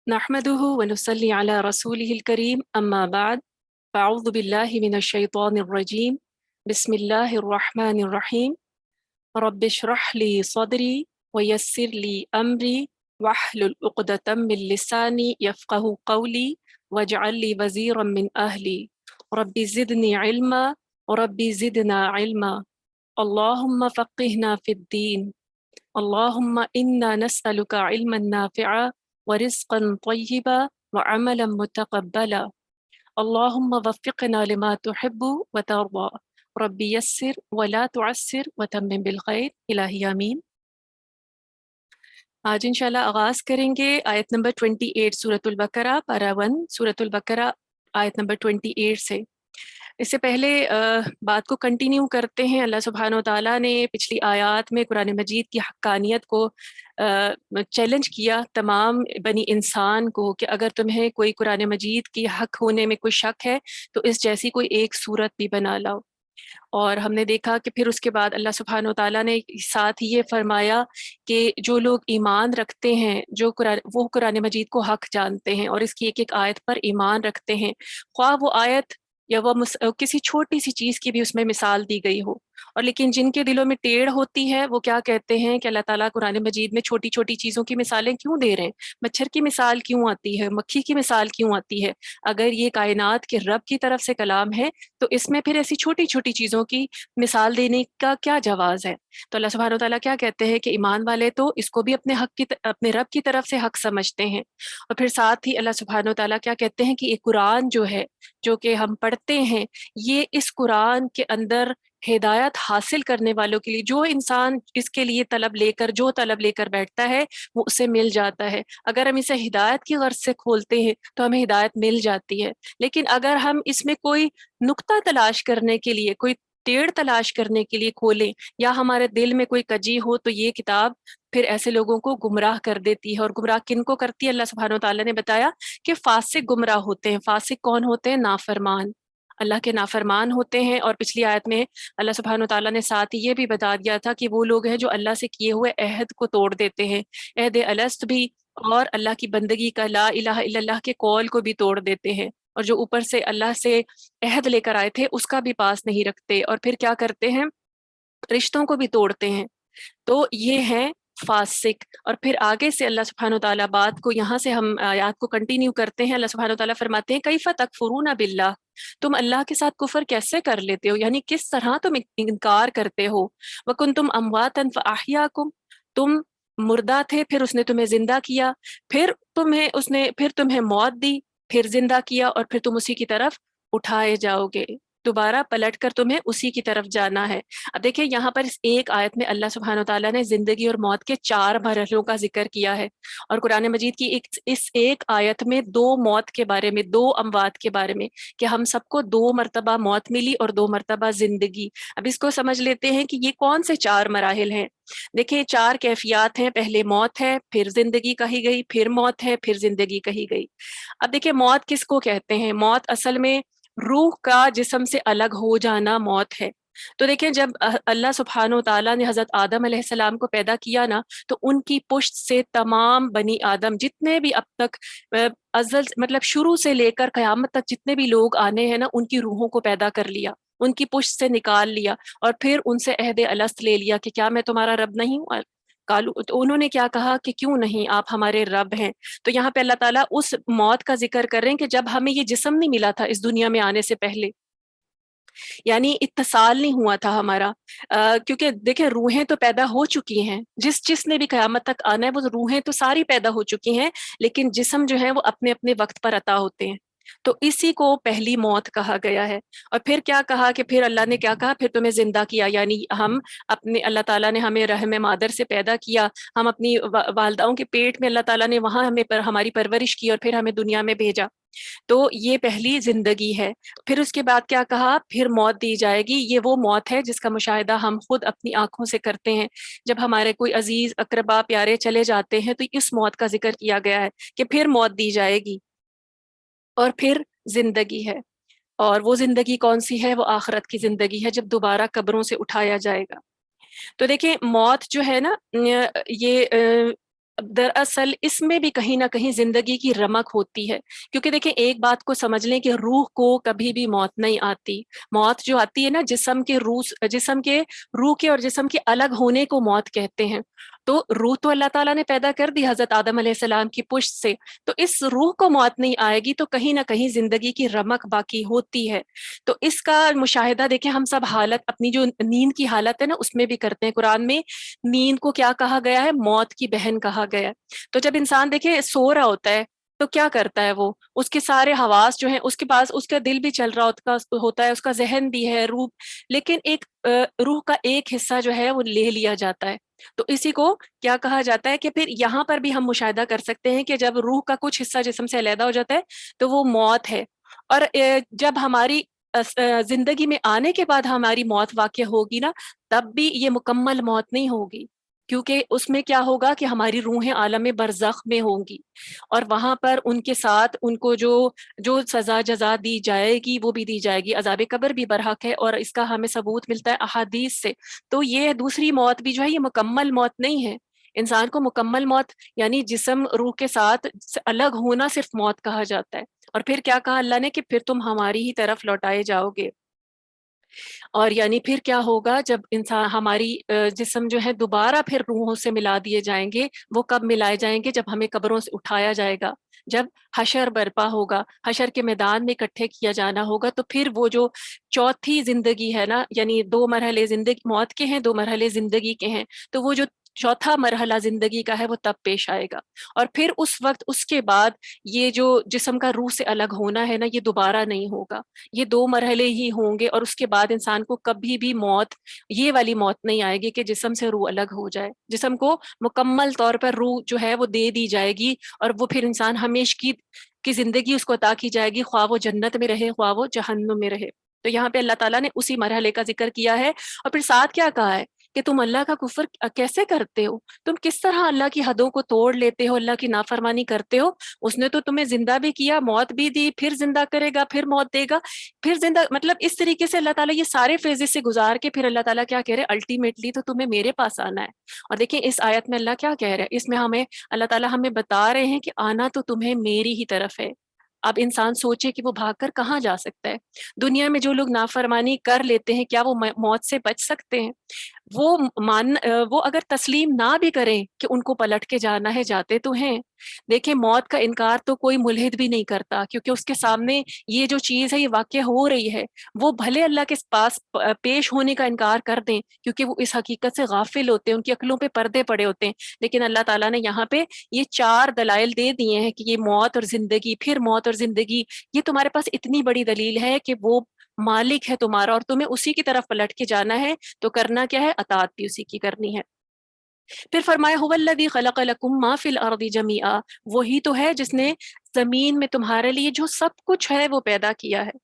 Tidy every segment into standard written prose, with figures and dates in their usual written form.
نحمده ونصلي على رسوله الكريم أما بعد فأعوذ بالله من الشيطان الرجيم بسم الله الرحمن الرحيم رب اشرح لي صدري ويسر لي أمري واحلل عقدة من لساني يفقه قولي واجعل لي وزيرا من أهلي رب زدني علما ورب زدنا علما اللهم فقهنا في الدين اللهم إنا نسألك علما نافعا ورزقا طيبا وعملا متقبلا اللهم وفقنا لما تحب وترضى ربي يسر ولا تعسر وتمم بالخير الہی آمین۔ آج انشاءاللہ آغاز کریں گے آیت نمبر 28 سورۃ البقرہ پارہ 1 سورۃ البقرہ آیت نمبر 28 سے۔ اس سے پہلے بات کو کنٹینیو کرتے ہیں۔ اللہ سبحانہ و تعالیٰ نے پچھلی آیات میں قرآن مجید کی حقانیت کو چیلنج کیا تمام بنی انسان کو کہ اگر تمہیں کوئی قرآن مجید کی حق ہونے میں کوئی شک ہے تو اس جیسی کوئی ایک صورت بھی بنا لاؤ۔ اور ہم نے دیکھا کہ پھر اس کے بعد اللہ سبحانہ و تعالیٰ نے ساتھ یہ فرمایا کہ جو لوگ ایمان رکھتے ہیں وہ قرآن مجید کو حق جانتے ہیں اور اس کی ایک ایک آیت پر ایمان رکھتے ہیں، خواہ وہ آیت یا وہ کسی چھوٹی سی چیز کی بھی اس میں مثال دی گئی ہو، اور لیکن جن کے دلوں میں ٹیڑھ ہوتی ہے وہ کیا کہتے ہیں کہ اللہ تعالیٰ قرآن مجید میں چھوٹی چھوٹی چیزوں کی مثالیں کیوں دے رہے ہیں، مچھر کی مثال کیوں آتی ہے، مکھی کی مثال کیوں آتی ہے، اگر یہ کائنات کے رب کی طرف سے کلام ہے تو اس میں پھر ایسی چھوٹی چھوٹی چیزوں کی مثال دینے کا کیا جواز ہے۔ تو اللہ سبحانہ و تعالیٰ کیا کہتے ہیں کہ ایمان والے تو اس کو بھی اپنے رب کی طرف سے حق سمجھتے ہیں، اور پھر ساتھ ہی اللہ سبحانہ و تعالیٰ کیا کہتے ہیں کہ یہ قرآن جو ہے جو کہ ہم پڑھتے ہیں، یہ اس قرآن کے اندر ہدایت حاصل کرنے والوں کے لیے، جو انسان اس کے لیے طلب لے کر بیٹھتا ہے وہ اسے مل جاتا ہے۔ اگر ہم اسے ہدایت کی غرض سے کھولتے ہیں تو ہمیں ہدایت مل جاتی ہے، لیکن اگر ہم اس میں کوئی نقطہ تلاش کرنے کے لیے، کوئی ٹیڑھ تلاش کرنے کے لیے کھولیں یا ہمارے دل میں کوئی کجی ہو تو یہ کتاب پھر ایسے لوگوں کو گمراہ کر دیتی ہے۔ اور گمراہ کن کو کرتی ہے؟ اللہ سبحانہ و تعالیٰ نے بتایا کہ فاسق گمراہ ہوتے ہیں۔ فاسق کون ہوتے ہیں؟ نافرمان، اللہ کے نافرمان ہوتے ہیں۔ اور پچھلی آیت میں اللہ سبحانہ و تعالیٰ نے ساتھ یہ بھی بتا دیا تھا کہ وہ لوگ ہیں جو اللہ سے کیے ہوئے عہد کو توڑ دیتے ہیں، عہد الست بھی، اور اللہ کی بندگی کا لا الہ الا اللہ کے قول کو بھی توڑ دیتے ہیں، اور جو اوپر سے اللہ سے عہد لے کر آئے تھے اس کا بھی پاس نہیں رکھتے، اور پھر کیا کرتے ہیں؟ رشتوں کو بھی توڑتے ہیں۔ تو یہ ہے فاسق۔ اور پھر آگے سے اللہ سبحانہ و تعالیٰ بات کو، یہاں سے ہم آیات کو کنٹینیو کرتے ہیں۔ اللہ سبحانہ و تعالیٰ فرماتے ہیں کیف تکفرون باللہ، تم اللہ کے ساتھ کفر کیسے کر لیتے ہو، یعنی کس طرح تم انکار کرتے ہو۔ وکنتم امواتا فاحیاکم، تم مردہ تھے پھر اس نے تمہیں زندہ کیا، پھر تمہیں موت دی، پھر زندہ کیا، اور پھر تم اسی کی طرف اٹھائے جاؤ گے، دوبارہ پلٹ کر تمہیں اسی کی طرف جانا ہے۔ اب دیکھیں یہاں پر اس ایک آیت میں اللہ سبحانہ و تعالیٰ نے زندگی اور موت کے 4 مرحلوں کا ذکر کیا ہے، اور قرآن مجید کی اس ایک آیت میں 2 موت کے بارے میں، 2 اموات کے بارے میں، کہ ہم سب کو 2 مرتبہ موت ملی اور 2 مرتبہ زندگی۔ اب اس کو سمجھ لیتے ہیں کہ یہ کون سے 4 مراحل ہیں۔ دیکھیں 4 کیفیات ہیں، پہلے موت ہے، پھر زندگی کہی گئی، پھر موت ہے، پھر زندگی کہی گئی۔ اب دیکھیں موت کس کو کہتے ہیں؟ موت اصل میں روح کا جسم سے الگ ہو جانا موت ہے۔ تو دیکھیں جب اللہ سبحانہ و تعالیٰ نے حضرت آدم علیہ السلام کو پیدا کیا نا، تو ان کی پشت سے تمام بنی آدم جتنے بھی اب تک ازل مطلب شروع سے لے کر قیامت تک جتنے بھی لوگ آنے ہیں نا، ان کی روحوں کو پیدا کر لیا، ان کی پشت سے نکال لیا، اور پھر ان سے عہد الست لے لیا کہ کیا میں تمہارا رب نہیں ہوں؟ تو انہوں نے کیا کہا کہ کیوں نہیں، آپ ہمارے رب ہیں۔ تو یہاں پہ اللہ تعالیٰ اس موت کا ذکر کر رہے ہیں کہ جب ہمیں یہ جسم نہیں ملا تھا اس دنیا میں آنے سے پہلے، یعنی اتصال نہیں ہوا تھا ہمارا، کیونکہ دیکھیں روحیں تو پیدا ہو چکی ہیں، جس نے بھی قیامت تک آنا ہے وہ روحیں تو ساری پیدا ہو چکی ہیں، لیکن جسم جو ہے وہ اپنے اپنے وقت پر عطا ہوتے ہیں۔ تو اسی کو پہلی موت کہا گیا ہے۔ اور پھر کیا کہا کہ پھر اللہ نے کیا کہا؟ پھر تمہیں زندہ کیا، یعنی ہم اپنے، اللہ تعالیٰ نے ہمیں رحم مادر سے پیدا کیا، ہم اپنی والداؤں کے پیٹ میں، اللہ تعالیٰ نے وہاں ہماری پرورش کی اور پھر ہمیں دنیا میں بھیجا۔ تو یہ پہلی زندگی ہے۔ پھر اس کے بعد کیا کہا؟ پھر موت دی جائے گی۔ یہ وہ موت ہے جس کا مشاہدہ ہم خود اپنی آنکھوں سے کرتے ہیں، جب ہمارے کوئی عزیز اقربا پیارے چلے جاتے ہیں تو اس موت کا ذکر کیا گیا ہے کہ پھر موت دی جائے گی، اور پھر زندگی ہے۔ اور وہ زندگی کون سی ہے؟ وہ آخرت کی زندگی ہے، جب دوبارہ قبروں سے اٹھایا جائے گا۔ تو دیکھیں موت جو ہے نا، یہ دراصل اس میں بھی کہیں نہ کہیں زندگی کی رمق ہوتی ہے، کیونکہ دیکھیں ایک بات کو سمجھ لیں کہ روح کو کبھی بھی موت نہیں آتی۔ موت جو آتی ہے نا جسم کے روح کے اور جسم کے الگ ہونے کو موت کہتے ہیں۔ تو روح تو اللہ تعالیٰ نے پیدا کر دی حضرت آدم علیہ السلام کی پشت سے، تو اس روح کو موت نہیں آئے گی تو کہیں نہ کہیں زندگی کی رمق باقی ہوتی ہے۔ تو اس کا مشاہدہ دیکھیں ہم سب حالت اپنی جو نیند کی حالت ہے نا اس میں بھی کرتے ہیں۔ قرآن میں نیند کو کیا کہا گیا ہے؟ موت کی بہن کہا گیا ہے۔ تو جب انسان دیکھے سو رہا ہوتا ہے تو کیا کرتا ہے وہ؟ اس کے سارے حواس جو ہیں اس کے پاس، اس کا دل بھی چل رہا ہوتا ہے، اس کا ذہن بھی ہے، روح، لیکن ایک روح کا ایک حصہ جو ہے وہ لے لیا جاتا ہے۔ تو اسی کو کیا کہا جاتا ہے کہ پھر یہاں پر بھی ہم مشاہدہ کر سکتے ہیں کہ جب روح کا کچھ حصہ جسم سے علیحدہ ہو جاتا ہے تو وہ موت ہے۔ اور جب ہماری زندگی میں آنے کے بعد ہماری موت واقع ہوگی نا، تب بھی یہ مکمل موت نہیں ہوگی، کیونکہ اس میں کیا ہوگا کہ ہماری روحیں عالم برزخ میں ہوں گی، اور وہاں پر ان کے ساتھ ان کو جو سزا جزا دی جائے گی وہ بھی دی جائے گی۔ عذاب قبر بھی برحق ہے اور اس کا ہمیں ثبوت ملتا ہے احادیث سے۔ تو یہ دوسری موت بھی جو ہے یہ مکمل موت نہیں ہے۔ انسان کو مکمل موت یعنی جسم روح کے ساتھ الگ ہونا صرف موت کہا جاتا ہے۔ اور پھر کیا کہا اللہ نے کہ پھر تم ہماری ہی طرف لوٹائے جاؤ گے۔ اور یعنی پھر کیا ہوگا جب انسان ہماری جسم جو ہے دوبارہ پھر روحوں سے ملا دیے جائیں گے۔ وہ کب ملائے جائیں گے؟ جب ہمیں قبروں سے اٹھایا جائے گا، جب حشر برپا ہوگا، حشر کے میدان میں اکٹھے کیا جانا ہوگا، تو پھر وہ جو چوتھی زندگی ہے نا، یعنی 2 مرحلے زندگی موت کے ہیں، 2 مرحلے زندگی کے ہیں، تو وہ جو چوتھا مرحلہ زندگی کا ہے وہ تب پیش آئے گا۔ اور پھر اس وقت اس کے بعد یہ جو جسم کا روح سے الگ ہونا ہے نا یہ دوبارہ نہیں ہوگا، یہ 2 مرحلے ہی ہوں گے۔ اور اس کے بعد انسان کو کبھی بھی موت، یہ والی موت نہیں آئے گی کہ جسم سے روح الگ ہو جائے۔ جسم کو مکمل طور پر روح جو ہے وہ دے دی جائے گی، اور وہ پھر انسان ہمیشہ کی زندگی اس کو عطا کی جائے گی، خواہ وہ جنت میں رہے خواہ وہ جہنم میں رہے۔ تو یہاں پہ اللہ تعالیٰ نے اسی مرحلے کا ذکر کیا ہے، اور پھر ساتھ کیا کہا ہے کہ تم اللہ کا کفر کیسے کرتے ہو؟ تم کس طرح اللہ کی حدوں کو توڑ لیتے ہو، اللہ کی نافرمانی کرتے ہو؟ اس نے تو تمہیں زندہ بھی کیا، موت بھی دی، پھر زندہ کرے گا، پھر موت دے گا، پھر زندہ، مطلب اس طریقے سے اللہ تعالیٰ یہ سارے فیزز سے گزار کے پھر اللہ تعالیٰ کیا کہہ رہے ہیں؟ الٹیمیٹلی تو تمہیں میرے پاس آنا ہے۔ اور دیکھیں اس آیت میں اللہ کیا کہہ رہے ہیں؟ اس میں ہمیں اللہ تعالیٰ ہمیں بتا رہے ہیں کہ آنا تو تمہیں میری ہی طرف ہے۔ اب انسان سوچے کہ وہ بھاگ کر کہاں جا سکتا ہے؟ دنیا میں جو لوگ نافرمانی کر لیتے ہیں کیا وہ موت سے بچ سکتے ہیں؟ وہ اگر تسلیم نہ بھی کریں کہ ان کو پلٹ کے جانا ہے، جاتے تو ہیں۔ دیکھیں موت کا انکار تو کوئی ملحد بھی نہیں کرتا، کیونکہ اس کے سامنے یہ جو چیز ہے یہ واقع ہو رہی ہے۔ وہ بھلے اللہ کے پاس پیش ہونے کا انکار کر دیں، کیونکہ وہ اس حقیقت سے غافل ہوتے ہیں، ان کی عقلوں پہ پردے پڑے ہوتے ہیں، لیکن اللہ تعالیٰ نے یہاں پہ یہ 4 دلائل دے دیے ہیں کہ یہ موت اور زندگی، پھر موت اور زندگی، یہ تمہارے پاس اتنی بڑی دلیل ہے کہ وہ مالک ہے تمہارا اور تمہیں اسی کی طرف پلٹ کے جانا ہے۔ تو کرنا کیا ہے؟ اطاعت بھی اسی کی کرنی ہے۔ پھر فرمایا هو الذی خلق لکم ما فی الارض جمیعا، وہی تو ہے جس نے زمین میں تمہارے لیے جو سب کچھ ہے وہ پیدا کیا ہے۔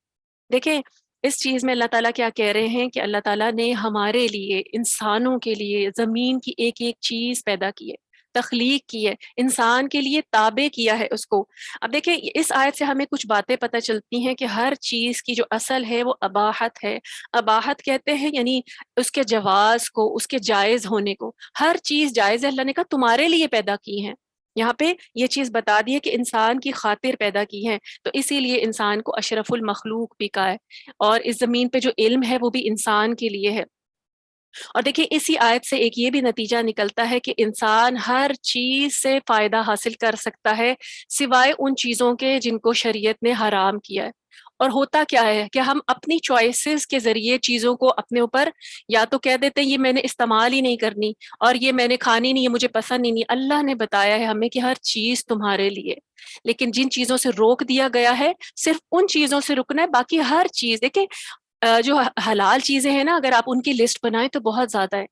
دیکھیں اس چیز میں اللہ تعالیٰ کیا کہہ رہے ہیں کہ اللہ تعالیٰ نے ہمارے لیے، انسانوں کے لیے زمین کی ایک ایک چیز پیدا کی ہے، تخلیق کی ہے، انسان کے لیے تابع کیا ہے اس کو۔ اب دیکھیں اس آیت سے ہمیں کچھ باتیں پتہ چلتی ہیں کہ ہر چیز کی جو اصل ہے وہ اباحت ہے۔ اباحت کہتے ہیں یعنی اس کے جواز کو، اس کے جائز ہونے کو۔ ہر چیز جائز ہے، اللہ نے کہا تمہارے لیے پیدا کی ہیں۔ یہاں پہ یہ چیز بتا دی ہے کہ انسان کی خاطر پیدا کی ہے، تو اسی لیے انسان کو اشرف المخلوق بھی کہا ہے، اور اس زمین پہ جو علم ہے وہ بھی انسان کے لیے ہے۔ اور دیکھیں اسی آیت سے ایک یہ بھی نتیجہ نکلتا ہے کہ انسان ہر چیز سے فائدہ حاصل کر سکتا ہے سوائے ان چیزوں کے جن کو شریعت نے حرام کیا ہے۔ اور ہوتا کیا ہے کہ ہم اپنی چوائسز کے ذریعے چیزوں کو اپنے اوپر یا تو کہہ دیتے ہیں یہ میں نے استعمال ہی نہیں کرنی، اور یہ میں نے کھانی نہیں، یہ مجھے پسند ہی نہیں۔ اللہ نے بتایا ہے ہمیں کہ ہر چیز تمہارے لیے، لیکن جن چیزوں سے روک دیا گیا ہے صرف ان چیزوں سے رکنا ہے، باقی ہر چیز دیکھیں جو حلال چیزیں ہیں نا اگر آپ ان کی لسٹ بنائیں تو بہت زیادہ ہے۔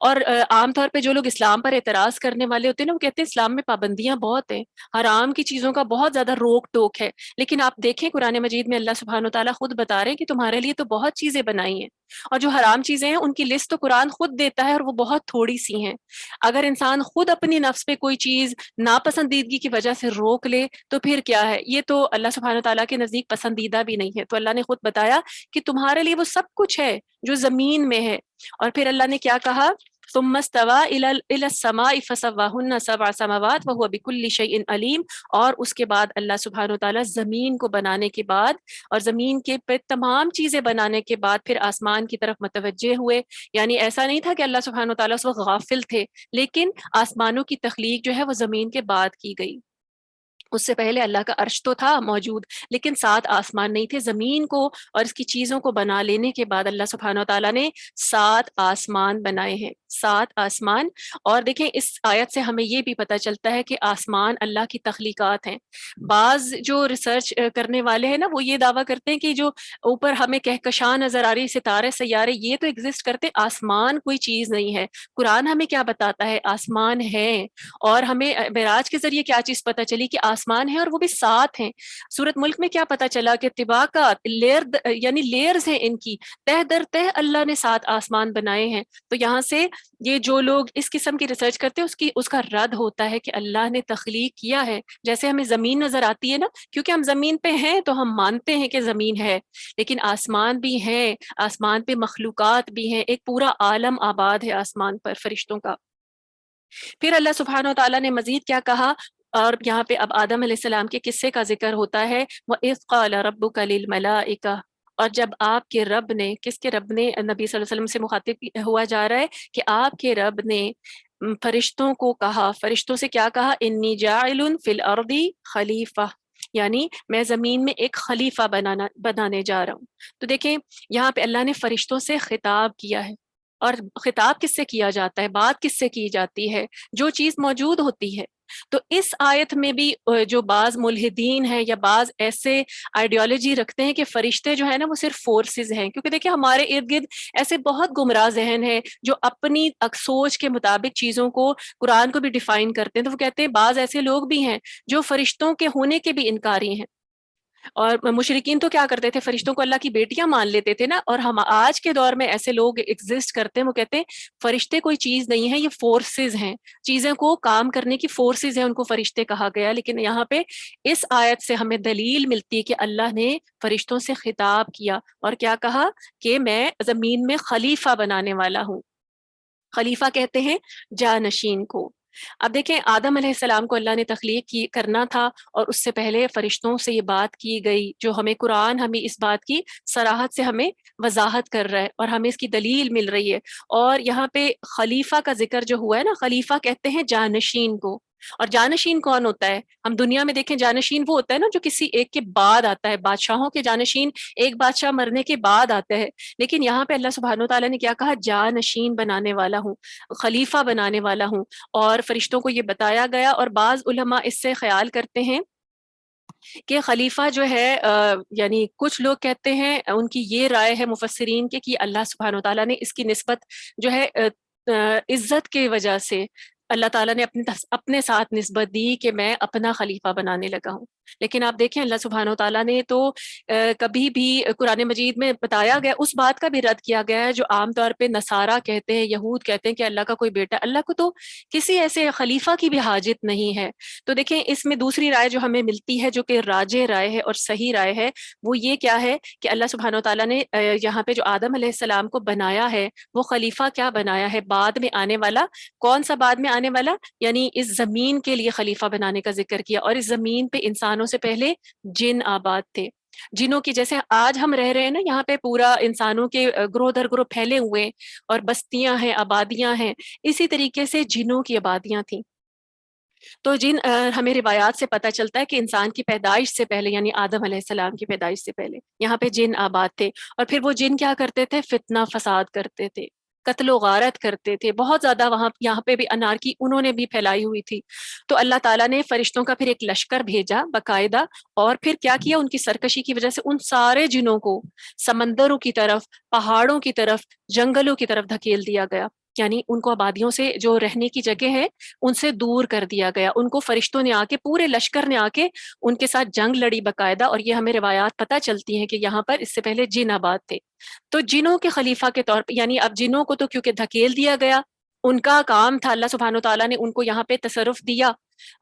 اور عام طور پہ جو لوگ اسلام پر اعتراض کرنے والے ہوتے ہیں نا وہ کہتے ہیں اسلام میں پابندیاں بہت ہیں، حرام کی چیزوں کا بہت زیادہ روک ٹوک ہے، لیکن آپ دیکھیں قرآن مجید میں اللہ سبحانہ و تعالیٰ خود بتا رہے ہیں کہ تمہارے لیے تو بہت چیزیں بنائی ہیں، اور جو حرام چیزیں ہیں ان کی لسٹ تو قرآن خود دیتا ہے اور وہ بہت تھوڑی سی ہیں۔ اگر انسان خود اپنی نفس پہ کوئی چیز ناپسندیدگی کی وجہ سے روک لے تو پھر کیا ہے؟ یہ تو اللہ سبحانہ و تعالیٰ کے نزدیک پسندیدہ بھی نہیں ہے۔ تو اللہ نے خود بتایا کہ تمہارے لیے وہ سب کچھ ہے جو زمین میں ہے۔ اور پھر اللہ نے کیا کہا ثم استوى إلى السماء فسواهن سبع سماوات وهو بكل شيء علیم. اور اس کے بعد اللہ سبحانہ و تعالیٰ زمین کو بنانے کے بعد اور زمین کے پہ تمام چیزیں بنانے کے بعد پھر آسمان کی طرف متوجہ ہوئے. یعنی ایسا نہیں تھا کہ اللہ سبحانہ و تعالیٰ اس وقت غافل تھے، لیکن آسمانوں کی تخلیق جو ہے وہ زمین کے بعد کی گئی. اس سے پہلے اللہ کا عرش تو تھا موجود، لیکن 7 آسمان نہیں تھے. زمین کو اور اس کی چیزوں کو بنا لینے کے بعد اللہ سبحانہ و تعالیٰ نے 7 آسمان بنائے ہیں، 7 آسمان. اور دیکھیں اس آیت سے ہمیں یہ بھی پتہ چلتا ہے کہ آسمان اللہ کی تخلیقات ہیں. بعض جو ریسرچ کرنے والے ہیں نا، وہ یہ دعویٰ کرتے ہیں کہ جو اوپر ہمیں کہکشاں نظر آ رہی، ستارے سیارے، یہ تو ایگزسٹ کرتے، آسمان کوئی چیز نہیں ہے. قرآن ہمیں کیا بتاتا ہے؟ آسمان ہے. اور ہمیں معراج کے ذریعے کیا چیز پتہ چلی؟ کہ آسمان ہے اور وہ بھی 7 ہیں. سورت ملک میں کیا پتہ چلا؟ کہ طباقات یعنی لیئرز ہیں ان کی، تہ در تہ اللہ نے 7 آسمان بنائے ہیں. تو یہاں سے یہ جو لوگ اس قسم کی ریسرچ کرتے ہیں اس کا رد ہوتا ہے کہ اللہ نے تخلیق کیا ہے. جیسے ہمیں زمین نظر آتی ہے نا، کیونکہ ہم زمین پہ ہیں تو ہم مانتے ہیں کہ زمین ہے، لیکن آسمان بھی ہے، آسمان پہ مخلوقات بھی ہیں، ایک پورا عالم آباد ہے آسمان پر فرشتوں کا. پھر اللہ سبحانہ و تعالیٰ نے مزید کیا کہا؟ اور یہاں پہ اب آدم علیہ السلام کے قصے کا ذکر ہوتا ہے. وَإِذْ قَالَ رَبُّكَ لِلْمَلَائِكَةِ، اور جب آپ کے رب نے، کس کے رب نے؟ نبی صلی اللہ علیہ وسلم سے مخاطب ہوا جا رہا ہے کہ آپ کے رب نے فرشتوں کو کہا، فرشتوں سے کیا کہا؟ انی جاعل فی الارض خلیفہ، یعنی میں زمین میں ایک خلیفہ بنانے جا رہا ہوں. تو دیکھیں یہاں پہ اللہ نے فرشتوں سے خطاب کیا ہے. اور خطاب کس سے کیا جاتا ہے؟ بات کس سے کی جاتی ہے؟ جو چیز موجود ہوتی ہے. تو اس آیت میں بھی جو بعض ملحدین ہیں یا بعض ایسے آئیڈیالوجی رکھتے ہیں کہ فرشتے جو ہے نا وہ صرف فورسز ہیں، کیونکہ دیکھیں ہمارے ارد گرد ایسے بہت گمراہ ذہن ہیں جو اپنی سوچ کے مطابق چیزوں کو، قرآن کو بھی ڈیفائن کرتے ہیں. تو وہ کہتے ہیں بعض ایسے لوگ بھی ہیں جو فرشتوں کے ہونے کے بھی انکاری ہیں. اور مشرکین تو کیا کرتے تھے؟ فرشتوں کو اللہ کی بیٹیاں مان لیتے تھے نا. اور ہم آج کے دور میں ایسے لوگ ایگزسٹ کرتے ہیں، وہ کہتے ہیں فرشتے کوئی چیز نہیں ہے، یہ فورسز ہیں، چیزیں کو کام کرنے کی فورسز ہیں، ان کو فرشتے کہا گیا. لیکن یہاں پہ اس آیت سے ہمیں دلیل ملتی ہے کہ اللہ نے فرشتوں سے خطاب کیا اور کیا کہا؟ کہ میں زمین میں خلیفہ بنانے والا ہوں. خلیفہ کہتے ہیں جانشین کو. اب دیکھیں آدم علیہ السلام کو اللہ نے تخلیق کرنا تھا، اور اس سے پہلے فرشتوں سے یہ بات کی گئی، جو ہمیں قرآن ہمیں اس بات کی صراحت سے ہمیں وضاحت کر رہا ہے اور ہمیں اس کی دلیل مل رہی ہے. اور یہاں پہ خلیفہ کا ذکر جو ہوا ہے نا، خلیفہ کہتے ہیں جانشین کو. اور جانشین کون ہوتا ہے؟ ہم دنیا میں دیکھیں جانشین وہ ہوتا ہے نا جو کسی ایک کے بعد آتا ہے. بادشاہوں کے جانشین ایک بادشاہ مرنے کے بعد آتا ہے، لیکن یہاں پہ اللہ سبحانہ و تعالیٰ نے کیا کہا؟ جانشین بنانے والا ہوں، خلیفہ بنانے والا ہوں. اور فرشتوں کو یہ بتایا گیا. اور بعض علماء اس سے خیال کرتے ہیں کہ خلیفہ جو ہے یعنی کچھ لوگ کہتے ہیں، ان کی یہ رائے ہے مفسرین کے، کہ اللہ سبحانہ و تعالیٰ نے اس کی نسبت جو ہے عزت کی وجہ سے اللہ تعالیٰ نے اپنے ساتھ نسبت دی کہ میں اپنا خلیفہ بنانے لگا ہوں. لیکن آپ دیکھیں اللہ سبحانہ و تعالیٰ نے تو کبھی بھی قرآن مجید میں بتایا گیا، اس بات کا بھی رد کیا گیا ہے جو عام طور پہ نصارہ کہتے ہیں، یہود کہتے ہیں کہ اللہ کا کوئی بیٹا. اللہ کو تو کسی ایسے خلیفہ کی بھی حاجت نہیں ہے. تو دیکھیں اس میں دوسری رائے جو ہمیں ملتی ہے، جو کہ راجح رائے ہے اور صحیح رائے ہے، وہ یہ کیا ہے کہ اللہ سبحانہ و تعالیٰ نے یہاں پہ جو آدم علیہ السلام کو بنایا ہے، وہ خلیفہ کیا بنایا ہے؟ بعد میں آنے والا. کون سا بعد میں آنے والا؟ یعنی اس زمین کے لیے خلیفہ بنانے کا ذکر کیا. اور اس زمین پہ انسانوں سے پہلے جن آباد تھے. جنوں کی جیسے آج ہم رہ رہے ہیں نا، یہاں پہ پورا انسانوں کے گروہ در گروہ پھیلے ہوئے ہیں اور بستیاں ہیں، آبادیاں ہیں، اسی طریقے سے جنوں کی آبادیاں تھیں. تو جن ہمیں روایات سے پتہ چلتا ہے کہ انسان کی پیدائش سے پہلے، یعنی آدم علیہ السلام کی پیدائش سے پہلے یہاں پہ جن آباد تھے. اور پھر وہ جن کیا کرتے تھے؟ فتنہ فساد کرتے تھے، قتل و غارت کرتے تھے. بہت زیادہ یہاں پہ بھی انارکی انہوں نے بھی پھیلائی ہوئی تھی. تو اللہ تعالیٰ نے فرشتوں کا پھر ایک لشکر بھیجا باقاعدہ، اور پھر کیا کیا؟ ان کی سرکشی کی وجہ سے ان سارے جنوں کو سمندروں کی طرف، پہاڑوں کی طرف، جنگلوں کی طرف دھکیل دیا گیا. یعنی ان کو آبادیوں سے، جو رہنے کی جگہ ہے ان سے دور کر دیا گیا. ان کو فرشتوں نے آ کے، پورے لشکر نے آ کے ان کے ساتھ جنگ لڑی باقاعدہ. اور یہ ہمیں روایات پتہ چلتی ہیں کہ یہاں پر اس سے پہلے جن آباد تھے. تو جنوں کے خلیفہ کے طور پہ، یعنی اب جنوں کو تو کیونکہ دھکیل دیا گیا، ان کا کام تھا، اللہ سبحانہ و تعالیٰ نے ان کو یہاں پہ تصرف دیا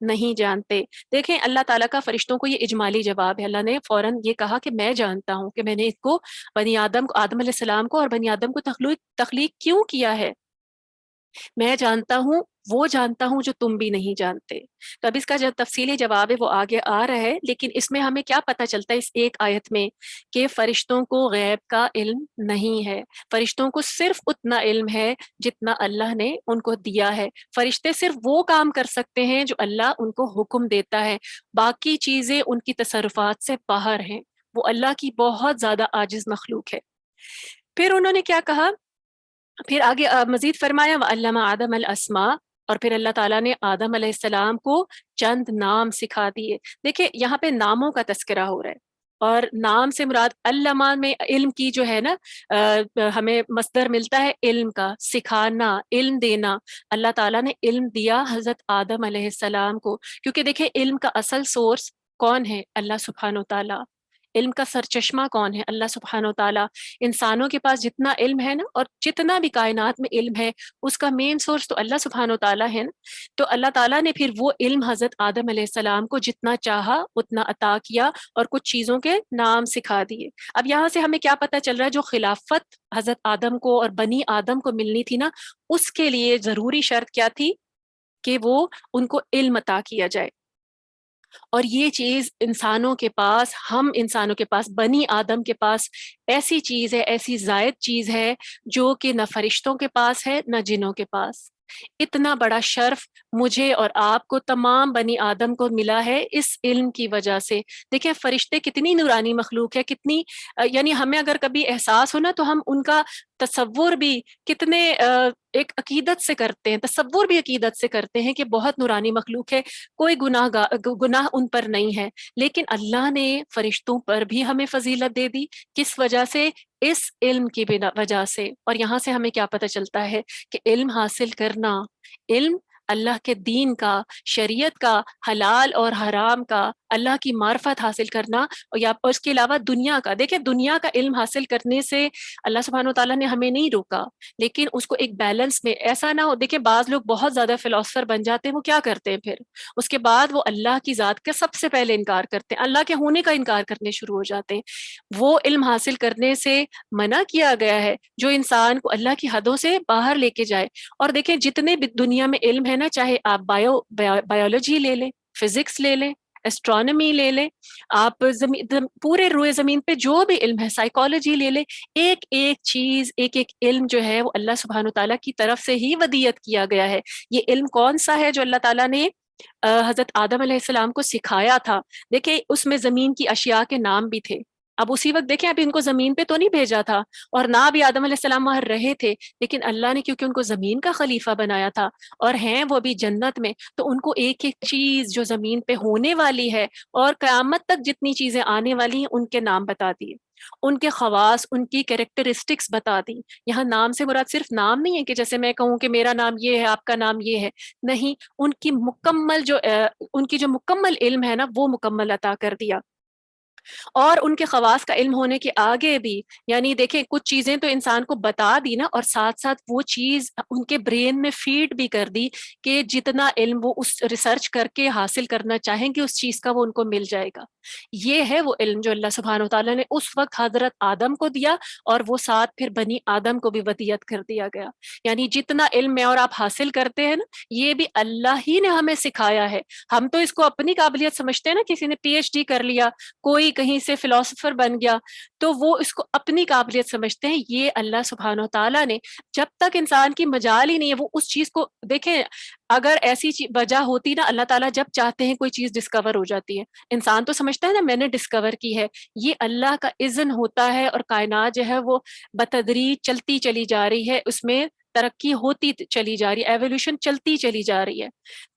نہیں جانتے. دیکھیں اللہ تعالیٰ کا فرشتوں کو یہ اجمالی جواب ہے. اللہ نے فوراً یہ کہا کہ میں جانتا ہوں کہ میں نے اس کو بنی آدم کو، آدم علیہ السلام کو اور بنی آدم کو تخلیق کیوں کیا ہے. میں جانتا ہوں، وہ جانتا ہوں جو تم بھی نہیں جانتے. تو اب اس کا جو تفصیلی جواب ہے وہ آگے آ رہا ہے، لیکن اس میں ہمیں کیا پتہ چلتا ہے اس ایک آیت میں کہ فرشتوں کو غیب کا علم نہیں ہے. فرشتوں کو صرف اتنا علم ہے جتنا اللہ نے ان کو دیا ہے. فرشتے صرف وہ کام کر سکتے ہیں جو اللہ ان کو حکم دیتا ہے، باقی چیزیں ان کی تصرفات سے باہر ہیں. وہ اللہ کی بہت زیادہ عاجز مخلوق ہے. پھر انہوں نے کیا کہا، پھر آگے مزید فرمایا وَعَلَّمَ آدَمَ الْأَسْمَاءَ، اور پھر اللہ تعالیٰ نے آدم علیہ السلام کو چند نام سکھا دیے. دیکھیں یہاں پہ ناموں کا تذکرہ ہو رہا ہے، اور نام سے مراد علامہ میں علم کی جو ہے نا ہمیں مصدر ملتا ہے علم کا، سکھانا، علم دینا. اللہ تعالیٰ نے علم دیا حضرت آدم علیہ السلام کو، کیونکہ دیکھیں علم کا اصل سورس کون ہے؟ اللہ سبحانہ و تعالیٰ. علم کا سرچشمہ کون ہے؟ اللہ سبحانہ و تعالیٰ. انسانوں کے پاس جتنا علم ہے نا، اور جتنا بھی کائنات میں علم ہے، اس کا مین سورس تو اللہ سبحانہ و تعالیٰ ہے نا. تو اللہ تعالیٰ نے پھر وہ علم حضرت آدم علیہ السلام کو جتنا چاہا اتنا عطا کیا، اور کچھ چیزوں کے نام سکھا دیے. اب یہاں سے ہمیں کیا پتہ چل رہا ہے، جو خلافت حضرت آدم کو اور بنی آدم کو ملنی تھی نا، اس کے لیے ضروری شرط کیا تھی کہ وہ ان کو علم عطا کیا جائے. اور یہ چیز انسانوں کے پاس، ہم انسانوں کے پاس، بنی آدم کے پاس ایسی چیز ہے، ایسی زائد چیز ہے جو کہ نہ فرشتوں کے پاس ہے نہ جنوں کے پاس. اتنا بڑا شرف مجھے اور آپ کو، تمام بنی آدم کو ملا ہے اس علم کی وجہ سے. دیکھیں فرشتے کتنی نورانی مخلوق ہے، کتنی یعنی ہمیں اگر کبھی احساس ہو نا تو ہم ان کا تصور بھی کتنے ایک عقیدت سے کرتے ہیں، تصور بھی عقیدت سے کرتے ہیں کہ بہت نورانی مخلوق ہے، کوئی گناہ ان پر نہیں ہے. لیکن اللہ نے فرشتوں پر بھی ہمیں فضیلت دے دی. کس وجہ سے؟ اس علم کی وجہ سے. اور یہاں سے ہمیں کیا پتہ چلتا ہے کہ علم حاصل کرنا، علم اللہ کے دین کا، شریعت کا، حلال اور حرام کا، اللہ کی معرفت حاصل کرنا، اور اس کے علاوہ دنیا کا. دیکھیں دنیا کا علم حاصل کرنے سے اللہ سبحانہ و تعالیٰ نے ہمیں نہیں روکا، لیکن اس کو ایک بیلنس میں، ایسا نہ ہو. دیکھیں بعض لوگ بہت زیادہ فلاسفر بن جاتے ہیں، وہ کیا کرتے ہیں پھر اس کے بعد وہ اللہ کی ذات کا سب سے پہلے انکار کرتے ہیں، اللہ کے ہونے کا انکار کرنے شروع ہو جاتے ہیں. وہ علم حاصل کرنے سے منع کیا گیا ہے جو انسان کو اللہ کی حدوں سے باہر لے کے جائے. اور دیکھیں جتنے بھی دنیا میں علم ہے نا، چاہے آپ بایولوجی لے لیں، فزکس لے لیں، اسٹرانومی لے لیں، آپ پورے روئے زمین پہ جو بھی علم ہے، سائیکالوجی لے لیں، ایک ایک چیز، ایک ایک علم جو ہے وہ اللہ سبحانہ تعالیٰ کی طرف سے ہی ودیت کیا گیا ہے. یہ علم کون سا ہے جو اللہ تعالیٰ نے حضرت آدم علیہ السلام کو سکھایا تھا؟ دیکھیں اس میں زمین کی اشیاء کے نام بھی تھے. اب اسی وقت دیکھیں ابھی ان کو زمین پہ تو نہیں بھیجا تھا، اور نہ بھی آدم علیہ السلام وہاں رہے تھے، لیکن اللہ نے کیونکہ ان کو زمین کا خلیفہ بنایا تھا اور ہیں وہ بھی جنت میں، تو ان کو ایک ایک چیز جو زمین پہ ہونے والی ہے اور قیامت تک جتنی چیزیں آنے والی ہیں ان کے نام بتا دیے، ان کے خواص، ان کی کیریکٹرسٹکس بتا دی. یہاں نام سے مراد صرف نام نہیں ہے کہ جیسے میں کہوں کہ میرا نام یہ ہے، آپ کا نام یہ ہے، نہیں، ان کی مکمل علم ہے نا وہ مکمل عطا کر دیا. اور ان کے خواص کا علم ہونے کے آگے بھی، یعنی دیکھیں کچھ چیزیں تو انسان کو بتا دی نا، اور ساتھ ساتھ وہ چیز ان کے برین میں فیڈ بھی کر دی کہ جتنا علم وہ اس ریسرچ کر کے حاصل کرنا چاہیں گے اس چیز کا وہ ان کو مل جائے گا. یہ ہے وہ علم جو اللہ سبحانہ و تعالیٰ نے اس وقت حضرت آدم کو دیا، اور وہ ساتھ پھر بنی آدم کو بھی ودیت کر دیا گیا. یعنی جتنا علم میں اور آپ حاصل کرتے ہیں نا، یہ بھی اللہ ہی نے ہمیں سکھایا ہے. ہم تو اس کو اپنی قابلیت سمجھتے ہیں نا، کسی نے پی ایچ ڈی کر لیا، کوئی کہیں سے فلاسفر بن گیا، تو وہ اس کو اپنی قابلیت سمجھتے ہیں. یہ اللہ سبحانہ و تعالیٰ نے، جب تک انسان کی مجال ہی نہیں ہے وہ اس چیز کو دیکھیں. اگر ایسی وجہ ہوتی نا، اللہ تعالیٰ جب چاہتے ہیں کوئی چیز ڈسکور ہو جاتی ہے. انسان تو سمجھتا ہے نا میں نے ڈسکور کی ہے، یہ اللہ کا اذن ہوتا ہے، اور کائنات جو ہے وہ بتدریج چلتی چلی جا رہی ہے، اس میں ترقی ہوتی چلی جا رہی ہے، ایولیوشن چلتی چلی جا رہی ہے.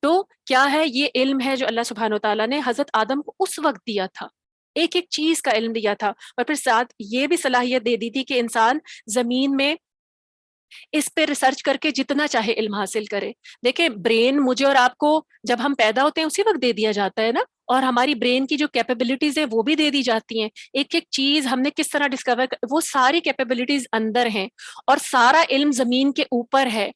تو کیا ہے؟ یہ علم ہے جو اللہ سبحانہ و تعالیٰ نے حضرت آدم کو اس وقت دیا تھا، ایک ایک چیز کا علم دیا تھا، اور پھر ساتھ یہ بھی صلاحیت دے دی تھی کہ انسان زمین میں اس پہ ریسرچ کر کے جتنا چاہے علم حاصل کرے. دیکھیں برین مجھے اور آپ کو جب ہم پیدا ہوتے ہیں اسی وقت دے دیا جاتا ہے نا، اور ہماری برین کی جو کیپیبلٹیز ہیں وہ بھی دے دی جاتی ہیں. ایک ایک چیز ہم نے کس طرح ڈسکور وہ ساری کیپیبلٹیز اندر ہیں، اور سارا علم زمین کے اوپر ہے.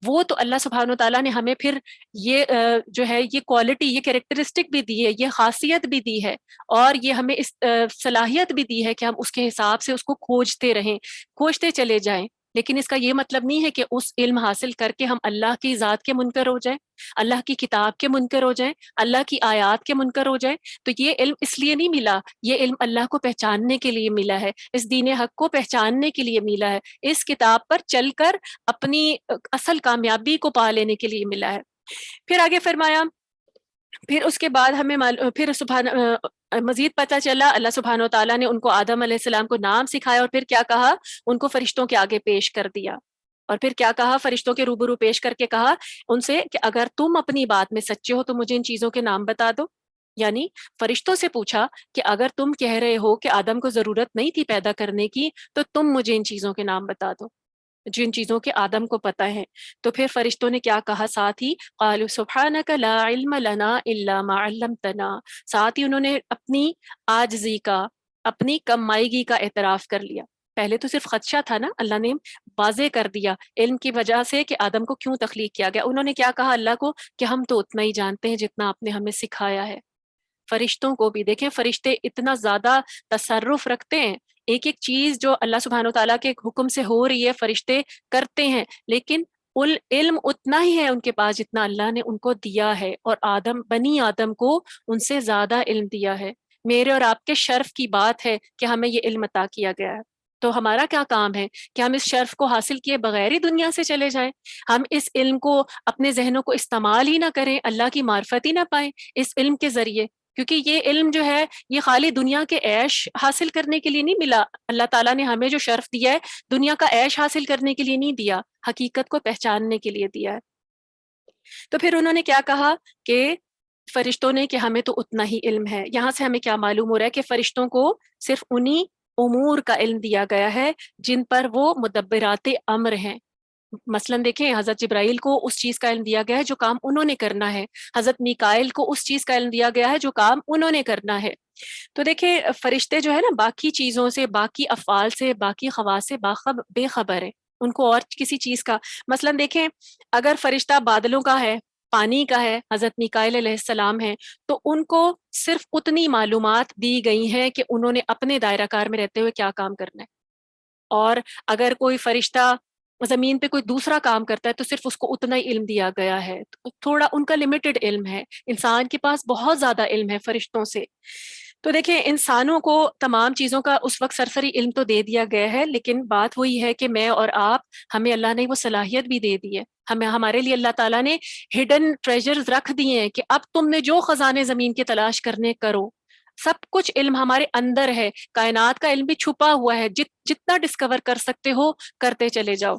وہ تو اللہ سبحانہ و تعالیٰ نے ہمیں پھر یہ جو ہے یہ کوالٹی، یہ کریکٹرسٹک بھی دی ہے، یہ خاصیت بھی دی ہے، اور یہ ہمیں اس صلاحیت بھی دی ہے کہ ہم اس کے حساب سے اس کو کھوجتے رہیں، کھوجتے چلے جائیں۔ لیکن اس کا یہ مطلب نہیں ہے کہ اس علم حاصل کر کے ہم اللہ کی ذات کے منکر ہو جائیں، اللہ کی کتاب کے منکر ہو جائیں، اللہ کی آیات کے منکر ہو جائیں۔ تو یہ علم اس لیے نہیں ملا، یہ علم اللہ کو پہچاننے کے لیے ملا ہے، اس دین حق کو پہچاننے کے لیے ملا ہے، اس کتاب پر چل کر اپنی اصل کامیابی کو پا لینے کے لیے ملا ہے۔ پھر آگے فرمایا، پھر اس کے بعد ہمیں پھر مزید پتہ چلا، اللہ سبحانہ و تعالیٰ نے ان کو آدم علیہ السلام کو نام سکھایا، اور پھر کیا کہا، ان کو فرشتوں کے آگے پیش کر دیا، اور پھر کیا کہا، فرشتوں کے روبرو پیش کر کے کہا ان سے کہ اگر تم اپنی بات میں سچے ہو تو مجھے ان چیزوں کے نام بتا دو۔ یعنی فرشتوں سے پوچھا کہ اگر تم کہہ رہے ہو کہ آدم کو ضرورت نہیں تھی پیدا کرنے کی، تو تم مجھے ان چیزوں کے نام بتا دو جن چیزوں کے آدم کو پتہ ہے۔ تو پھر فرشتوں نے کیا کہا ساتھ ہی، قالوا سبحانک لا علم لنا الا ما علمتنا، ساتھ ہی انہوں نے اپنی عاجزی کا، اپنی کم مائیگی کا اعتراف کر لیا۔ پہلے تو صرف خدشہ تھا نا، اللہ نے واضح کر دیا علم کی وجہ سے کہ آدم کو کیوں تخلیق کیا گیا۔ انہوں نے کیا کہا اللہ کو کہ ہم تو اتنا ہی جانتے ہیں جتنا آپ نے ہمیں سکھایا ہے۔ فرشتوں کو بھی دیکھیں، فرشتے اتنا زیادہ تصرف رکھتے ہیں، ایک ایک چیز جو اللہ سبحانہ و تعالیٰ کے حکم سے ہو رہی ہے فرشتے کرتے ہیں، لیکن علم اتنا ہی ہے ان کے پاس جتنا اللہ نے ان کو دیا ہے، اور بنی آدم کو ان سے زیادہ علم دیا ہے۔ میرے اور آپ کے شرف کی بات ہے کہ ہمیں یہ علم عطا کیا گیا ہے، تو ہمارا کیا کام ہے کہ ہم اس شرف کو حاصل کیے بغیر ہی دنیا سے چلے جائیں، ہم اس علم کو اپنے ذہنوں کو استعمال ہی نہ کریں، اللہ کی معرفت ہی نہ پائیں اس علم کے ذریعے، کیونکہ یہ علم جو ہے یہ خالی دنیا کے عیش حاصل کرنے کے لیے نہیں ملا۔ اللہ تعالیٰ نے ہمیں جو شرف دیا ہے دنیا کا عیش حاصل کرنے کے لیے نہیں دیا، حقیقت کو پہچاننے کے لیے دیا ہے۔ تو پھر انہوں نے کیا کہا کہ فرشتوں نے کہ ہمیں تو اتنا ہی علم ہے۔ یہاں سے ہمیں کیا معلوم ہو رہا ہے کہ فرشتوں کو صرف انہی امور کا علم دیا گیا ہے جن پر وہ مدبرات امر ہیں۔ مثلاً دیکھیں، حضرت جبرائیل کو اس چیز کا علم دیا گیا ہے جو کام انہوں نے کرنا ہے، حضرت میکائیل کو اس چیز کا علم دیا گیا ہے جو کام انہوں نے کرنا ہے۔ تو دیکھیں فرشتے جو ہے نا باقی چیزوں سے، باقی افعال سے، باقی خواص سے بے خبر ہے، ان کو اور کسی چیز کا، مثلاً دیکھیں اگر فرشتہ بادلوں کا ہے، پانی کا ہے، حضرت میکائیل علیہ السلام ہے، تو ان کو صرف اتنی معلومات دی گئی ہیں کہ انہوں نے اپنے دائرہ کار میں رہتے ہوئے کیا کام کرنا ہے، اور اگر کوئی فرشتہ زمین پہ کوئی دوسرا کام کرتا ہے تو صرف اس کو اتنا ہی علم دیا گیا ہے، تھوڑا ان کا لمیٹڈ علم ہے۔ انسان کے پاس بہت زیادہ علم ہے فرشتوں سے۔ تو دیکھیں انسانوں کو تمام چیزوں کا اس وقت سرسری علم تو دے دیا گیا ہے، لیکن بات وہی ہے کہ میں اور آپ، ہمیں اللہ نے وہ صلاحیت بھی دے دی ہے، ہمارے لیے اللہ تعالیٰ نے ہڈن ٹریجرز رکھ دیے ہیں کہ اب تم نے جو خزانے زمین کے تلاش کرنے کرو، سب کچھ علم ہمارے اندر ہے، کائنات کا علم بھی چھپا ہوا ہے، جتنا ڈسکور کر سکتے ہو کرتے چلے جاؤ۔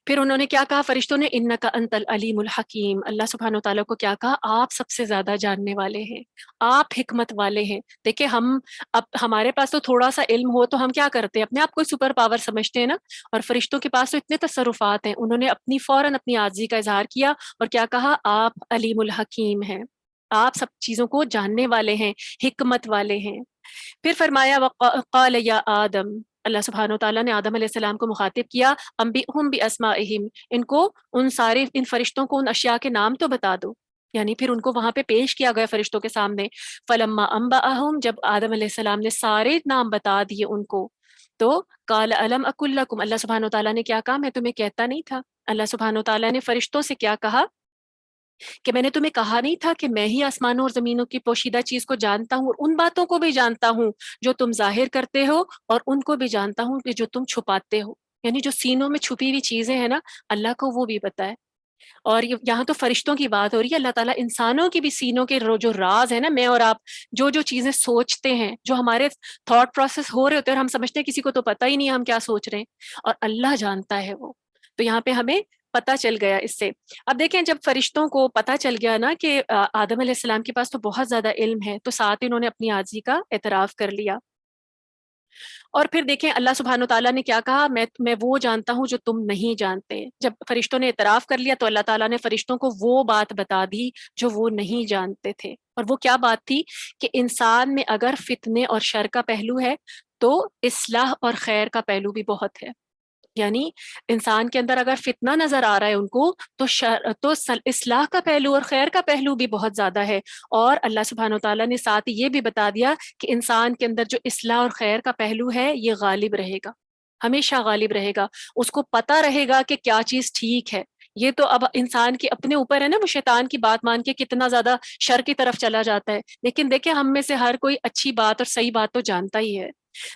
پھر انہوں نے کیا کہا فرشتوں نے، انک انت العلیم الحکیم، اللہ سبحانہ و تعالیٰ کو کیا کہا، آپ سب سے زیادہ جاننے والے ہیں، آپ حکمت والے ہیں۔ دیکھیں اب ہمارے پاس تو تھوڑا سا علم ہو تو ہم کیا کرتے ہیں، اپنے آپ کو سپر پاور سمجھتے ہیں نا، اور فرشتوں کے پاس تو اتنے تصرفات ہیں، انہوں نے فوراً اپنی عاجزی کا اظہار کیا اور کیا کہا، آپ علیم الحکیم ہیں، آپ سب چیزوں کو جاننے والے ہیں، حکمت والے ہیں۔ پھر فرمایا وقال یا آدم، اللہ سبحانہ و تعالیٰ نے آدم علیہ السلام کو مخاطب کیا، انبئہم باسمائہم، ان فرشتوں کو ان اشیاء کے نام تو بتا دو، یعنی پھر ان کو وہاں پہ پیش کیا گیا فرشتوں کے سامنے۔ فلما انبأہم، جب آدم علیہ السلام نے سارے نام بتا دیے ان کو، تو قال الم اقل لکم، اللہ سبحانہ و تعالیٰ نے کیا کہا، میں تمہیں کہتا نہیں تھا۔ اللہ سبحانہ و تعالیٰ نے فرشتوں سے کیا کہا کہ میں نے تمہیں کہا نہیں تھا کہ میں ہی آسمانوں اور زمینوں کی پوشیدہ چیز کو جانتا ہوں، اور ان باتوں کو بھی جانتا ہوں جو تم ظاہر کرتے ہو، اور ان کو بھی جانتا ہوں کہ جو تم چھپاتے ہو، یعنی جو سینوں میں چھپی ہوئی چیزیں ہیں نا، اللہ کو وہ بھی پتہ ہے۔ اور یہاں تو فرشتوں کی بات ہو رہی ہے، اللہ تعالیٰ انسانوں کی بھی سینوں کے جو راز ہے نا، میں اور آپ جو چیزیں سوچتے ہیں، جو ہمارے تھاٹ پروسیس ہو رہے ہوتے ہیں اور ہم سمجھتے ہیں کسی کو تو پتہ ہی نہیں ہے ہم کیا سوچ رہے ہیں، اور اللہ جانتا ہے وہ۔ تو یہاں پہ ہمیں پتہ چل گیا اس سے۔ اب دیکھیں جب فرشتوں کو پتہ چل گیا نا کہ آدم علیہ السلام کے پاس تو بہت زیادہ علم ہے، تو ساتھ انہوں نے اپنی عاجزی کا اعتراف کر لیا، اور پھر دیکھیں اللہ سبحانہ و تعالیٰ نے کیا کہا، میں وہ جانتا ہوں جو تم نہیں جانتے۔ جب فرشتوں نے اعتراف کر لیا تو اللہ تعالیٰ نے فرشتوں کو وہ بات بتا دی جو وہ نہیں جانتے تھے، اور وہ کیا بات تھی کہ انسان میں اگر فتنے اور شر کا پہلو ہے تو اصلاح اور خیر کا پہلو بھی بہت ہے۔ یعنی انسان کے اندر اگر فتنہ نظر آ رہا ہے ان کو تو اصلاح کا پہلو اور خیر کا پہلو بھی بہت زیادہ ہے. اور اللہ سبحانہ و تعالیٰ نے ساتھ یہ بھی بتا دیا کہ انسان کے اندر جو اصلاح اور خیر کا پہلو ہے یہ غالب رہے گا، ہمیشہ غالب رہے گا. اس کو پتہ رہے گا کہ کیا چیز ٹھیک ہے. یہ تو اب انسان کے اپنے اوپر ہے نا، وہ شیطان کی بات مان کے کتنا زیادہ شر کی طرف چلا جاتا ہے. لیکن دیکھیں ہم میں سے ہر کوئی اچھی بات اور صحیح بات تو جانتا ہی ہے.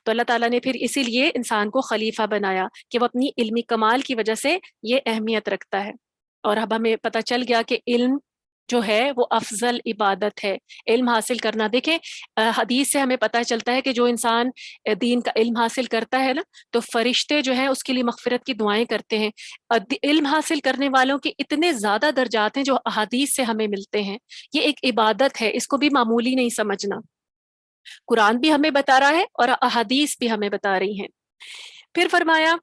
تو اللہ تعالیٰ نے پھر اسی لیے انسان کو خلیفہ بنایا کہ وہ اپنی علمی کمال کی وجہ سے یہ اہمیت رکھتا ہے. اور اب ہمیں پتہ چل گیا کہ علم جو ہے وہ افضل عبادت ہے. علم حاصل کرنا، دیکھیں حدیث سے ہمیں پتہ چلتا ہے کہ جو انسان دین کا علم حاصل کرتا ہے نا تو فرشتے جو ہیں اس کے لیے مغفرت کی دعائیں کرتے ہیں. علم حاصل کرنے والوں کے اتنے زیادہ درجات ہیں جو احادیث سے ہمیں ملتے ہیں. یہ ایک عبادت ہے، اس کو بھی معمولی نہیں سمجھنا. قرآن بھی ہمیں بتا رہا ہے اور احادیث بھی ہمیں بتا رہی ہیں. پھر فرمایا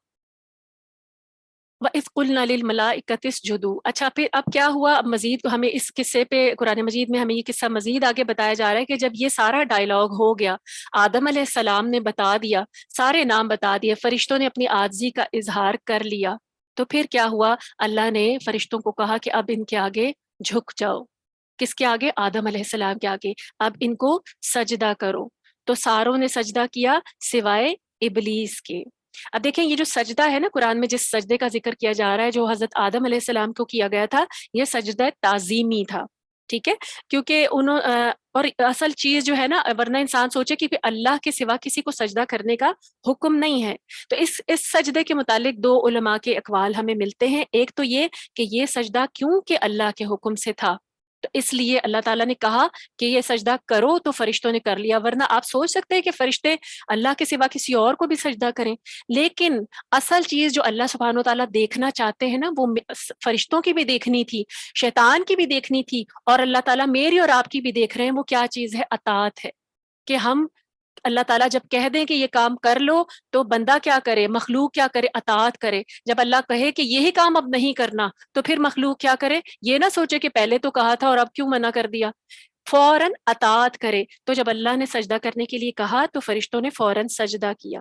وَإِذْ قُلْنَا لِلْمَلَائِكَةِ اسْجُدُوا. اچھا پھر اب کیا ہوا؟ اب مزید ہمیں اس قصے پہ قرآن مجید میں ہمیں یہ قصہ مزید آگے بتایا جا رہا ہے کہ جب یہ سارا ڈائلاگ ہو گیا، آدم علیہ السلام نے بتا دیا، سارے نام بتا دیے، فرشتوں نے اپنی عاجزی کا اظہار کر لیا، تو پھر کیا ہوا؟ اللہ نے فرشتوں کو کہا کہ اب ان کے آگے جھک جاؤ. کس کے آگے؟ آدم علیہ السلام کے آگے. اب ان کو سجدہ کرو. تو ساروں نے سجدہ کیا سوائے ابلیس کے. اب دیکھیں یہ جو سجدہ ہے نا، قرآن میں جس سجدے کا ذکر کیا جا رہا ہے جو حضرت آدم علیہ السلام کو کیا گیا تھا، یہ سجدہ تعظیمی تھا. ٹھیک ہے، کیونکہ اور اصل چیز جو ہے نا، ورنہ انسان سوچے کہ اللہ کے سوا کسی کو سجدہ کرنے کا حکم نہیں ہے. تو اس سجدے کے متعلق دو علماء کے اقوال ہمیں ملتے ہیں. ایک تو یہ کہ یہ سجدہ کیوں کہ اللہ کے حکم سے تھا، تو اس لیے اللہ تعالیٰ نے کہا کہ یہ سجدہ کرو تو فرشتوں نے کر لیا. ورنہ آپ سوچ سکتے ہیں کہ فرشتے اللہ کے سوا کسی اور کو بھی سجدہ کریں. لیکن اصل چیز جو اللہ سبحانہ و تعالیٰ دیکھنا چاہتے ہیں نا، وہ فرشتوں کی بھی دیکھنی تھی، شیطان کی بھی دیکھنی تھی، اور اللہ تعالیٰ میری اور آپ کی بھی دیکھ رہے ہیں. وہ کیا چیز ہے؟ اطاعت ہے. کہ ہم اللہ تعالیٰ جب کہہ دیں کہ یہ کام کر لو تو بندہ کیا کرے، مخلوق کیا کرے؟ اطاعت کرے. جب اللہ کہے کہ یہی کام اب نہیں کرنا تو پھر مخلوق کیا کرے؟ یہ نہ سوچے کہ پہلے تو کہا تھا اور اب کیوں منع کر دیا، فوراً اطاعت کرے. تو جب اللہ نے سجدہ کرنے کے لیے کہا تو فرشتوں نے فوراً سجدہ کیا.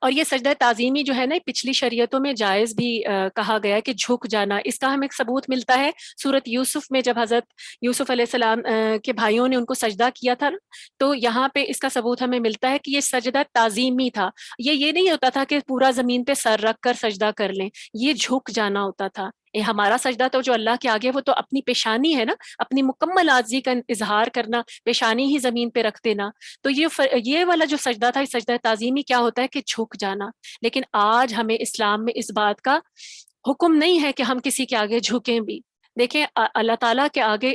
اور یہ سجدہ تعظیمی جو ہے نا، پچھلی شریعتوں میں جائز بھی کہا گیا ہے کہ جھک جانا. اس کا ہمیں ایک ثبوت ملتا ہے سورت یوسف میں، جب حضرت یوسف علیہ السلام کے بھائیوں نے ان کو سجدہ کیا تھا، تو یہاں پہ اس کا ثبوت ہمیں ملتا ہے کہ یہ سجدہ تعظیمی تھا. یہ نہیں ہوتا تھا کہ پورا زمین پہ سر رکھ کر سجدہ کر لیں، یہ جھک جانا ہوتا تھا. ہمارا سجدہ تو جو اللہ کے آگے وہ تو اپنی پیشانی ہے نا، اپنی مکمل عاجزی کا اظہار کرنا، پیشانی ہی زمین پہ رکھ دینا. تو یہ والا جو سجدہ تھا، سجدہ تعظیمی کیا ہوتا ہے کہ جھک جانا. لیکن آج ہمیں اسلام میں اس بات کا حکم نہیں ہے کہ ہم کسی کے آگے جھکیں بھی. دیکھیں اللہ تعالیٰ کے آگے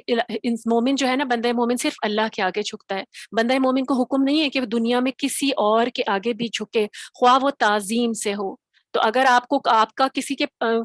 مومن جو ہے نا، بندہ مومن صرف اللہ کے آگے جھکتا ہے. بندہ مومن کو حکم نہیں ہے کہ وہ دنیا میں کسی اور کے آگے بھی جھکے، خواہ وہ تعظیم سے ہو. تو اگر آپ کا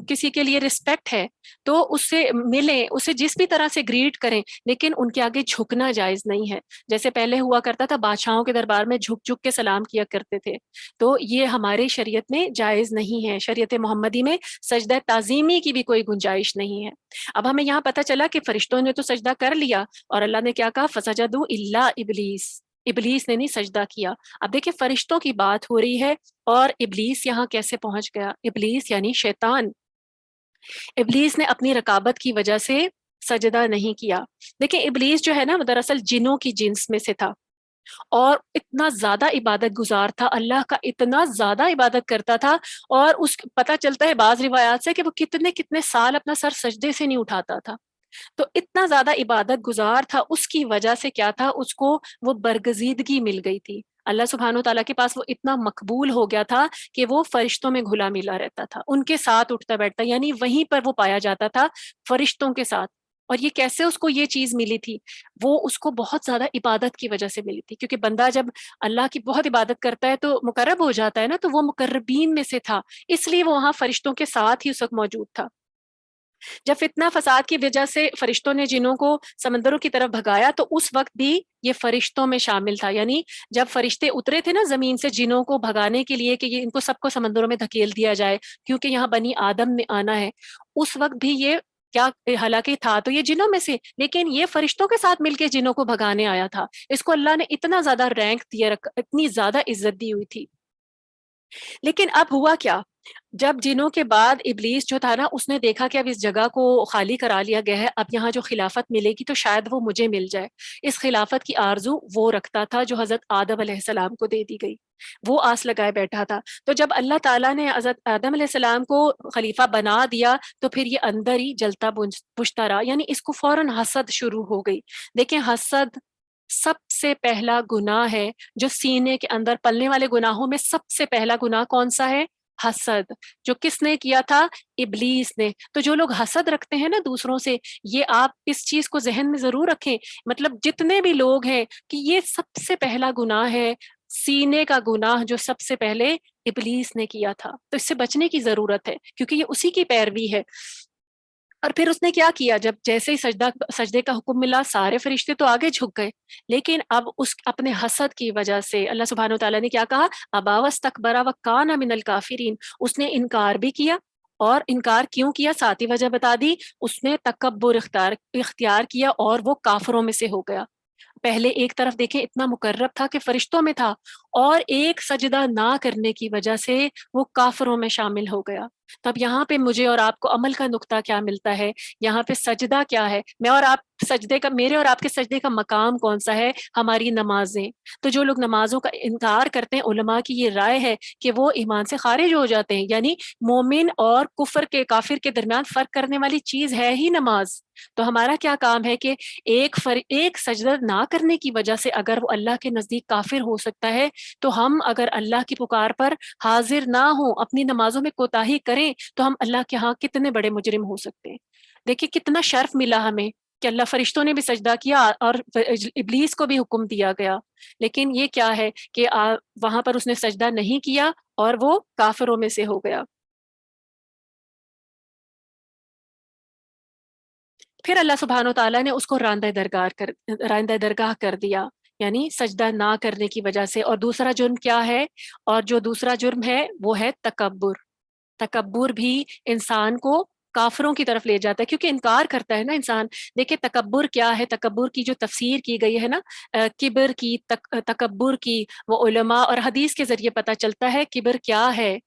کسی کے لیے رسپیکٹ ہے تو اس سے ملیں، اسے جس بھی طرح سے گریٹ کریں، لیکن ان کے آگے جھکنا جائز نہیں ہے. جیسے پہلے ہوا کرتا تھا، بادشاہوں کے دربار میں جھک جھک کے سلام کیا کرتے تھے. تو یہ ہماری شریعت میں جائز نہیں ہے. شریعت محمدی میں سجدہ تعظیمی کی بھی کوئی گنجائش نہیں ہے. اب ہمیں یہاں پتہ چلا کہ فرشتوں نے تو سجدہ کر لیا، اور اللہ نے کیا کہا؟ فسجدوا الا ابلیس. ابلیس نے نہیں سجدہ کیا. اب دیکھیں فرشتوں کی بات ہو رہی ہے اور ابلیس یہاں کیسے پہنچ گیا؟ ابلیس یعنی شیطان. ابلیس نے اپنی رکابت کی وجہ سے سجدہ نہیں کیا. دیکھیں ابلیس جو ہے نا، وہ دراصل جنوں کی جنس میں سے تھا، اور اتنا زیادہ عبادت گزار تھا، اللہ کا اتنا زیادہ عبادت کرتا تھا. اور اس پتہ چلتا ہے بعض روایات سے کہ وہ کتنے کتنے سال اپنا سر سجدے سے نہیں اٹھاتا تھا. تو اتنا زیادہ عبادت گزار تھا، اس کی وجہ سے کیا تھا؟ اس کو وہ برگزیدگی مل گئی تھی. اللہ سبحانہ و تعالیٰ کے پاس وہ اتنا مقبول ہو گیا تھا کہ وہ فرشتوں میں گھلا ملا رہتا تھا، ان کے ساتھ اٹھتا بیٹھتا، یعنی وہیں پر وہ پایا جاتا تھا فرشتوں کے ساتھ. اور یہ کیسے اس کو یہ چیز ملی تھی؟ وہ اس کو بہت زیادہ عبادت کی وجہ سے ملی تھی. کیونکہ بندہ جب اللہ کی بہت عبادت کرتا ہے تو مقرب ہو جاتا ہے نا، تو وہ مقربین میں سے تھا، اس لیے وہ وہاں فرشتوں کے ساتھ ہی اس وقت موجود تھا. جب فتنہ فساد کی وجہ سے فرشتوں نے جنوں کو سمندروں کی طرف بھگایا تو اس وقت بھی یہ فرشتوں میں شامل تھا. یعنی جب فرشتے اترے تھے نا زمین سے جنوں کو بھگانے کے لیے کہ یہ ان کو سب کو سمندروں میں دھکیل دیا جائے کیونکہ یہاں بنی آدم نے آنا ہے، اس وقت بھی یہ کیا، حالانکہ تھا تو یہ جنوں میں سے، لیکن یہ فرشتوں کے ساتھ مل کے جنوں کو بھگانے آیا تھا. اس کو اللہ نے اتنا زیادہ رینک دیا، اتنی زیادہ عزت دی ہوئی تھی. لیکن اب ہوا کیا، جب جنوں کے بعد ابلیس جو تھا نا، اس نے دیکھا کہ اب اس جگہ کو خالی کرا لیا گیا ہے، اب یہاں جو خلافت ملے گی تو شاید وہ مجھے مل جائے۔ اس خلافت کی آرزو وہ رکھتا تھا جو حضرت آدم علیہ السلام کو دے دی گئی، وہ آس لگائے بیٹھا تھا۔ تو جب اللہ تعالیٰ نے حضرت آدم علیہ السلام کو خلیفہ بنا دیا تو پھر یہ اندر ہی جلتا بجھتا رہا، یعنی اس کو فوراً حسد شروع ہو گئی۔ دیکھیں، حسد سب سے پہلا گناہ ہے جو سینے کے اندر پلنے والے گناہوں میں سب سے پہلا گناہ کون سا ہے؟ حسد۔ جو کس نے کیا تھا؟ ابلیس نے۔ تو جو لوگ حسد رکھتے ہیں نا دوسروں سے، یہ آپ اس چیز کو ذہن میں ضرور رکھیں، مطلب جتنے بھی لوگ ہیں، کہ یہ سب سے پہلا گناہ ہے، سینے کا گناہ جو سب سے پہلے ابلیس نے کیا تھا۔ تو اس سے بچنے کی ضرورت ہے کیونکہ یہ اسی کی پیروی ہے۔ اور پھر اس نے کیا کیا، جب جیسے ہی سجدے کا حکم ملا، سارے فرشتے تو آگے جھک گئے، لیکن اب اس اپنے حسد کی وجہ سے اللہ سبحانہ و تعالیٰ نے کیا کہا، ابا واستکبر وکان من الکافرین، اس نے انکار بھی کیا۔ اور انکار کیوں کیا؟ ساتھی وجہ بتا دی، اس نے تکبر اختیار کیا اور وہ کافروں میں سے ہو گیا۔ پہلے ایک طرف دیکھیں اتنا مقرب تھا کہ فرشتوں میں تھا، اور ایک سجدہ نہ کرنے کی وجہ سے وہ کافروں میں شامل ہو گیا۔ تو اب یہاں پہ مجھے اور آپ کو عمل کا نقطہ کیا ملتا ہے؟ یہاں پہ سجدہ کیا ہے؟ میں اور آپ سجدے کا، میرے اور آپ کے سجدے کا مقام کون سا ہے؟ ہماری نمازیں۔ تو جو لوگ نمازوں کا انکار کرتے ہیں، علماء کی یہ رائے ہے کہ وہ ایمان سے خارج ہو جاتے ہیں، یعنی مومن اور کافر کے درمیان فرق کرنے والی چیز ہے ہی نماز۔ تو ہمارا کیا کام ہے کہ ایک سجدہ نہ کرنے کی وجہ سے اگر وہ اللہ کے نزدیک کافر ہو سکتا ہے، تو ہم اگر اللہ کی پکار پر حاضر نہ ہوں، اپنی نمازوں میں کوتاہی کریں، تو ہم اللہ کے ہاں کتنے بڑے مجرم ہو سکتے ہیں۔ دیکھیں کتنا شرف ملا ہمیں کہ اللہ فرشتوں نے بھی سجدہ کیا اور ابلیس کو بھی حکم دیا گیا، لیکن یہ کیا ہے کہ وہاں پر اس نے سجدہ نہیں کیا اور وہ کافروں میں سے ہو گیا۔ پھر اللہ سبحانہ و تعالیٰ نے اس کو راندہ درگاہ کر دیا، یعنی سجدہ نہ کرنے کی وجہ سے۔ اور دوسرا جرم کیا ہے؟ اور جو دوسرا جرم ہے وہ ہے تکبر۔ تکبر بھی انسان کو کافروں کی طرف لے جاتا ہے، کیونکہ انکار کرتا ہے نا انسان۔ دیکھیں تکبر کیا ہے، تکبر کی جو تفسیر کی گئی ہے نا، کبر کی، تکبر کی، وہ علماء اور حدیث کے ذریعے پتہ چلتا ہے کبر کیا ہے۔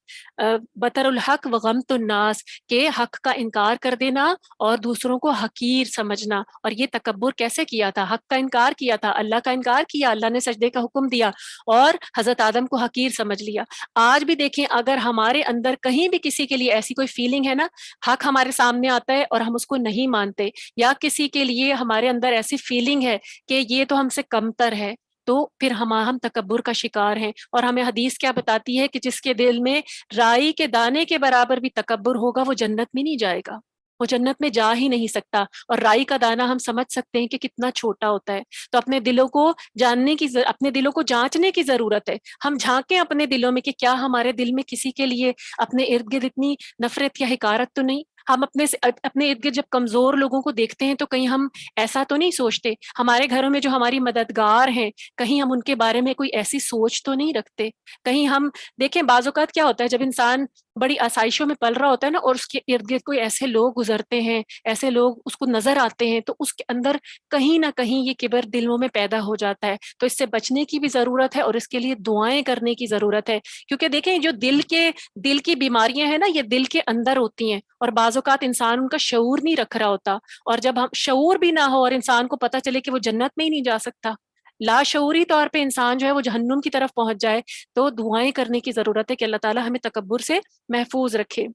بطر الحق و غمت الناس، کہ حق کا انکار کر دینا اور دوسروں کو حقیر سمجھنا۔ اور یہ تکبر کیسے کیا تھا؟ حق کا انکار کیا تھا، اللہ کا انکار کیا، اللہ نے سجدے کا حکم دیا اور حضرت آدم کو حقیر سمجھ لیا۔ آج بھی دیکھیں، اگر ہمارے اندر کہیں بھی کسی کے لیے ایسی کوئی فیلنگ ہے نا، حق ہمارے سامنے آتا ہے اور ہم اس کو نہیں مانتے، یا کسی کے لیے ہمارے اندر ایسی فیلنگ ہے کہ یہ تو ہم سے کمتر ہے، تو پھر ہم تکبر کا شکار ہیں۔ اور ہمیں حدیث کیا بتاتی ہے کہ جس کے دل میں رائی کے دانے کے برابر بھی تکبر ہوگا، وہ جنت میں نہیں جائے گا، وہ جنت میں جا ہی نہیں سکتا۔ اور رائی کا دانہ ہم سمجھ سکتے ہیں کہ کتنا چھوٹا ہوتا ہے۔ تو اپنے دلوں کو اپنے دلوں کو جانچنے کی ضرورت ہے۔ ہم جھانکیں اپنے دلوں میں کہ کیا ہمارے دل میں کسی کے لیے اپنے ارد گرد اتنی نفرت یا حقارت تو نہیں؟ ہم اپنے ارد گرد جب کمزور لوگوں کو دیکھتے ہیں تو کہیں ہم ایسا تو نہیں سوچتے؟ ہمارے گھروں میں جو ہماری مددگار ہیں، کہیں ہم ان کے بارے میں کوئی ایسی سوچ تو نہیں رکھتے؟ کہیں ہم دیکھیں، بعض اوقات کیا ہوتا ہے جب انسان بڑی آسائشوں میں پل رہا ہوتا ہے نا، اور اس کے ارد گرد کوئی ایسے لوگ گزرتے ہیں، ایسے لوگ اس کو نظر آتے ہیں، تو اس کے اندر کہیں نہ کہیں یہ کبر دلوں میں پیدا ہو جاتا ہے۔ تو اس سے بچنے کی بھی ضرورت ہے اور اس کے لیے دعائیں کرنے کی ضرورت ہے، کیونکہ دیکھیں جو دل کی بیماریاں ہیں نا، یہ دل کے اندر ہوتی ہیں، اور بعض اوقات انسان ان کا شعور نہیں رکھ رہا ہوتا۔ اور جب ہم شعور بھی نہ ہو اور انسان کو پتہ چلے کہ وہ جنت میں ہی نہیں جا سکتا، لاشعوری طور پہ انسان جو ہے وہ جہنم کی طرف پہنچ جائے، تو دعائیں کرنے کی ضرورت ہے کہ اللہ تعالی ہمیں تکبر سے محفوظ رکھے۔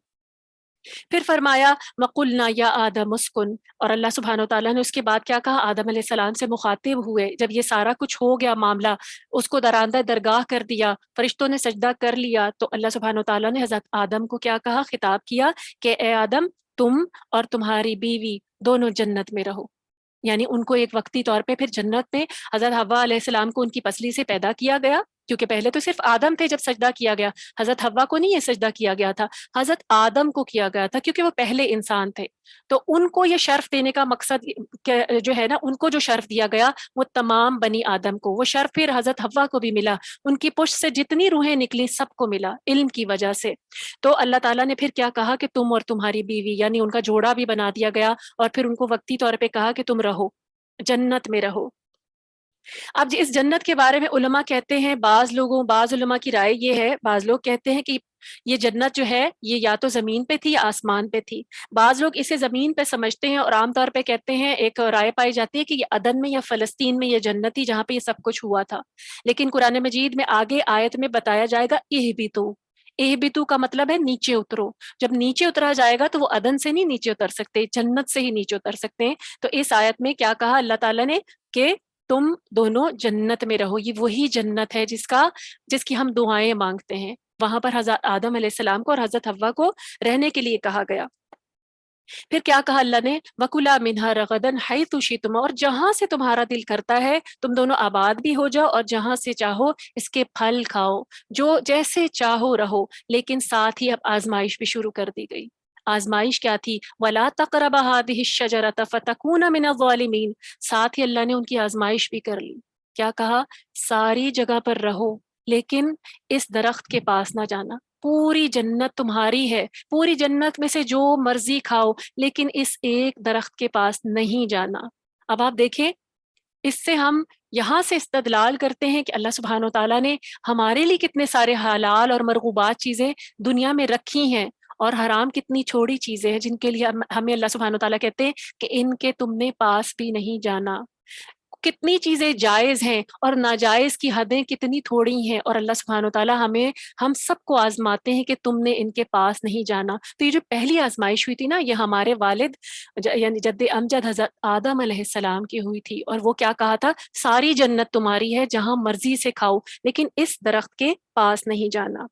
پھر فرمایا وَقُلْنَا يَا آدَمُ اسْكُنْ، اور اللہ سبحانہ و تعالیٰ نے اس کے بعد کیا کہا؟ آدم علیہ السلام سے مخاطب ہوئے، جب یہ سارا کچھ ہو گیا معاملہ، اس کو دراندہ درگاہ کر دیا، فرشتوں نے سجدہ کر لیا، تو اللہ سبحانہ و تعالیٰ نے حضرت آدم کو کیا کہا؟ خطاب کیا کہ اے آدم، تم اور تمہاری بیوی دونوں جنت میں رہو۔ یعنی ان کو ایک وقتی طور پہ پھر جنت میں حضرت حوا علیہ السلام کو ان کی پسلی سے پیدا کیا گیا، کیونکہ پہلے تو صرف آدم تھے جب سجدہ کیا گیا، حضرت حوا کو نہیں یہ سجدہ کیا گیا تھا، حضرت آدم کو کیا گیا تھا، کیونکہ وہ پہلے انسان تھے۔ تو ان کو یہ شرف دینے کا مقصد جو ہے نا، ان کو جو شرف دیا گیا وہ تمام بنی آدم کو، وہ شرف پھر حضرت حوا کو بھی ملا، ان کی پشت سے جتنی روحیں نکلی سب کو ملا علم کی وجہ سے۔ تو اللہ تعالیٰ نے پھر کیا کہا کہ تم اور تمہاری بیوی، یعنی ان کا جوڑا بھی بنا دیا گیا، اور پھر ان کو وقتی طور پہ کہا کہ تم رہو، جنت میں رہو۔ اب اس جنت کے بارے میں علماء کہتے ہیں، بعض علماء کی رائے یہ ہے، بعض لوگ کہتے ہیں کہ یہ جنت جو ہے یہ یا تو زمین پہ تھی یا آسمان پہ تھی۔ بعض لوگ اسے زمین پہ سمجھتے ہیں اور عام طور پہ کہتے ہیں، ایک رائے پائی جاتی ہے کہ یہ عدن میں یا فلسطین میں یہ جنت تھی جہاں پہ یہ سب کچھ ہوا تھا۔ لیکن قرآن مجید میں آگے آیت میں بتایا جائے گا اہبتو، اہبتو کا مطلب ہے نیچے اترو۔ جب نیچے اترا جائے گا تو وہ عدن سے نہیں نیچے اتر سکتے، جنت سے ہی نیچے اتر سکتے ہیں۔ تو اس آیت میں کیا کہا اللہ تعالیٰ نے کہ تم دونوں جنت میں رہو، یہ وہی جنت ہے جس کی ہم دعائیں مانگتے ہیں۔ وہاں پر حضرت آدم علیہ السلام کو اور حضرت حوا کو رہنے کے لیے کہا گیا۔ پھر کیا کہا اللہ نے، وَكُلَا مِنْهَا رَغَدًا حَيْثُ شِئْتُمَا، اور جہاں سے تمہارا دل کرتا ہے تم دونوں آباد بھی ہو جاؤ اور جہاں سے چاہو اس کے پھل کھاؤ، جو جیسے چاہو رہو۔ لیکن ساتھ ہی اب آزمائش بھی شروع کر دی گئی۔ آزمائش کیا تھی، وَلَا تَقْرَبَ هَٰذِهِ الشَّجَرَةَ فَتَكُونَ مِنَ الظَّالِمِينَ، ساتھ ہی اللہ نے ان کی آزمائش بھی کر لی۔ کیا کہا، ساری جگہ پر رہو لیکن اس درخت کے پاس نہ جانا، پوری جنت تمہاری ہے، پوری جنت میں سے جو مرضی کھاؤ لیکن اس ایک درخت کے پاس نہیں جانا۔ اب آپ دیکھیں، اس سے ہم یہاں سے استدلال کرتے ہیں کہ اللہ سبحانہ و تعالیٰ نے ہمارے لیے کتنے سارے حلال اور مرغوبات چیزیں دنیا میں رکھی ہیں، اور حرام کتنی چھوڑی چیزیں ہیں جن کے لیے ہمیں اللہ سبحانہ و تعالیٰ کہتے ہیں کہ ان کے تم نے پاس بھی نہیں جانا۔ کتنی چیزیں جائز ہیں اور ناجائز کی حدیں کتنی تھوڑی ہیں، اور اللہ سبحانہ و تعالیٰ ہم سب کو آزماتے ہیں کہ تم نے ان کے پاس نہیں جانا۔ تو یہ جو پہلی آزمائش ہوئی تھی نا، یہ ہمارے والد یعنی جد امجد حضرت آدم علیہ السلام کی ہوئی تھی، اور وہ کیا کہا تھا، ساری جنت تمہاری ہے، جہاں مرضی سے کھاؤ لیکن اس درخت کے پاس نہیں جانا۔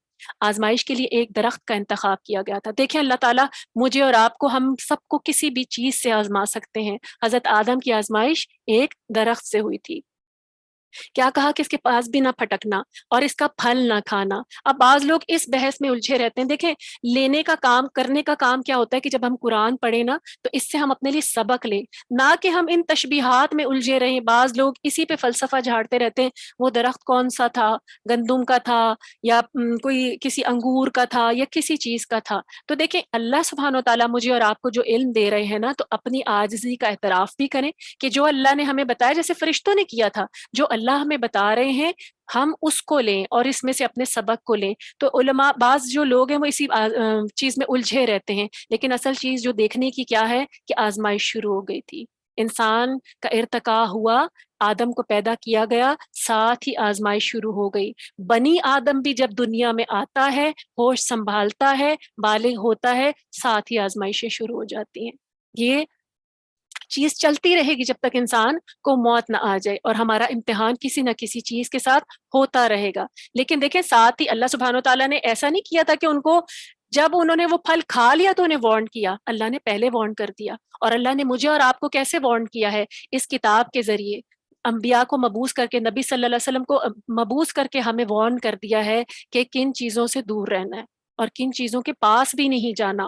آزمائش کے لیے ایک درخت کا انتخاب کیا گیا تھا۔ دیکھیں اللہ تعالیٰ مجھے اور آپ کو، ہم سب کو کسی بھی چیز سے آزما سکتے ہیں۔ حضرت آدم کی آزمائش ایک درخت سے ہوئی تھی۔ کیا کہا کہ اس کے پاس بھی نہ پھٹکنا اور اس کا پھل نہ کھانا۔ اب بعض لوگ اس بحث میں الجھے رہتے ہیں۔ دیکھیں، لینے کا کام، کرنے کا کام کیا ہوتا ہے کہ جب ہم قرآن پڑھیں نا تو اس سے ہم اپنے لیے سبق لیں، نہ کہ ہم ان تشبیہات میں الجھے رہیں۔ بعض لوگ اسی پہ فلسفہ جھاڑتے رہتے ہیں، وہ درخت کون سا تھا، گندم کا تھا یا کوئی کسی انگور کا تھا یا کسی چیز کا تھا۔ تو دیکھیں اللہ سبحانہ و تعالیٰ مجھے اور آپ کو جو علم دے رہے ہیں نا، تو اپنی عاجزی کا اعتراف بھی کریں کہ جو اللہ نے ہمیں بتایا، جیسے فرشتوں نے کیا تھا، جو اللہ ہمیں بتا رہے ہیں ہم اس کو لیں اور اس میں سے اپنے سبق کو لیں۔ تو علماء، بعض جو لوگ ہیں وہ اسی چیز میں الجھے رہتے ہیں، لیکن اصل چیز جو دیکھنے کی کیا ہے کہ آزمائش شروع ہو گئی تھی، انسان کا ارتقاء ہوا، آدم کو پیدا کیا گیا، ساتھ ہی آزمائش شروع ہو گئی۔ بنی آدم بھی جب دنیا میں آتا ہے، ہوش سنبھالتا ہے، بالغ ہوتا ہے، ساتھ ہی آزمائشیں شروع ہو جاتی ہیں۔ یہ چیز چلتی رہے گی جب تک انسان کو موت نہ آ جائے، اور ہمارا امتحان کسی نہ کسی چیز کے ساتھ ہوتا رہے گا۔ لیکن دیکھیں، ساتھ ہی اللہ سبحانہ و تعالیٰ نے ایسا نہیں کیا تھا کہ ان کو جب انہوں نے وہ پھل کھا لیا تو انہیں وارن کیا، اللہ نے پہلے وارن کر دیا۔ اور اللہ نے مجھے اور آپ کو کیسے وارن کیا ہے، اس کتاب کے ذریعے انبیاء کو مبعوث کر کے، نبی صلی اللہ علیہ وسلم کو مبعوث کر کے ہمیں وارن کر دیا ہے کہ کن چیزوں سے دور رہنا ہے اور کن چیزوں کے پاس بھی نہیں جانا۔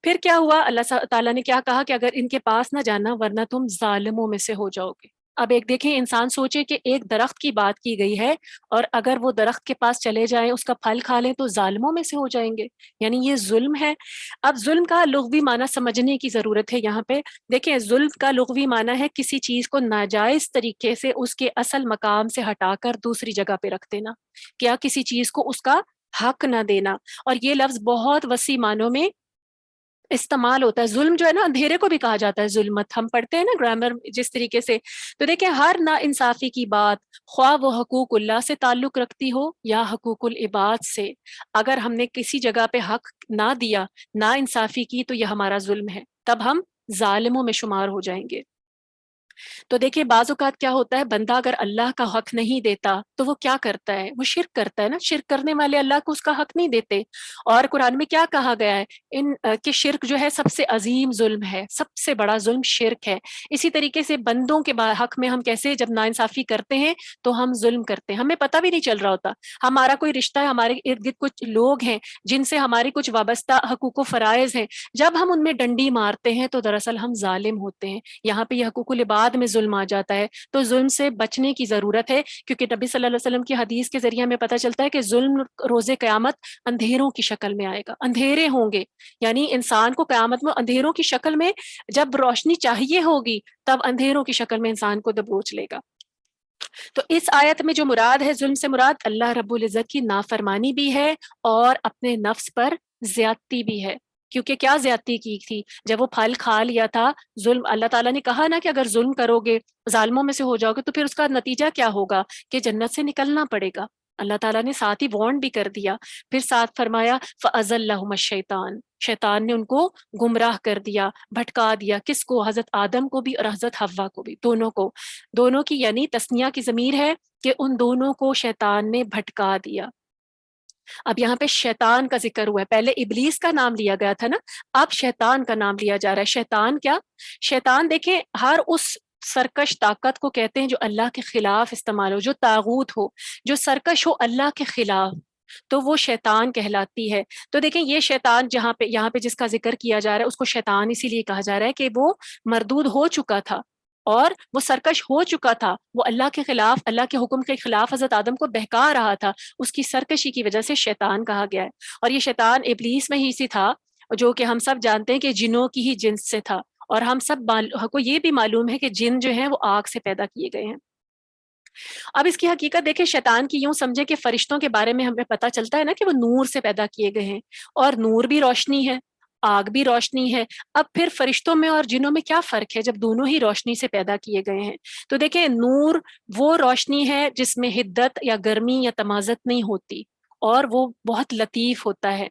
پھر کیا ہوا، اللہ تعالیٰ نے کیا کہا کہ اگر ان کے پاس نہ جانا ورنہ تم ظالموں میں سے ہو جاؤ گے۔ اب ایک دیکھیں، انسان سوچے کہ ایک درخت کی بات کی گئی ہے، اور اگر وہ درخت کے پاس چلے جائیں، اس کا پھل کھا لیں تو ظالموں میں سے ہو جائیں گے، یعنی یہ ظلم ہے۔ اب ظلم کا لغوی معنی سمجھنے کی ضرورت ہے یہاں پہ۔ دیکھیں، ظلم کا لغوی معنی ہے کسی چیز کو ناجائز طریقے سے اس کے اصل مقام سے ہٹا کر دوسری جگہ پہ رکھ دینا، کیا کسی چیز کو اس کا حق نہ دینا۔ اور یہ لفظ بہت وسیع معنوں میں استعمال ہوتا ہے۔ ظلم جو ہے نا، اندھیرے کو بھی کہا جاتا ہے ظلمت، ہم پڑھتے ہیں نا گرامر جس طریقے سے۔ تو دیکھیں، ہر نا انصافی کی بات، خواہ وہ حقوق اللہ سے تعلق رکھتی ہو یا حقوق العباد سے، اگر ہم نے کسی جگہ پہ حق نہ دیا، نا انصافی کی، تو یہ ہمارا ظلم ہے، تب ہم ظالموں میں شمار ہو جائیں گے۔ تو دیکھیں، بعض اوقات کیا ہوتا ہے، بندہ اگر اللہ کا حق نہیں دیتا تو وہ کیا کرتا ہے، وہ شرک کرتا ہے نا۔ شرک کرنے والے اللہ کو اس کا حق نہیں دیتے، اور قرآن میں کیا کہا گیا ہے، کہ شرک جو ہے سب سے عظیم ظلم ہے، سب سے بڑا ظلم شرک ہے۔ اسی طریقے سے بندوں کے حق میں ہم کیسے جب ناانصافی کرتے ہیں تو ہم ظلم کرتے ہیں، ہمیں پتہ بھی نہیں چل رہا ہوتا، ہمارا کوئی رشتہ ہے، ہمارے ارد گرد کچھ لوگ ہیں جن سے ہماری کچھ وابستہ حقوق و فرائض ہیں، جب ہم ان میں ڈنڈی مارتے ہیں تو دراصل ہم ظالم ہوتے ہیں۔ یہاں پہ یہ حقوق العباد میں ظلم آ جاتا ہے، تو ظلم سے بچنے کی ضرورت ہے، کیونکہ نبی صلی اللہ علیہ وسلم کی حدیث کے ذریعے ہمیں پتہ چلتا ہے کہ ظلم روز قیامت اندھیروں کی شکل میں آئے گا، اندھیرے ہوں گے، یعنی انسان کو قیامت میں اندھیروں کی شکل میں، جب روشنی چاہیے ہوگی تب اندھیروں کی شکل میں انسان کو دبوچ لے گا۔ تو اس آیت میں جو مراد ہے ظلم سے مراد اللہ رب العزت کی نافرمانی بھی ہے اور اپنے نفس پر زیادتی بھی ہے. کیونکہ کیا زیادتی کی تھی جب وہ پھل کھا لیا تھا؟ ظلم. اللہ تعالیٰ نے کہا نا کہ اگر ظلم کرو گے، ظالموں میں سے ہو جاؤ گے، تو پھر اس کا نتیجہ کیا ہوگا؟ کہ جنت سے نکلنا پڑے گا. اللہ تعالیٰ نے ساتھ ہی وارن بھی کر دیا. پھر ساتھ فرمایا فَأَزَلَّهُمَ الشَّيْطَانُ، شیطان نے ان کو گمراہ کر دیا، بھٹکا دیا. کس کو؟ حضرت آدم کو بھی اور حضرت حوا کو بھی، دونوں کو. دونوں کی یعنی تسنیہ کی ضمیر ہے کہ ان دونوں کو شیطان نے بھٹکا دیا. اب یہاں پہ شیطان کا ذکر ہوا ہے، پہلے ابلیس کا نام لیا گیا تھا نا، اب شیطان کا نام لیا جا رہا ہے. شیطان کیا؟ شیطان دیکھیں ہر اس سرکش طاقت کو کہتے ہیں جو اللہ کے خلاف استعمال ہو، جو طاغوت ہو، جو سرکش ہو اللہ کے خلاف، تو وہ شیطان کہلاتی ہے. تو دیکھیں یہ شیطان جہاں پہ یہاں پہ جس کا ذکر کیا جا رہا ہے اس کو شیطان اسی لیے کہا جا رہا ہے کہ وہ مردود ہو چکا تھا اور وہ سرکش ہو چکا تھا. وہ اللہ کے خلاف، اللہ کے حکم کے خلاف حضرت آدم کو بہکا رہا تھا. اس کی سرکشی کی وجہ سے شیطان کہا گیا ہے. اور یہ شیطان ابلیس میں ہی سے تھا جو کہ ہم سب جانتے ہیں کہ جنوں کی ہی جنس سے تھا. اور ہم سب کو یہ بھی معلوم ہے کہ جن جو ہیں وہ آگ سے پیدا کیے گئے ہیں. اب اس کی حقیقت دیکھیں، شیطان کی یوں سمجھے کہ فرشتوں کے بارے میں ہمیں پتہ چلتا ہے نا کہ وہ نور سے پیدا کیے گئے ہیں، اور نور بھی روشنی ہے، آگ بھی روشنی ہے. اب پھر فرشتوں میں اور جنوں میں کیا فرق ہے جب دونوں ہی روشنی سے پیدا کیے گئے ہیں؟ تو دیکھیں نور وہ روشنی ہے جس میں حدت یا گرمی یا تمازت نہیں ہوتی اور وہ بہت لطیف ہوتا ہے.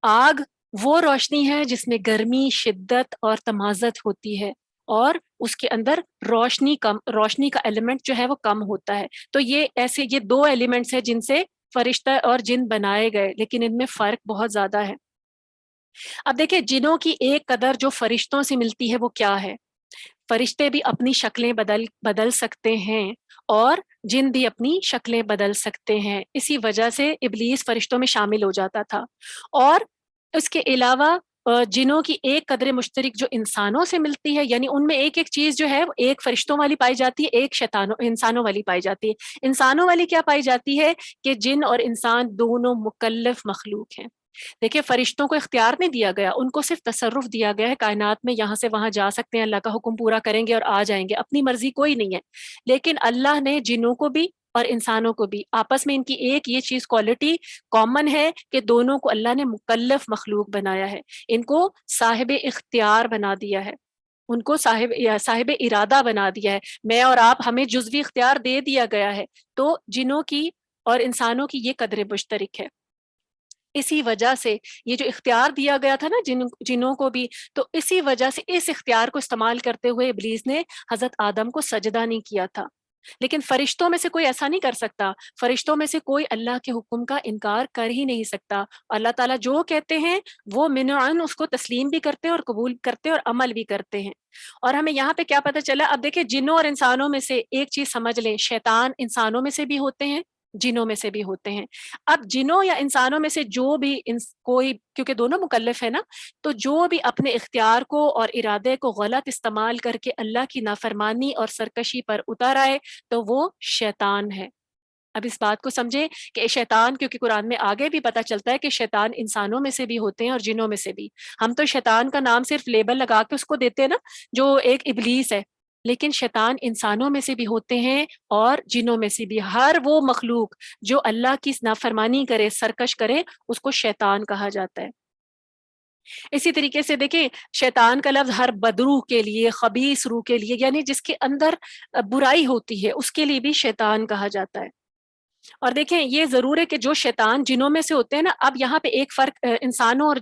آگ وہ روشنی ہے جس میں گرمی، شدت اور تمازت ہوتی ہے اور اس کے اندر روشنی کا ایلیمنٹ جو ہے وہ کم ہوتا ہے. تو یہ دو ایلیمنٹس ہیں جن سے فرشتہ اور جن بنائے گئے، لیکن ان میں فرق بہت زیادہ ہے. اب دیکھیں جنوں کی ایک قدر جو فرشتوں سے ملتی ہے وہ کیا ہے؟ فرشتے بھی اپنی شکلیں بدل سکتے ہیں اور جن بھی اپنی شکلیں بدل سکتے ہیں. اسی وجہ سے ابلیس فرشتوں میں شامل ہو جاتا تھا. اور اس کے علاوہ جنوں کی ایک قدر مشترک جو انسانوں سے ملتی ہے، یعنی ان میں ایک ایک چیز جو ہے ایک فرشتوں والی پائی جاتی ہے، ایک انسانوں والی پائی جاتی ہے. انسانوں والی کیا پائی جاتی ہے؟ کہ جن اور انسان دونوں مکلف مخلوق ہیں. دیکھیں فرشتوں کو اختیار نہیں دیا گیا، ان کو صرف تصرف دیا گیا ہے کائنات میں، یہاں سے وہاں جا سکتے ہیں، اللہ کا حکم پورا کریں گے اور آ جائیں گے، اپنی مرضی کوئی نہیں ہے. لیکن اللہ نے جنوں کو بھی اور انسانوں کو بھی آپس میں ان کی ایک یہ چیز کوالٹی کامن ہے کہ دونوں کو اللہ نے مکلف مخلوق بنایا ہے، ان کو صاحب اختیار بنا دیا ہے، ان کو صاحب ارادہ بنا دیا ہے. میں اور آپ ہمیں جزوی اختیار دے دیا گیا ہے. تو جنوں کی اور انسانوں کی یہ قدر مشترک ہے. اسی وجہ سے یہ جو اختیار دیا گیا تھا نا جنوں کو بھی، تو اسی وجہ سے اس اختیار کو استعمال کرتے ہوئے ابلیس نے حضرت آدم کو سجدہ نہیں کیا تھا. لیکن فرشتوں میں سے کوئی ایسا نہیں کر سکتا، فرشتوں میں سے کوئی اللہ کے حکم کا انکار کر ہی نہیں سکتا. اللہ تعالیٰ جو کہتے ہیں وہ منعن اس کو تسلیم بھی کرتے ہیں اور قبول کرتے ہیں اور عمل بھی کرتے ہیں. اور ہمیں یہاں پہ کیا پتہ چلا؟ اب دیکھیں جنوں اور انسانوں میں سے ایک چیز سمجھ لیں، شیطان انسانوں میں سے بھی ہوتے ہیں، جنوں میں سے بھی ہوتے ہیں. اب جنوں یا انسانوں میں سے جو بھی کوئی، کیونکہ دونوں مکلف ہے نا، تو جو بھی اپنے اختیار کو اور ارادے کو غلط استعمال کر کے اللہ کی نافرمانی اور سرکشی پر اتر آئے تو وہ شیطان ہے. اب اس بات کو سمجھے کہ شیطان، کیونکہ قرآن میں آگے بھی پتہ چلتا ہے کہ شیطان انسانوں میں سے بھی ہوتے ہیں اور جنوں میں سے بھی. ہم تو شیطان کا نام صرف لیبل لگا کے اس کو دیتے ہیں نا، جو ایک ابلیس ہے، لیکن شیطان انسانوں میں سے بھی ہوتے ہیں اور جنوں میں سے بھی. ہر وہ مخلوق جو اللہ کی نافرمانی کرے، سرکش کرے، اس کو شیطان کہا جاتا ہے. اسی طریقے سے دیکھیں شیطان کا لفظ ہر بدروح کے لیے، خبیث روح کے لیے، یعنی جس کے اندر برائی ہوتی ہے اس کے لیے بھی شیطان کہا جاتا ہے. اور دیکھیں یہ ضرور ہے کہ جو شیطان جنوں میں سے ہوتے ہیں نا، اب یہاں پہ ایک فرق انسانوں اور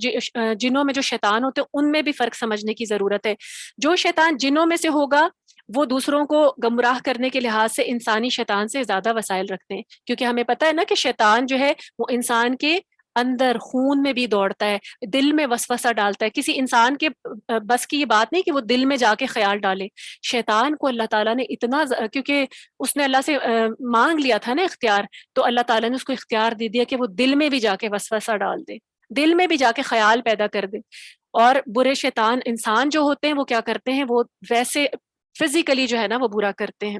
جنوں میں جو شیطان ہوتے ہیں ان میں بھی فرق سمجھنے کی ضرورت ہے. جو شیطان جنوں میں سے ہوگا وہ دوسروں کو گمراہ کرنے کے لحاظ سے انسانی شیطان سے زیادہ وسائل رکھتے ہیں، کیونکہ ہمیں پتہ ہے نا کہ شیطان جو ہے وہ انسان کے اندر خون میں بھی دوڑتا ہے، دل میں وسوسہ ڈالتا ہے. کسی انسان کے بس کی یہ بات نہیں کہ وہ دل میں جا کے خیال ڈالے. شیطان کو اللہ تعالیٰ نے اتنا، کیونکہ اس نے اللہ سے مانگ لیا تھا نا اختیار، تو اللہ تعالیٰ نے اس کو اختیار دے دیا کہ وہ دل میں بھی جا کے وسوسہ ڈال دے، دل میں بھی جا کے خیال پیدا کر دے. اور برے شیطان انسان جو ہوتے ہیں وہ کیا کرتے ہیں؟ وہ ویسے فزیکلی جو ہے نا وہ برا کرتے ہیں.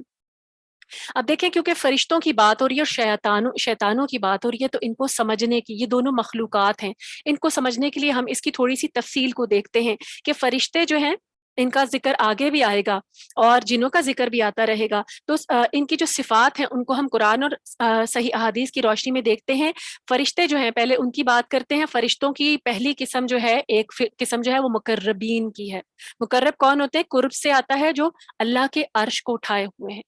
اب دیکھیں کیونکہ فرشتوں کی بات ہو رہی ہے اور شیطانوں کی بات ہو رہی ہے، تو ان کو سمجھنے کی، یہ دونوں مخلوقات ہیں، ان کو سمجھنے کے لیے ہم اس کی تھوڑی سی تفصیل کو دیکھتے ہیں کہ فرشتے جو ہیں ان کا ذکر آگے بھی آئے گا اور جنوں کا ذکر بھی آتا رہے گا. تو ان کی جو صفات ہیں ان کو ہم قرآن اور صحیح احادیث کی روشنی میں دیکھتے ہیں. فرشتے جو ہیں پہلے ان کی بات کرتے ہیں. فرشتوں کی پہلی قسم جو ہے، ایک قسم جو ہے وہ مقربین کی ہے. مقرب کون ہوتے ہیں؟ قرب سے آتا ہے، جو اللہ کے عرش کو اٹھائے ہوئے ہیں.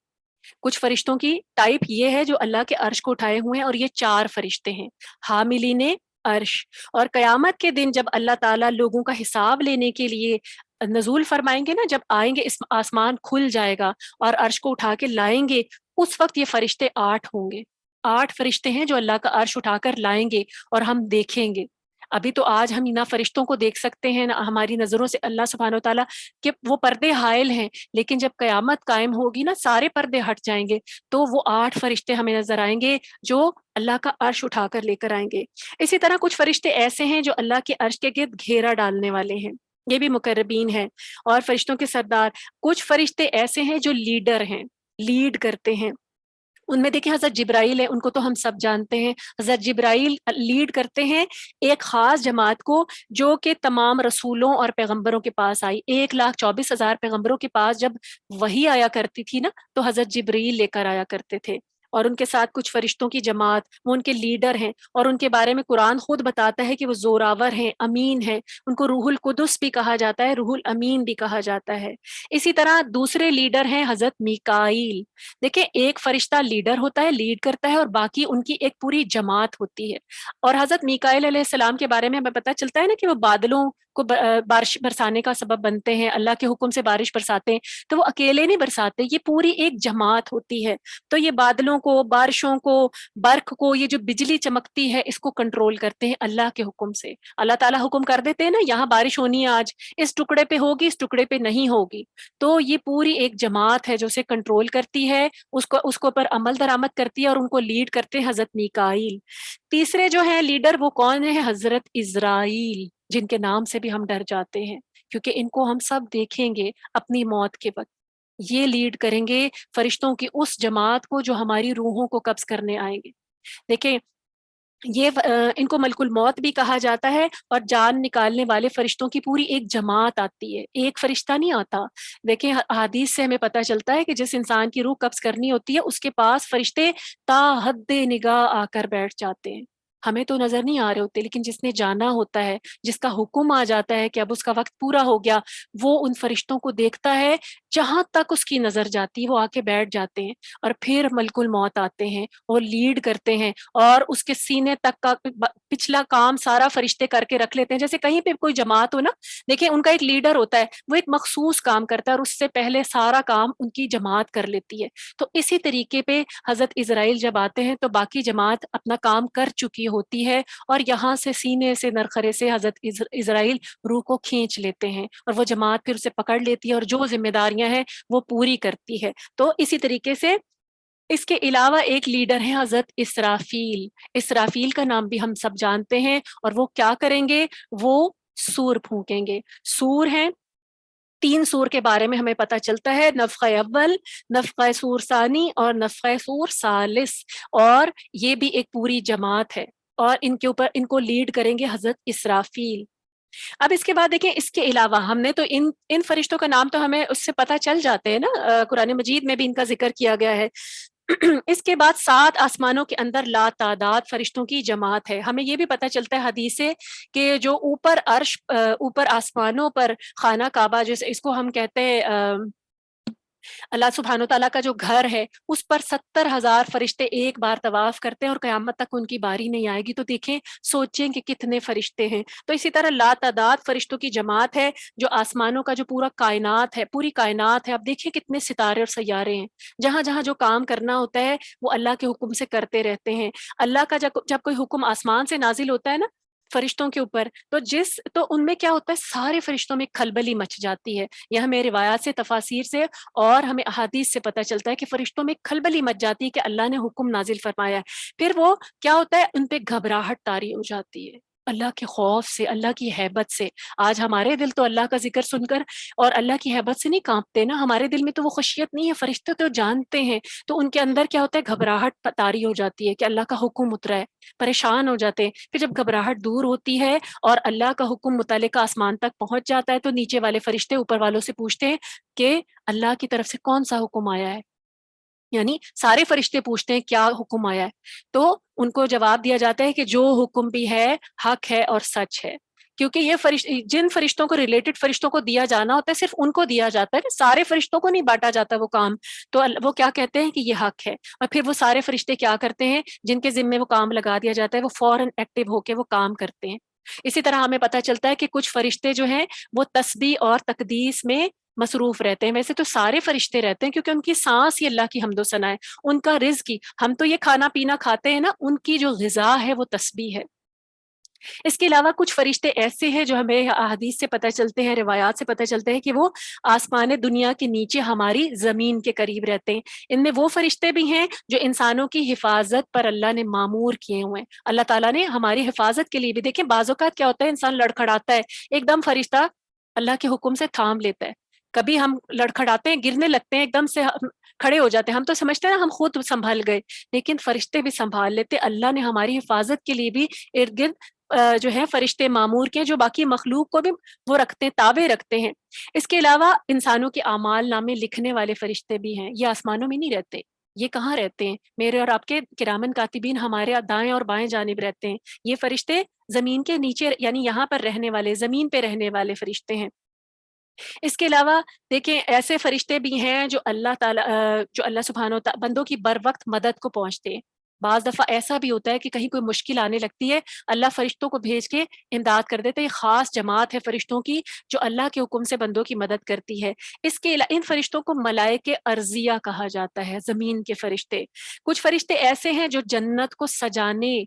کچھ فرشتوں کی ٹائپ یہ ہے جو اللہ کے عرش کو اٹھائے ہوئے ہیں، اور یہ 4 فرشتے ہیں: حاملین عرش. اور قیامت کے دن جب اللہ تعالیٰ لوگوں کا حساب لینے کے لیے نزول فرمائیں گے نا، جب آئیں گے، اس آسمان کھل جائے گا اور عرش کو اٹھا کے لائیں گے، اس وقت یہ فرشتے 8 ہوں گے. 8 فرشتے ہیں جو اللہ کا عرش اٹھا کر لائیں گے اور ہم دیکھیں گے. ابھی تو آج ہم نہ فرشتوں کو دیکھ سکتے ہیں، نہ ہماری نظروں سے اللہ سبحانہ و تعالیٰ کہ وہ پردے حائل ہیں، لیکن جب قیامت قائم ہوگی نا، سارے پردے ہٹ جائیں گے، تو وہ 8 فرشتے ہمیں نظر آئیں گے جو اللہ کا عرش اٹھا کر لے کر آئیں گے. اسی طرح کچھ فرشتے ایسے ہیں جو اللہ کے عرش کے گرد گھیرا ڈالنے والے ہیں، یہ بھی مقربین ہیں اور فرشتوں کے سردار. کچھ فرشتے ایسے ہیں جو لیڈر ہیں، لیڈ کرتے ہیں. ان میں دیکھیں حضرت جبرائیل ہے، ان کو تو ہم سب جانتے ہیں. حضرت جبرائیل لیڈ کرتے ہیں ایک خاص جماعت کو جو کہ تمام رسولوں اور پیغمبروں کے پاس آئی. 1,24,000 پیغمبروں کے پاس جب وحی آیا کرتی تھی نا، تو حضرت جبرائیل لے کر آیا کرتے تھے. اور ان کے ساتھ کچھ فرشتوں کی جماعت، وہ ان کے لیڈر ہیں، اور ان کے بارے میں قرآن خود بتاتا ہے کہ وہ زوراور ہیں، امین ہیں. ان کو روح القدس بھی کہا جاتا ہے، روح الامین بھی کہا جاتا ہے. اسی طرح دوسرے لیڈر ہیں حضرت میکائیل. دیکھیں ایک فرشتہ لیڈر ہوتا ہے، لیڈ کرتا ہے، اور باقی ان کی ایک پوری جماعت ہوتی ہے. اور حضرت میکائیل علیہ السلام کے بارے میں ہمیں پتہ چلتا ہے نا کہ وہ بادلوں کو بارش برسانے کا سبب بنتے ہیں، اللہ کے حکم سے بارش برساتے ہیں. تو وہ اکیلے نہیں برساتے، یہ پوری ایک جماعت ہوتی ہے. تو یہ بادلوں کو، بارشوں کو، برق کو، یہ جو بجلی چمکتی ہے، اس کو کنٹرول کرتے ہیں اللہ کے حکم سے. اللہ تعالیٰ حکم کر دیتے ہیں نا، یہاں بارش ہونی ہے آج، اس ٹکڑے پہ ہوگی، اس ٹکڑے پہ نہیں ہوگی. تو یہ پوری ایک جماعت ہے جو اسے کنٹرول کرتی ہے، اس کو پر عمل درآمد کرتی ہے، اور ان کو لیڈ کرتے ہیں حضرت میکائیل. تیسرے جو ہیں لیڈر، وہ کون ہیں؟ حضرت اسرائیل، جن کے نام سے بھی ہم ڈر جاتے ہیں کیونکہ ان کو ہم سب دیکھیں گے اپنی موت کے وقت. یہ لیڈ کریں گے فرشتوں کی اس جماعت کو جو ہماری روحوں کو قبض کرنے آئیں گے. دیکھیں یہ ان کو ملک الموت بھی کہا جاتا ہے، اور جان نکالنے والے فرشتوں کی پوری ایک جماعت آتی ہے، ایک فرشتہ نہیں آتا. دیکھیں حدیث سے ہمیں پتہ چلتا ہے کہ جس انسان کی روح قبض کرنی ہوتی ہے، اس کے پاس فرشتے تا حد نگاہ آ کر بیٹھ جاتے ہیں. ہمیں تو نظر نہیں آ رہے ہوتے، لیکن جس نے جانا ہوتا ہے، جس کا حکم آ جاتا ہے کہ اب اس کا وقت پورا ہو گیا، وہ ان فرشتوں کو دیکھتا ہے، جہاں تک اس کی نظر جاتی ہے وہ آ کے بیٹھ جاتے ہیں. اور پھر ملک الموت آتے ہیں اور لیڈ کرتے ہیں، اور اس کے سینے تک کا پچھلا کام سارا فرشتے کر کے رکھ لیتے ہیں. جیسے کہیں پہ کوئی جماعت ہو نا، دیکھیں ان کا ایک لیڈر ہوتا ہے، وہ ایک مخصوص کام کرتا ہے، اور اس سے پہلے سارا کام ان کی جماعت کر لیتی ہے. تو اسی طریقے پہ حضرت اسرائیل جب آتے ہیں تو باقی جماعت اپنا کام کر چکی ہوتی ہے، اور یہاں سے سینے سے نرخرے سے حضرت اسرائیل روح کو کھینچ لیتے ہیں، اور وہ جماعت پھر اسے پکڑ لیتی ہے اور جو ذمہ داریاں ہیں وہ پوری کرتی ہے. تو اسی طریقے سے اس کے علاوہ ایک لیڈر ہے حضرت اسرافیل. اسرافیل کا نام بھی ہم سب جانتے ہیں، اور وہ کیا کریں گے؟ وہ سور پھونکیں گے. سور ہیں، 3 سور کے بارے میں ہمیں پتہ چلتا ہے: نفخہ اول، نفخہ سور ثانی، اور نفخہ سور ثالث. اور یہ بھی ایک پوری جماعت ہے، اور ان کو لیڈ کریں گے حضرت اسرافیل. اب اس کے بعد دیکھیں، اس کے علاوہ ہم نے تو ان فرشتوں کا نام تو ہمیں اس سے پتہ چل جاتے ہیں نا، قرآن مجید میں بھی ان کا ذکر کیا گیا ہے. اس کے بعد 7 آسمانوں کے اندر لا تعداد فرشتوں کی جماعت ہے. ہمیں یہ بھی پتہ چلتا ہے حدیث سے کہ جو اوپر عرش، اوپر آسمانوں پر خانہ کعبہ، جیسے اس کو ہم کہتے ہیں اللہ سبحانہ تعالیٰ کا جو گھر ہے، اس پر 70,000 فرشتے ایک بار طواف کرتے ہیں، اور قیامت تک ان کی باری نہیں آئے گی. تو دیکھیں، سوچیں کہ کتنے فرشتے ہیں. تو اسی طرح لا تعداد فرشتوں کی جماعت ہے جو آسمانوں کا جو پورا کائنات ہے، پوری کائنات ہے. اب دیکھیں کتنے ستارے اور سیارے ہیں، جہاں جہاں جو کام کرنا ہوتا ہے وہ اللہ کے حکم سے کرتے رہتے ہیں. اللہ کا جب کوئی حکم آسمان سے نازل ہوتا ہے نا فرشتوں کے اوپر، تو ان میں کیا ہوتا ہے؟ سارے فرشتوں میں کھلبلی مچ جاتی ہے. یہ ہمیں روایات سے، تفاسیر سے، اور ہمیں احادیث سے پتہ چلتا ہے کہ فرشتوں میں کھلبلی مچ جاتی ہے کہ اللہ نے حکم نازل فرمایا ہے. پھر وہ کیا ہوتا ہے؟ ان پہ گھبراہٹ طاری ہو جاتی ہے. اللہ کے خوف سے, اللہ کی ہیبت سے. آج ہمارے دل تو اللہ کا ذکر سن کر اور اللہ کی ہیبت سے نہیں کانپتے نا, ہمارے دل میں تو وہ خشیت نہیں ہے. فرشتے تو جانتے ہیں, تو ان کے اندر کیا ہوتا ہے, گھبراہٹ طاری ہو جاتی ہے کہ اللہ کا حکم اترا ہے, پریشان ہو جاتے ہیں. پھر جب گھبراہٹ دور ہوتی ہے اور اللہ کا حکم متعلقہ آسمان تک پہنچ جاتا ہے, تو نیچے والے فرشتے اوپر والوں سے پوچھتے ہیں کہ اللہ کی طرف سے کون سا حکم آیا ہے. یعنی سارے فرشتے پوچھتے ہیں کیا حکم آیا ہے, تو ان کو جواب دیا جاتا ہے کہ جو حکم بھی ہے حق ہے اور سچ ہے. کیونکہ یہ جن فرشتوں کو ریلیٹڈ فرشتوں کو دیا جانا ہوتا ہے صرف ان کو دیا جاتا ہے, سارے فرشتوں کو نہیں بانٹا جاتا وہ کام. تو وہ کیا کہتے ہیں کہ یہ حق ہے, اور پھر وہ سارے فرشتے کیا کرتے ہیں, جن کے ذمے وہ کام لگا دیا جاتا ہے وہ فوراً ایکٹیو ہو کے وہ کام کرتے ہیں. اسی طرح ہمیں پتہ چلتا ہے کہ کچھ فرشتے جو ہیں وہ تسبیح اور تقدیس میں مصروف رہتے ہیں. ویسے تو سارے فرشتے رہتے ہیں کیونکہ ان کی سانس ہی اللہ کی حمد و ثنا ہے, ان کا رزق ہی, ہم تو یہ کھانا پینا کھاتے ہیں نا, ان کی جو غذا ہے وہ تسبیح ہے. اس کے علاوہ کچھ فرشتے ایسے ہیں جو ہمیں احادیث سے پتہ چلتے ہیں, روایات سے پتہ چلتے ہیں کہ وہ آسمان دنیا کے نیچے ہماری زمین کے قریب رہتے ہیں. ان میں وہ فرشتے بھی ہیں جو انسانوں کی حفاظت پر اللہ نے مامور کیے ہوئے ہیں. اللہ تعالیٰ نے ہماری حفاظت کے لیے بھی, دیکھیں بعض اوقات کیا ہوتا ہے, انسان لڑکھڑاتا ہے, ایک دم فرشتہ اللہ کے حکم سے تھام لیتا ہے. کبھی ہم لڑکھڑاتے ہیں, گرنے لگتے ہیں, ایک دم سے کھڑے ہو جاتے ہیں, ہم تو سمجھتے ہیں نا ہم خود سنبھل گئے, لیکن فرشتے بھی سنبھال لیتے. اللہ نے ہماری حفاظت کے لیے بھی ارد گرد جو ہے فرشتے معمور کے, جو باقی مخلوق کو بھی وہ رکھتے ہیں, تابع رکھتے ہیں. اس کے علاوہ انسانوں کے اعمال نامے لکھنے والے فرشتے بھی ہیں. یہ آسمانوں میں نہیں رہتے, یہ کہاں رہتے ہیں, میرے اور آپ کے کرامن کاتبین ہمارے دائیں اور بائیں جانب رہتے ہیں. یہ فرشتے زمین کے نیچے یعنی یہاں پر رہنے والے, زمین پہ رہنے والے فرشتے ہیں. اس کے علاوہ دیکھیں ایسے فرشتے بھی ہیں جو اللہ تعالیٰ جو اللہ سبحانہ و تعالیٰ بندوں کی بر وقت مدد کو پہنچتے ہیں. بعض دفعہ ایسا بھی ہوتا ہے کہ کہیں کوئی مشکل آنے لگتی ہے, اللہ فرشتوں کو بھیج کے امداد کر دیتے ہیں. خاص جماعت ہے فرشتوں کی جو اللہ کے حکم سے بندوں کی مدد کرتی ہے. اس کے ان فرشتوں کو ملائکہ ارضیہ کہا جاتا ہے, زمین کے فرشتے. کچھ فرشتے ایسے ہیں جو جنت کو سجانے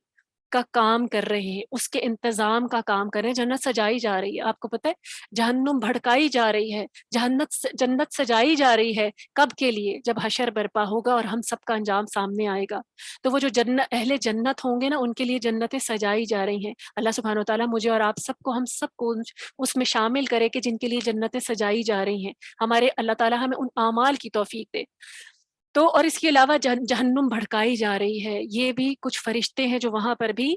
کا کام کر رہے ہیں, اس کے انتظام کا کام کر رہے ہیں. جنت سجائی جا رہی ہے, آپ کو پتہ ہے جہنم بھڑکائی جا رہی ہے, جنت سجائی جا رہی ہے. کب کے لیے؟ جب حشر برپا ہوگا اور ہم سب کا انجام سامنے آئے گا, تو وہ جو اہل جنت ہوں گے نا, ان کے لیے جنتیں سجائی جا رہی ہیں. اللہ سبحانہ و تعالیٰ مجھے اور آپ سب کو, ہم سب کو اس میں شامل کرے کہ جن کے لیے جنتیں سجائی جا رہی ہیں. ہمارے اللہ تعالیٰ ہمیں ان اعمال کی توفیق دے. تو اور اس کے علاوہ جہنم بھڑکائی جا رہی ہے, یہ بھی کچھ فرشتے ہیں جو وہاں پر بھی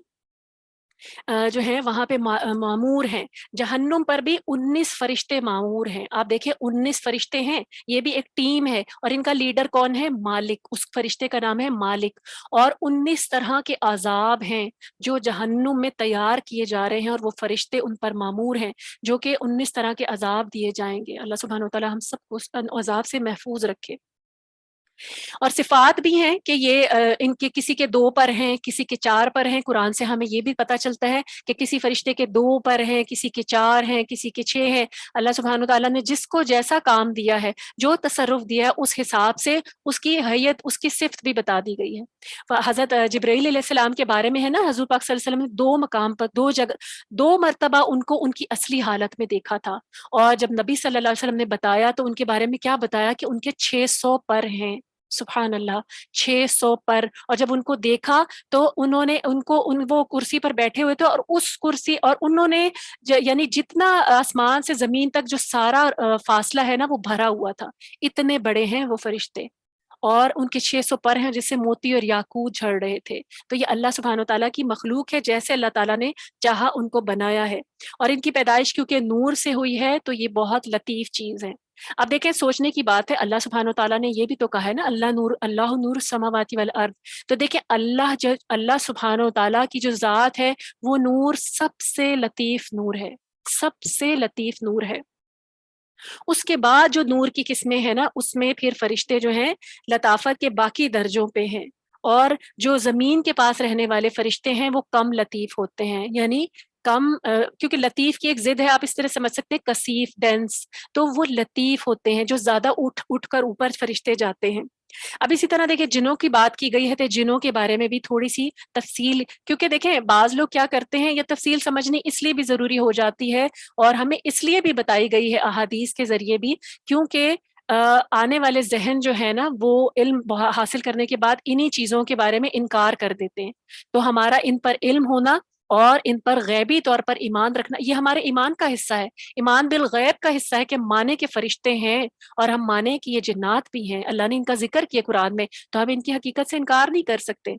جو ہے وہاں پہ معمور ہیں. جہنم پر بھی 19 فرشتے معمور ہیں. آپ دیکھیں 19 فرشتے ہیں, یہ بھی ایک ٹیم ہے, اور ان کا لیڈر کون ہے؟ مالک. اس فرشتے کا نام ہے مالک. اور 19 طرح کے عذاب ہیں جو جہنم میں تیار کیے جا رہے ہیں, اور وہ فرشتے ان پر معمور ہیں جو کہ 19 طرح کے عذاب دیے جائیں گے. اللہ سبحانہ و تعالی ہم سب کو اس عذاب سے محفوظ رکھے. اور صفات بھی ہیں کہ یہ ان کے کسی کے 2 پر ہیں, کسی کے 4 پر ہیں. قرآن سے ہمیں یہ بھی پتہ چلتا ہے کہ کسی فرشتے کے 2 پر ہیں, کسی کے 4 ہیں, کسی کے 6 ہیں. اللہ سبحانہ تعالیٰ نے جس کو جیسا کام دیا ہے, جو تصرف دیا ہے, اس حساب سے اس کی حیت, اس کی صفت بھی بتا دی گئی ہے. حضرت جبرائیل علیہ السلام کے بارے میں ہے نا, حضور پاک صلی اللہ علیہ وسلم نے 2 مقام پر 2 جگہ 2 مرتبہ ان کو ان کی اصلی حالت میں دیکھا تھا. اور جب نبی صلی اللہ علیہ وسلم نے بتایا تو ان کے بارے میں کیا بتایا کہ ان کے 600 پر ہیں. سبحان اللہ, 600 پر. اور جب ان کو دیکھا تو انہوں نے وہ کرسی پر بیٹھے ہوئے تھے, اور اس کرسی اور انہوں نے یعنی جتنا آسمان سے زمین تک جو سارا فاصلہ ہے نا وہ بھرا ہوا تھا. اتنے بڑے ہیں وہ فرشتے, اور ان کے 600 پر ہیں جس سے موتی اور یاقوت جھڑ رہے تھے. تو یہ اللہ سبحانہ و تعالیٰ کی مخلوق ہے, جیسے اللہ تعالیٰ نے چاہا ان کو بنایا ہے. اور ان کی پیدائش کیونکہ نور سے ہوئی ہے تو یہ بہت لطیف چیز ہے. اب دیکھیں سوچنے کی بات ہے, اللہ سبحانہ و تعالیٰ نے یہ بھی تو کہا ہے نا, اللہ نور السماوات والارض. تو دیکھیں اللہ سبحانہ و تعالیٰ کی جو ذات ہے وہ نور سب سے لطیف نور ہے, سب سے لطیف نور ہے. اس کے بعد جو نور کی قسمیں ہیں نا, اس میں پھر فرشتے جو ہیں لطافت کے باقی درجوں پہ ہیں. اور جو زمین کے پاس رہنے والے فرشتے ہیں وہ کم لطیف ہوتے ہیں, یعنی کم کیونکہ لطیف کی ایک ضد ہے, آپ اس طرح سمجھ سکتے ہیں کثیف, ڈینس. تو وہ لطیف ہوتے ہیں جو زیادہ اٹھ کر اوپر فرشتے جاتے ہیں. اب اسی طرح دیکھیں جنوں کی بات کی گئی ہے, تو جنوں کے بارے میں بھی تھوڑی سی تفصیل, کیونکہ دیکھیں بعض لوگ کیا کرتے ہیں, یہ تفصیل سمجھنی اس لیے بھی ضروری ہو جاتی ہے, اور ہمیں اس لیے بھی بتائی گئی ہے احادیث کے ذریعے بھی, کیونکہ آنے والے ذہن جو ہے نا وہ علم حاصل کرنے کے بعد انہی چیزوں کے بارے میں انکار کر دیتے ہیں. تو ہمارا ان پر علم ہونا اور ان پر غیبی طور پر ایمان رکھنا، یہ ہمارے ایمان کا حصہ ہے، ایمان بالغیب کا حصہ ہے کہ مانے کہ فرشتے ہیں اور ہم مانے کہ یہ جنات بھی ہیں، اللہ نے ان کا ذکر کیا قرآن میں، تو ہم ان کی حقیقت سے انکار نہیں کر سکتے۔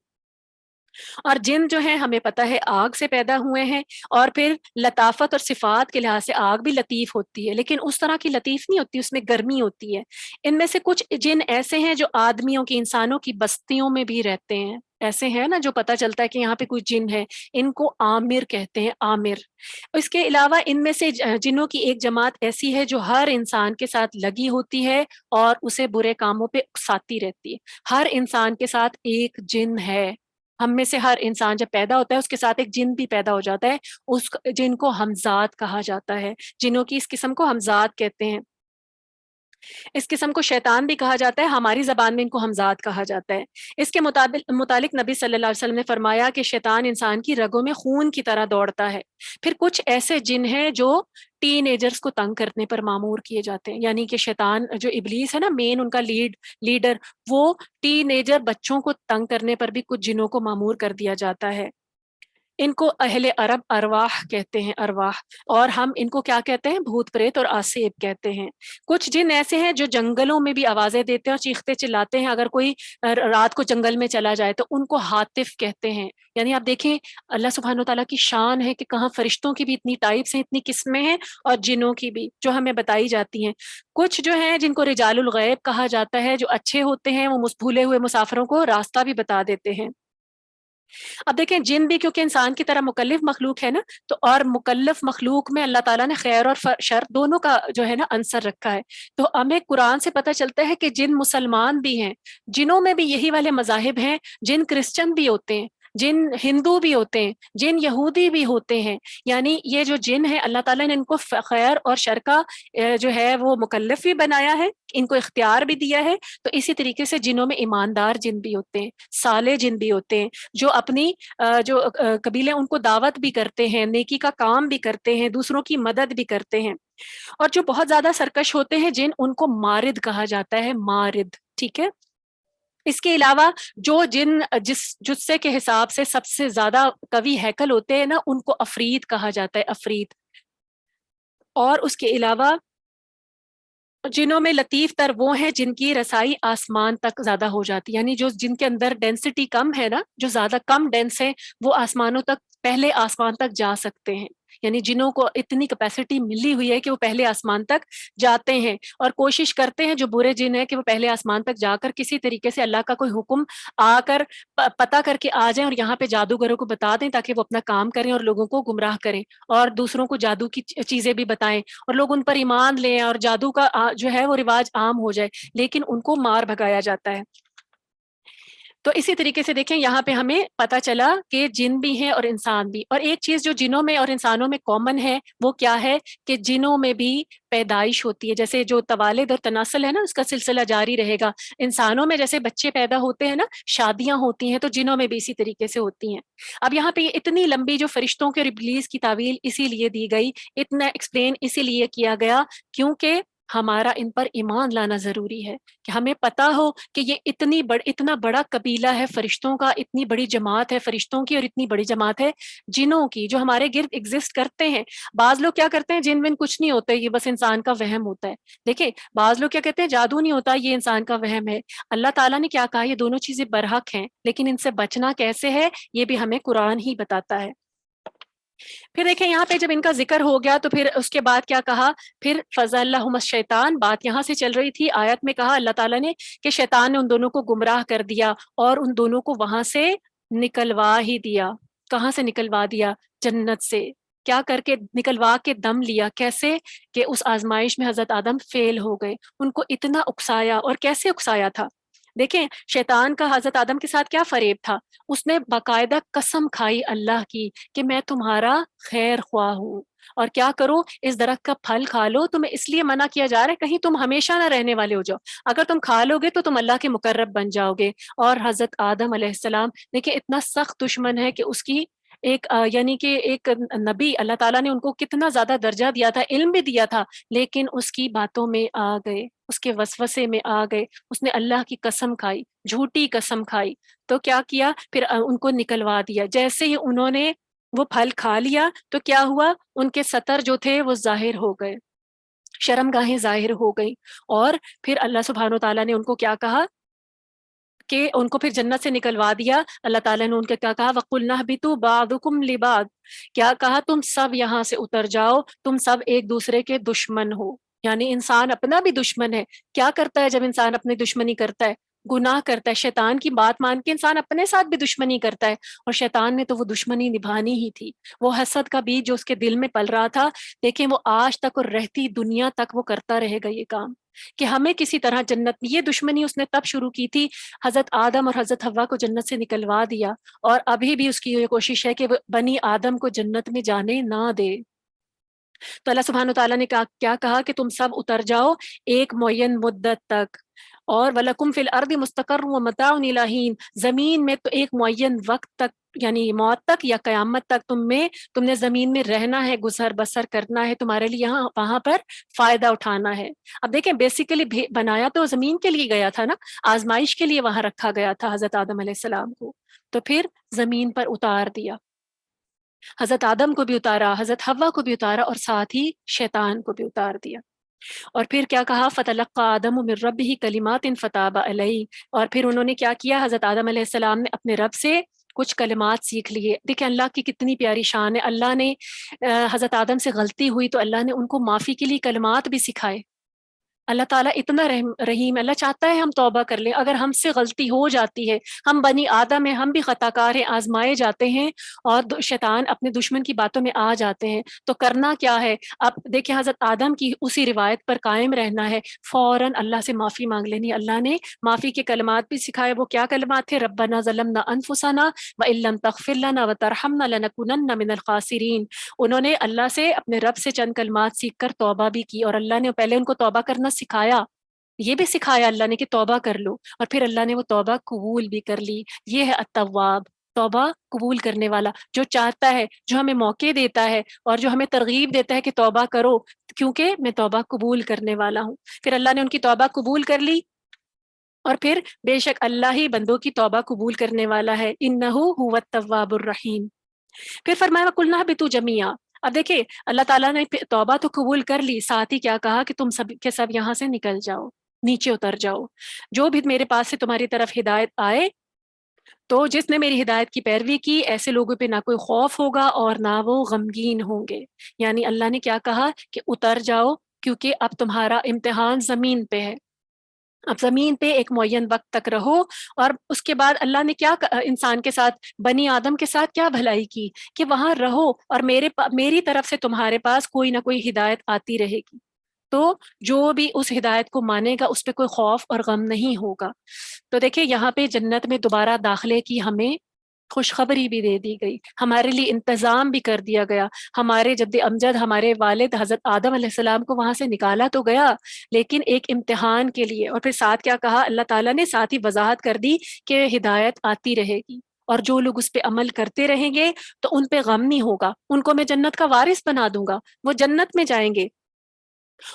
اور جن جو ہیں ہمیں پتہ ہے آگ سے پیدا ہوئے ہیں، اور پھر لطافت اور صفات کے لحاظ سے آگ بھی لطیف ہوتی ہے، لیکن اس طرح کی لطیف نہیں ہوتی، اس میں گرمی ہوتی ہے۔ ان میں سے کچھ جن ایسے ہیں جو آدمیوں کی، انسانوں کی بستیوں میں بھی رہتے ہیں، ایسے ہیں نا جو پتہ چلتا ہے کہ یہاں پہ کوئی جن ہے، ان کو عامر کہتے ہیں، عامر۔ اس کے علاوہ ان میں سے جنوں کی ایک جماعت ایسی ہے جو ہر انسان کے ساتھ لگی ہوتی ہے اور اسے برے کاموں پہ اکساتی رہتی ہے۔ ہر انسان کے ساتھ ایک جن ہے، ہم میں سے ہر انسان جب پیدا ہوتا ہے اس کے ساتھ ایک جن بھی پیدا ہو جاتا ہے، اس جن کو ہمزاد کہا جاتا ہے، جنوں کی اس قسم کو ہمزاد کہتے ہیں۔ اس قسم کو شیطان بھی کہا جاتا ہے، ہماری زبان میں ان کو ہمزاد کہا جاتا ہے۔ اس کے متعلق نبی صلی اللہ علیہ وسلم نے فرمایا کہ شیطان انسان کی رگوں میں خون کی طرح دوڑتا ہے۔ پھر کچھ ایسے جن ہیں جو ٹین ایجرز کو تنگ کرنے پر معمور کیے جاتے ہیں، یعنی کہ شیطان جو ابلیس ہے نا، مین ان کا لیڈر، وہ ٹین ایجر بچوں کو تنگ کرنے پر بھی کچھ جنوں کو معمور کر دیا جاتا ہے۔ ان کو اہل عرب ارواح کہتے ہیں، ارواح، اور ہم ان کو کیا کہتے ہیں؟ بھوت پریت اور آسیب کہتے ہیں۔ کچھ جن ایسے ہیں جو جنگلوں میں بھی آوازیں دیتے ہیں اور چیختے چلاتے ہیں، اگر کوئی رات کو جنگل میں چلا جائے تو ان کو ہاتف کہتے ہیں۔ یعنی آپ دیکھیں اللہ سبحانہ و تعالیٰ کی شان ہے کہ کہاں فرشتوں کی بھی اتنی ٹائپس ہیں، اتنی قسمیں ہیں، اور جنوں کی بھی جو ہمیں بتائی جاتی ہیں۔ کچھ جو ہیں جن کو رجال الغیب کہا جاتا ہے، جو اچھے ہوتے ہیں، وہ بھولے ہوئے مسافروں کو راستہ بھی بتا دیتے ہیں۔ اب دیکھیں جن بھی کیونکہ انسان کی طرح مکلف مخلوق ہے نا، تو اور مکلف مخلوق میں اللہ تعالیٰ نے خیر اور شر دونوں کا جو ہے نا عنصر رکھا ہے۔ تو ہمیں قرآن سے پتہ چلتا ہے کہ جن مسلمان بھی ہیں، جنوں میں بھی یہی والے مذاہب ہیں، جن کرسچن بھی ہوتے ہیں، جن ہندو بھی ہوتے ہیں، جن یہودی بھی ہوتے ہیں، یعنی یہ جو جن ہیں اللہ تعالیٰ نے ان کو خیر اور شر کا جو ہے وہ مکلف بھی بنایا ہے، ان کو اختیار بھی دیا ہے۔ تو اسی طریقے سے جنوں میں ایماندار جن بھی ہوتے ہیں، صالح جن بھی ہوتے ہیں، جو اپنی جو قبیلے ان کو دعوت بھی کرتے ہیں، نیکی کا کام بھی کرتے ہیں، دوسروں کی مدد بھی کرتے ہیں۔ اور جو بہت زیادہ سرکش ہوتے ہیں جن، ان کو مارد کہا جاتا ہے، مارد، ٹھیک ہے۔ اس کے علاوہ جو جن جس جثے کے حساب سے سب سے زیادہ قوی ہیکل ہوتے ہیں نا، ان کو افریت کہا جاتا ہے، افریت۔ اور اس کے علاوہ جنوں میں لطیف تر وہ ہیں جن کی رسائی آسمان تک زیادہ ہو جاتی ہے، یعنی جو جن کے اندر ڈینسٹی کم ہے نا، جو زیادہ کم ڈینس ہے، وہ آسمانوں تک، پہلے آسمان تک جا سکتے ہیں۔ یعنی جنوں کو اتنی کیپیسٹی ملی ہوئی ہے کہ وہ پہلے آسمان تک جاتے ہیں، اور کوشش کرتے ہیں جو برے جن ہیں کہ وہ پہلے آسمان تک جا کر کسی طریقے سے اللہ کا کوئی حکم آ کر پتہ کر کے آ جائیں اور یہاں پہ جادوگروں کو بتا دیں تاکہ وہ اپنا کام کریں اور لوگوں کو گمراہ کریں اور دوسروں کو جادو کی چیزیں بھی بتائیں اور لوگ ان پر ایمان لیں اور جادو کا جو ہے وہ رواج عام ہو جائے، لیکن ان کو مار بھگایا جاتا ہے۔ تو اسی طریقے سے دیکھیں یہاں پہ ہمیں پتا چلا کہ جن بھی ہیں اور انسان بھی، اور ایک چیز جو جنوں میں اور انسانوں میں کامن ہے وہ کیا ہے کہ جنوں میں بھی پیدائش ہوتی ہے، جیسے جو توالد اور تناسل ہے نا، اس کا سلسلہ جاری رہے گا۔ انسانوں میں جیسے بچے پیدا ہوتے ہیں نا، شادیاں ہوتی ہیں، تو جنوں میں بھی اسی طریقے سے ہوتی ہیں۔ اب یہاں پہ اتنی لمبی جو فرشتوں کے اور ابلیس کی تعویل اسی لیے دی گئی، اتنا ایکسپلین اسی لیے کیا گیا کیونکہ ہمارا ان پر ایمان لانا ضروری ہے، کہ ہمیں پتا ہو کہ یہ اتنا بڑا قبیلہ ہے فرشتوں کا، اتنی بڑی جماعت ہے فرشتوں کی، اور اتنی بڑی جماعت ہے جنوں کی جو ہمارے گرد ایگزسٹ کرتے ہیں۔ بعض لوگ کیا کرتے ہیں، جن ون کچھ نہیں ہوتا، یہ بس انسان کا وہم ہوتا ہے۔ دیکھیں بعض لوگ کیا کہتے ہیں، جادو نہیں ہوتا، یہ انسان کا وہم ہے۔ اللہ تعالیٰ نے کیا کہا، یہ دونوں چیزیں برحق ہیں، لیکن ان سے بچنا کیسے ہے یہ بھی ہمیں قرآن ہی بتاتا ہے۔ پھر دیکھیں یہاں پہ جب ان کا ذکر ہو گیا تو پھر اس کے بعد کیا کہا، پھر فَزَلَّهُمَ الشَّيْطَانُ، بات یہاں سے چل رہی تھی، آیت میں کہا اللہ تعالیٰ نے کہ شیطان نے ان دونوں کو گمراہ کر دیا اور ان دونوں کو وہاں سے نکلوا ہی دیا۔ کہاں سے نکلوا دیا؟ جنت سے۔ کیا کر کے نکلوا کے دم لیا، کیسے کہ اس آزمائش میں حضرت آدم فیل ہو گئے، ان کو اتنا اکسایا، اور کیسے اکسایا تھا؟ دیکھیں شیطان کا حضرت آدم کے ساتھ کیا فریب تھا، اس نے باقاعدہ قسم کھائی اللہ کی کہ میں تمہارا خیر خواہ ہوں، اور کیا کرو، اس درخت کا پھل کھا لو، تمہیں اس لیے منع کیا جا رہا ہے کہیں تم ہمیشہ نہ رہنے والے ہو جاؤ، اگر تم کھا لو گے تو تم اللہ کے مقرب بن جاؤ گے۔ اور حضرت آدم علیہ السلام دیکھیں اتنا سخت دشمن ہے کہ اس کی ایک یعنی کہ ایک نبی، اللہ تعالیٰ نے ان کو کتنا زیادہ درجہ دیا تھا، علم بھی دیا تھا، لیکن اس کی باتوں میں آ گئے، اس کے وسوسے میں آ گئے، اس نے اللہ کی قسم کھائی، جھوٹی قسم کھائی، تو کیا کیا پھر ان کو نکلوا دیا۔ جیسے ہی انہوں نے وہ پھل کھا لیا تو کیا ہوا، ان کے سطر جو تھے وہ ظاہر ہو گئے، شرم گاہیں ظاہر ہو گئی، اور پھر اللہ سبحانہ و تعالیٰ نے ان کو کیا کہا کہ ان کو پھر جنت سے نکلوا دیا۔ اللہ تعالیٰ نے ان کو کیا کہا، وَقُلْنَا اهْبِطُوا بَعْضُكُمْ لِبَعْضٍ، کیا کہا تم سب یہاں سے اتر جاؤ، تم سب ایک دوسرے کے دشمن ہو۔ یعنی انسان اپنا بھی دشمن ہے۔ کیا کرتا ہے جب انسان اپنے دشمنی کرتا ہے؟ گناہ کرتا ہے، شیطان کی بات مان کے انسان اپنے ساتھ بھی دشمنی کرتا ہے، اور شیطان نے تو وہ دشمنی نبھانی ہی تھی۔ وہ حسد کا بیج جو اس کے دل میں پل رہا تھا، دیکھیں وہ آج تک اور رہتی دنیا تک وہ کرتا رہے گا یہ کام، کہ ہمیں کسی طرح جنت، یہ دشمنی اس نے تب شروع کی تھی حضرت آدم اور حضرت حوا کو جنت سے نکلوا دیا، اور ابھی بھی اس کی یہ کوشش ہے کہ وہ بنی آدم کو جنت میں جانے نہ دے۔ تو اللہ سبحانہ تعالیٰ نے کیا کہا کہ تم سب اتر جاؤ ایک معین مدت تک، اور وَلَكُمْ فِي الْأَرْضِ مُسْتَقَرٌّ وَمَتَاعٌ إِلَىٰ حِينٍ، زمین میں تو ایک معین وقت تک، یعنی موت تک یا قیامت تک تم نے زمین میں رہنا ہے، گزر بسر کرنا ہے، تمہارے لیے یہاں وہاں پر فائدہ اٹھانا ہے۔ اب دیکھیں بیسیکلی بنایا تو زمین کے لیے گیا تھا نا، آزمائش کے لیے وہاں رکھا گیا تھا حضرت آدم علیہ السلام کو، تو پھر زمین پر اتار دیا، حضرت آدم کو بھی اتارا، حضرت حوا کو بھی اتارا، اور ساتھ ہی شیطان کو بھی اتار دیا۔ اور پھر کیا کہا، فَتَلَقَّىٰ آدَمُ مِن رَبِّهِ كَلِمَاتٍ فَتَابَ عَلَيْهِ، اور پھر انہوں نے کیا کیا، حضرت آدم علیہ السلام نے اپنے رب سے کچھ کلمات سیکھ لیے۔ دیکھیں اللہ کی کتنی پیاری شان ہے، اللہ نے حضرت آدم سے غلطی ہوئی تو اللہ نے ان کو معافی کے لیے کلمات بھی سکھائے۔ اللہ تعالیٰ اتنا رحیم، اللہ چاہتا ہے ہم توبہ کر لیں، اگر ہم سے غلطی ہو جاتی ہے، ہم بنی آدم ہیں، ہم بھی خطا کار ہیں، آزمائے جاتے ہیں، اور شیطان اپنے دشمن کی باتوں میں آ جاتے ہیں، تو کرنا کیا ہے؟ اب دیکھیں حضرت آدم کی اسی روایت پر قائم رہنا ہے، فوراً اللہ سے معافی مانگ لینی۔ اللہ نے معافی کے کلمات بھی سکھائے، وہ کیا کلمات تھے، ربنا ظلمنا انفسنا وان لم تغفر لنا وترحمنا لنکونن من الخاسرین۔ انہوں نے اللہ سے، اپنے رب سے چند کلمات سیکھ کر توبہ بھی کی، اور اللہ نے پہلے ان کو توبہ کرنا سکھایا، یہ بھی سکھایا اللہ نے کہ توبہ کر لو، اور پھر اللہ نے وہ توبہ قبول بھی کر لی۔ یہ ہے التواب، توبہ قبول کرنے والا، جو چاہتا ہے، جو ہمیں موقع دیتا ہے، اور جو ہمیں ترغیب دیتا ہے کہ توبہ کرو، کیونکہ میں توبہ قبول کرنے والا ہوں۔ پھر اللہ نے ان کی توبہ قبول کر لی، اور پھر بے شک اللہ ہی بندوں کی توبہ قبول کرنے والا ہے، انہ هو التواب الرحیم۔ پھر فرمایا وَقُلْنَا اهْبِطُوا جَمِيعًا، اب دیکھیں اللہ تعالیٰ نے توبہ تو قبول کر لی، ساتھ ہی کیا کہا کہ تم سب کے سب یہاں سے نکل جاؤ، نیچے اتر جاؤ، جو بھی میرے پاس سے تمہاری طرف ہدایت آئے، تو جس نے میری ہدایت کی پیروی کی، ایسے لوگوں پہ نہ کوئی خوف ہوگا اور نہ وہ غمگین ہوں گے۔ یعنی اللہ نے کیا کہا کہ اتر جاؤ، کیونکہ اب تمہارا امتحان زمین پہ ہے، اب زمین پہ ایک معین وقت تک رہو۔ اور اس کے بعد اللہ نے کیا انسان کے ساتھ، بنی آدم کے ساتھ کیا بھلائی کی کہ وہاں رہو، اور میری طرف سے تمہارے پاس کوئی نہ کوئی ہدایت آتی رہے گی، تو جو بھی اس ہدایت کو مانے گا اس پہ کوئی خوف اور غم نہیں ہوگا۔ تو دیکھیں یہاں پہ جنت میں دوبارہ داخلے کی ہمیں خوشخبری بھی دے دی گئی، ہمارے لیے انتظام بھی کر دیا گیا۔ ہمارے جد امجد، ہمارے والد حضرت آدم علیہ السلام کو وہاں سے نکالا تو گیا، لیکن ایک امتحان کے لیے، اور پھر ساتھ کیا کہا اللہ تعالیٰ نے، ساتھ ہی وضاحت کر دی کہ ہدایت آتی رہے گی، اور جو لوگ اس پہ عمل کرتے رہیں گے تو ان پہ غم نہیں ہوگا، ان کو میں جنت کا وارث بنا دوں گا، وہ جنت میں جائیں گے۔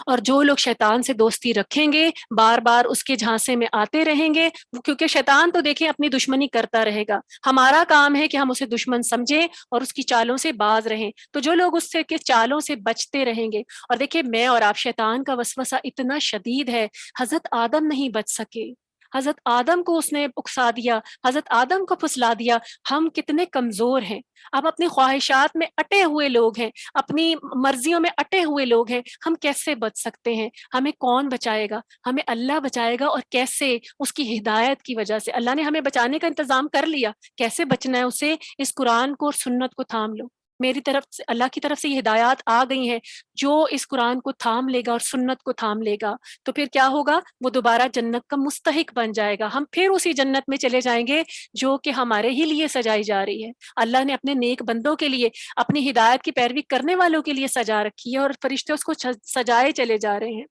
اور جو لوگ شیطان سے دوستی رکھیں گے، بار بار اس کے جھانسے میں آتے رہیں گے، کیونکہ شیطان تو دیکھیں اپنی دشمنی کرتا رہے گا، ہمارا کام ہے کہ ہم اسے دشمن سمجھیں اور اس کی چالوں سے باز رہیں۔ تو جو لوگ اس سے کے چالوں سے بچتے رہیں گے، اور دیکھیں میں اور آپ، شیطان کا وسوسہ اتنا شدید ہے، حضرت آدم نہیں بچ سکے، حضرت آدم کو اس نے اکسا دیا، حضرت آدم کو پھسلا دیا۔ ہم کتنے کمزور ہیں، اب اپنی خواہشات میں اٹے ہوئے لوگ ہیں، اپنی مرضیوں میں اٹے ہوئے لوگ ہیں، ہم کیسے بچ سکتے ہیں؟ ہمیں کون بچائے گا؟ ہمیں اللہ بچائے گا، اور کیسے؟ اس کی ہدایت کی وجہ سے۔ اللہ نے ہمیں بچانے کا انتظام کر لیا، کیسے بچنا ہے اسے؟ اس قرآن کو اور سنت کو تھام لو، میری طرف سے، اللہ کی طرف سے یہ ہدایات آ گئی ہیں، جو اس قرآن کو تھام لے گا اور سنت کو تھام لے گا تو پھر کیا ہوگا؟ وہ دوبارہ جنت کا مستحق بن جائے گا، ہم پھر اسی جنت میں چلے جائیں گے جو کہ ہمارے ہی لیے سجائی جا رہی ہے۔ اللہ نے اپنے نیک بندوں کے لیے، اپنی ہدایت کی پیروی کرنے والوں کے لیے سجا رکھی ہے، اور فرشتے اس کو سجائے چلے جا رہے ہیں۔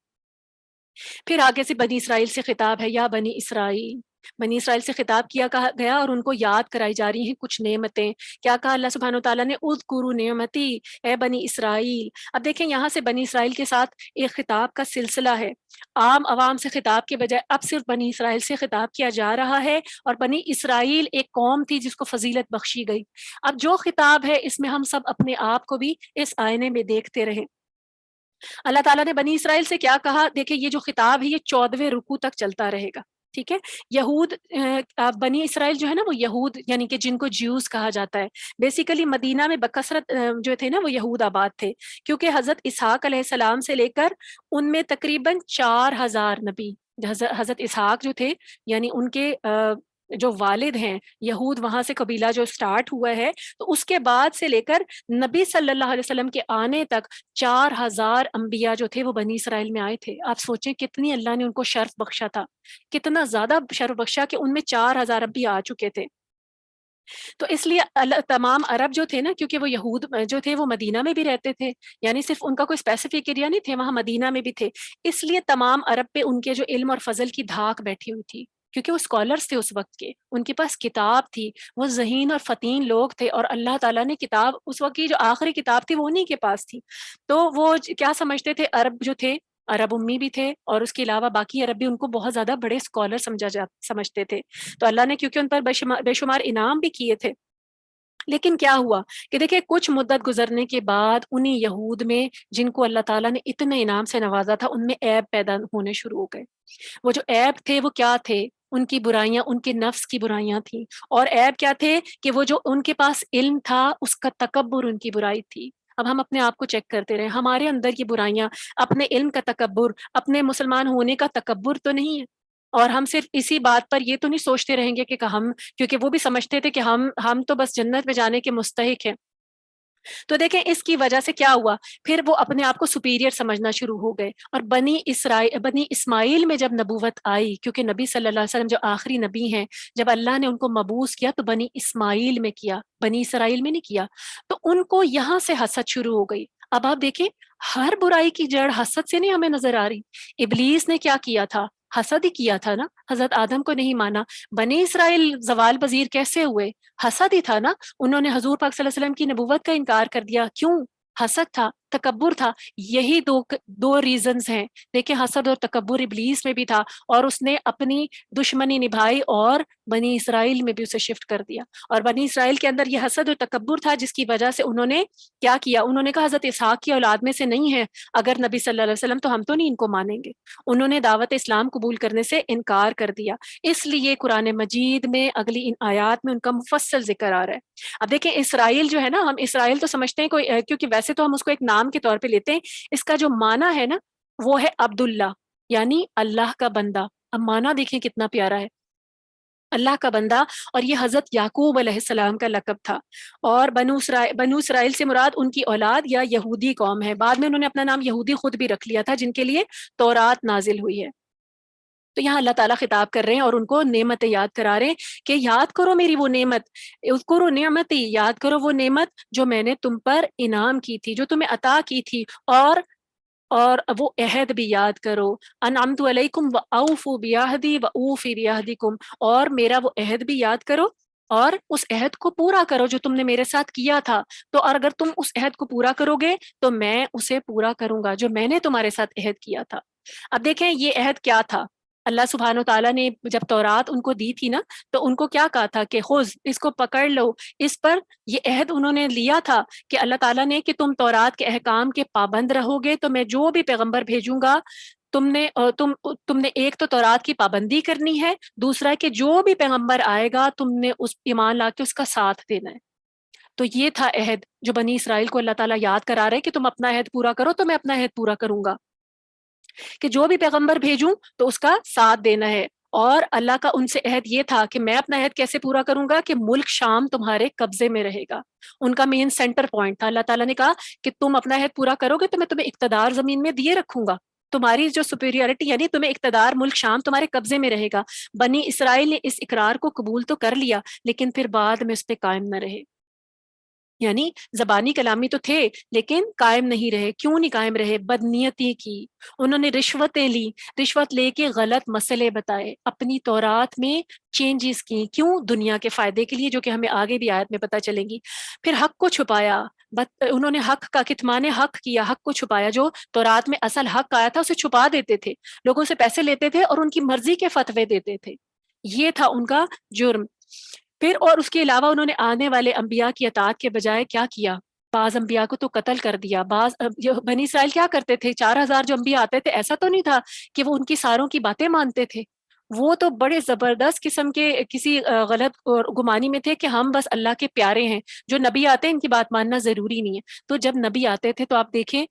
پھر آگے سے بنی اسرائیل سے خطاب ہے، یا بنی اسرائیل، بنی اسرائیل سے خطاب کیا کہا گیا اور ان کو یاد کرائی جا رہی ہیں کچھ نعمتیں. کیا کہا اللہ سبحانہ و تعالیٰ نے؟ اذکروا نعمتی، اے بنی اسرائیل. اب دیکھیں یہاں سے بنی اسرائیل کے ساتھ ایک خطاب کا سلسلہ ہے. عام عوام سے خطاب کے بجائے اب صرف بنی اسرائیل سے خطاب کیا جا رہا ہے، اور بنی اسرائیل ایک قوم تھی جس کو فضیلت بخشی گئی. اب جو خطاب ہے اس میں ہم سب اپنے آپ کو بھی اس آئینے میں دیکھتے رہیں. اللہ تعالیٰ نے بنی اسرائیل سے کیا کہا؟ دیکھیں یہ جو خطاب ہے یہ 14ویں رکوع تک چلتا رہے گا. ٹھیک ہے. یہود بنی اسرائیل جو ہے نا وہ یہود یعنی کہ جن کو جیوز کہا جاتا ہے، بیسیکلی مدینہ میں بکثرت جو تھے نا وہ یہود آباد تھے، کیونکہ حضرت اسحاق علیہ السلام سے لے کر ان میں تقریباً 4000 نبی. حضرت اسحاق جو تھے یعنی ان کے جو والد ہیں یہود، وہاں سے قبیلہ جو سٹارٹ ہوا ہے، تو اس کے بعد سے لے کر نبی صلی اللہ علیہ وسلم کے آنے تک 4000 انبیاء جو تھے وہ بنی اسرائیل میں آئے تھے. آپ سوچیں کتنی اللہ نے ان کو شرف بخشا تھا، کتنا زیادہ شرف بخشا کہ ان میں 4000 انبیاء آ چکے تھے. تو اس لیے تمام عرب جو تھے نا، کیونکہ وہ یہود جو تھے وہ مدینہ میں بھی رہتے تھے، یعنی صرف ان کا کوئی اسپیسیفک ایریا نہیں تھے، وہاں مدینہ میں بھی تھے، اس لیے تمام عرب پہ ان کے جو علم اور فضل کی دھاک بیٹھی ہوئی تھی، کیونکہ وہ اسکالرس تھے اس وقت کے، ان کے پاس کتاب تھی، وہ ذہین اور فطین لوگ تھے، اور اللہ تعالیٰ نے کتاب اس وقت کی جو آخری کتاب تھی وہ انہیں کے پاس تھی. تو وہ کیا سمجھتے تھے؟ عرب جو تھے، عرب امی بھی تھے، اور اس کے علاوہ باقی عرب بھی ان کو بہت زیادہ بڑے اسکالر سمجھتے تھے. تو اللہ نے کیونکہ ان پر بے شمار انعام بھی کیے تھے. لیکن کیا ہوا کہ دیکھیں کچھ مدت گزرنے کے بعد انہی یہود میں جن کو اللہ تعالیٰ نے اتنے انعام سے نوازا تھا ان میں عیب پیدا ہونے شروع ہو گئے. وہ جو عیب تھے وہ کیا تھے؟ ان کی برائیاں، ان کے نفس کی برائیاں تھیں. اور عیب کیا تھے؟ کہ وہ جو ان کے پاس علم تھا اس کا تکبر ان کی برائی تھی. اب ہم اپنے آپ کو چیک کرتے رہے، ہمارے اندر کی برائیاں اپنے علم کا تکبر، اپنے مسلمان ہونے کا تکبر تو نہیں ہے. اور ہم صرف اسی بات پر یہ تو نہیں سوچتے رہیں گے کہ ہم، کیونکہ وہ بھی سمجھتے تھے کہ ہم تو بس جنت میں جانے کے مستحق ہیں. تو دیکھیں اس کی وجہ سے کیا ہوا، پھر وہ اپنے آپ کو سپیریئر سمجھنا شروع ہو گئے. اور بنی اسماعیل میں جب نبوت آئی، کیونکہ نبی صلی اللہ علیہ وسلم جو آخری نبی ہیں، جب اللہ نے ان کو مبعوث کیا تو بنی اسماعیل میں کیا، بنی اسرائیل میں نہیں کیا. تو ان کو یہاں سے حسد شروع ہو گئی. اب آپ دیکھیں ہر برائی کی جڑ حسد سے نہیں ہمیں نظر آ رہی. ابلیس نے کیا کیا تھا؟ حسد ہی کیا تھا نا، حضرت آدم کو نہیں مانا. بنی اسرائیل زوال پذیر کیسے ہوئے؟ حسد ہی تھا نا. انہوں نے حضور پاک صلی اللہ علیہ وسلم کی نبوت کا انکار کر دیا. کیوں؟ حسد تھا، تکبر تھا. یہی دو ریزنز ہیں. دیکھیں حسد اور تکبر ابلیس میں بھی تھا، اور اس نے اپنی دشمنی نبھائی اور بنی اسرائیل میں بھی اسے شفٹ کر دیا. اور بنی اسرائیل کے اندر یہ حسد اور تکبر تھا، جس کی وجہ سے انہوں نے کیا کیا؟ انہوں نے کہا حضرت اسحاق کی اولاد میں سے نہیں ہے اگر نبی صلی اللہ علیہ وسلم، تو ہم تو نہیں ان کو مانیں گے. انہوں نے دعوت اسلام قبول کرنے سے انکار کر دیا. اس لیے قرآن مجید میں اگلی ان آیات میں ان کا مفصل ذکر آ رہا ہے. اب دیکھیں اسرائیل جو ہے نا، ہم اسرائیل تو سمجھتے ہیں کوئی، کیونکہ ویسے تو ہم اس کو ایک نام کے طور پہ لیتے ہیں. اس کا جو معنی ہے نا وہ ہے عبداللہ، یعنی اللہ کا بندہ. اب معنی دیکھیں کتنا پیارا ہے، اللہ کا بندہ. اور یہ حضرت یعقوب علیہ السلام کا لقب تھا. اور بنو اسرائیل سے مراد ان کی اولاد یا یہودی قوم ہے. بعد میں انہوں نے اپنا نام یہودی خود بھی رکھ لیا تھا، جن کے لیے تورات نازل ہوئی ہے. تو یہاں اللہ تعالیٰ خطاب کر رہے ہیں اور ان کو نعمتیں یاد کرا رہے ہیں کہ یاد کرو میری وہ نعمت، اذکروا نعمتی، یاد کرو وہ نعمت جو میں نے تم پر انعام کی تھی، جو تمہیں عطا کی تھی. اور وہ عہد بھی یاد کرو، انعمت علیکم واوفوا بعہدی واوفی بعہدکم، اور میرا وہ عہد بھی یاد کرو اور اس عہد کو پورا کرو جو تم نے میرے ساتھ کیا تھا. تو اور اگر تم اس عہد کو پورا کرو گے تو میں اسے پورا کروں گا جو میں نے تمہارے ساتھ عہد کیا تھا. اب دیکھیں یہ عہد کیا تھا. اللہ سبحانہ و تعالیٰ نے جب تورات ان کو دی تھی نا، تو ان کو کیا کہا تھا کہ خذ، اس کو پکڑ لو. اس پر یہ عہد انہوں نے لیا تھا کہ اللہ تعالیٰ نے کہ تم تورات کے احکام کے پابند رہو گے تو میں جو بھی پیغمبر بھیجوں گا تم نے ایک تو تورات کی پابندی کرنی ہے، دوسرا کہ جو بھی پیغمبر آئے گا تم نے اس ایمان لا کے اس کا ساتھ دینا ہے. تو یہ تھا عہد جو بنی اسرائیل کو اللہ تعالیٰ یاد کرا رہے کہ تم اپنا عہد پورا کرو تو میں اپنا عہد پورا کروں گا، کہ جو بھی پیغمبر بھیجوں تو اس کا ساتھ دینا ہے. اور اللہ کا ان سے عہد یہ تھا کہ میں اپنا عہد کیسے پورا کروں گا، کہ ملک شام تمہارے قبضے میں رہے گا. ان کا مین سینٹر پوائنٹ تھا. اللہ تعالیٰ نے کہا کہ تم اپنا عہد پورا کرو گے تو میں تمہیں اقتدار زمین میں دیے رکھوں گا. تمہاری جو سپیریورٹی یعنی تمہیں اقتدار، ملک شام تمہارے قبضے میں رہے گا. بنی اسرائیل نے اس اقرار کو قبول تو کر لیا لیکن پھر بعد میں اس پہ قائم نہ رہے. یعنی زبانی کلامی تو تھے لیکن قائم نہیں رہے. کیوں نہیں قائم رہے؟ بدنیتی کی، انہوں نے رشوتیں لی، رشوت لے کے غلط مسئلے بتائے، اپنی تورات میں چینجز کی. کیوں؟ دنیا کے فائدے کے لیے، جو کہ ہمیں آگے بھی آیت میں پتہ چلیں گی. پھر حق کو چھپایا، انہوں نے حق کا کتمان حق کیا، حق کو چھپایا. جو تورات میں اصل حق آیا تھا اسے چھپا دیتے تھے، لوگوں سے پیسے لیتے تھے اور ان کی مرضی کے فتوے دیتے تھے. یہ تھا ان کا جرم. پھر اور اس کے علاوہ انہوں نے آنے والے انبیاء کی اطاعت کے بجائے کیا کیا؟ بعض انبیاء کو تو قتل کر دیا. بنی اسرائیل کیا کرتے تھے؟ 4,000 جو انبیاء آتے تھے، ایسا تو نہیں تھا کہ وہ ان کی ساروں کی باتیں مانتے تھے. وہ تو بڑے زبردست قسم کے کسی غلط اور گمانی میں تھے کہ ہم بس اللہ کے پیارے ہیں، جو نبی آتے ہیں ان کی بات ماننا ضروری نہیں ہے. تو جب نبی آتے تھے تو آپ دیکھیں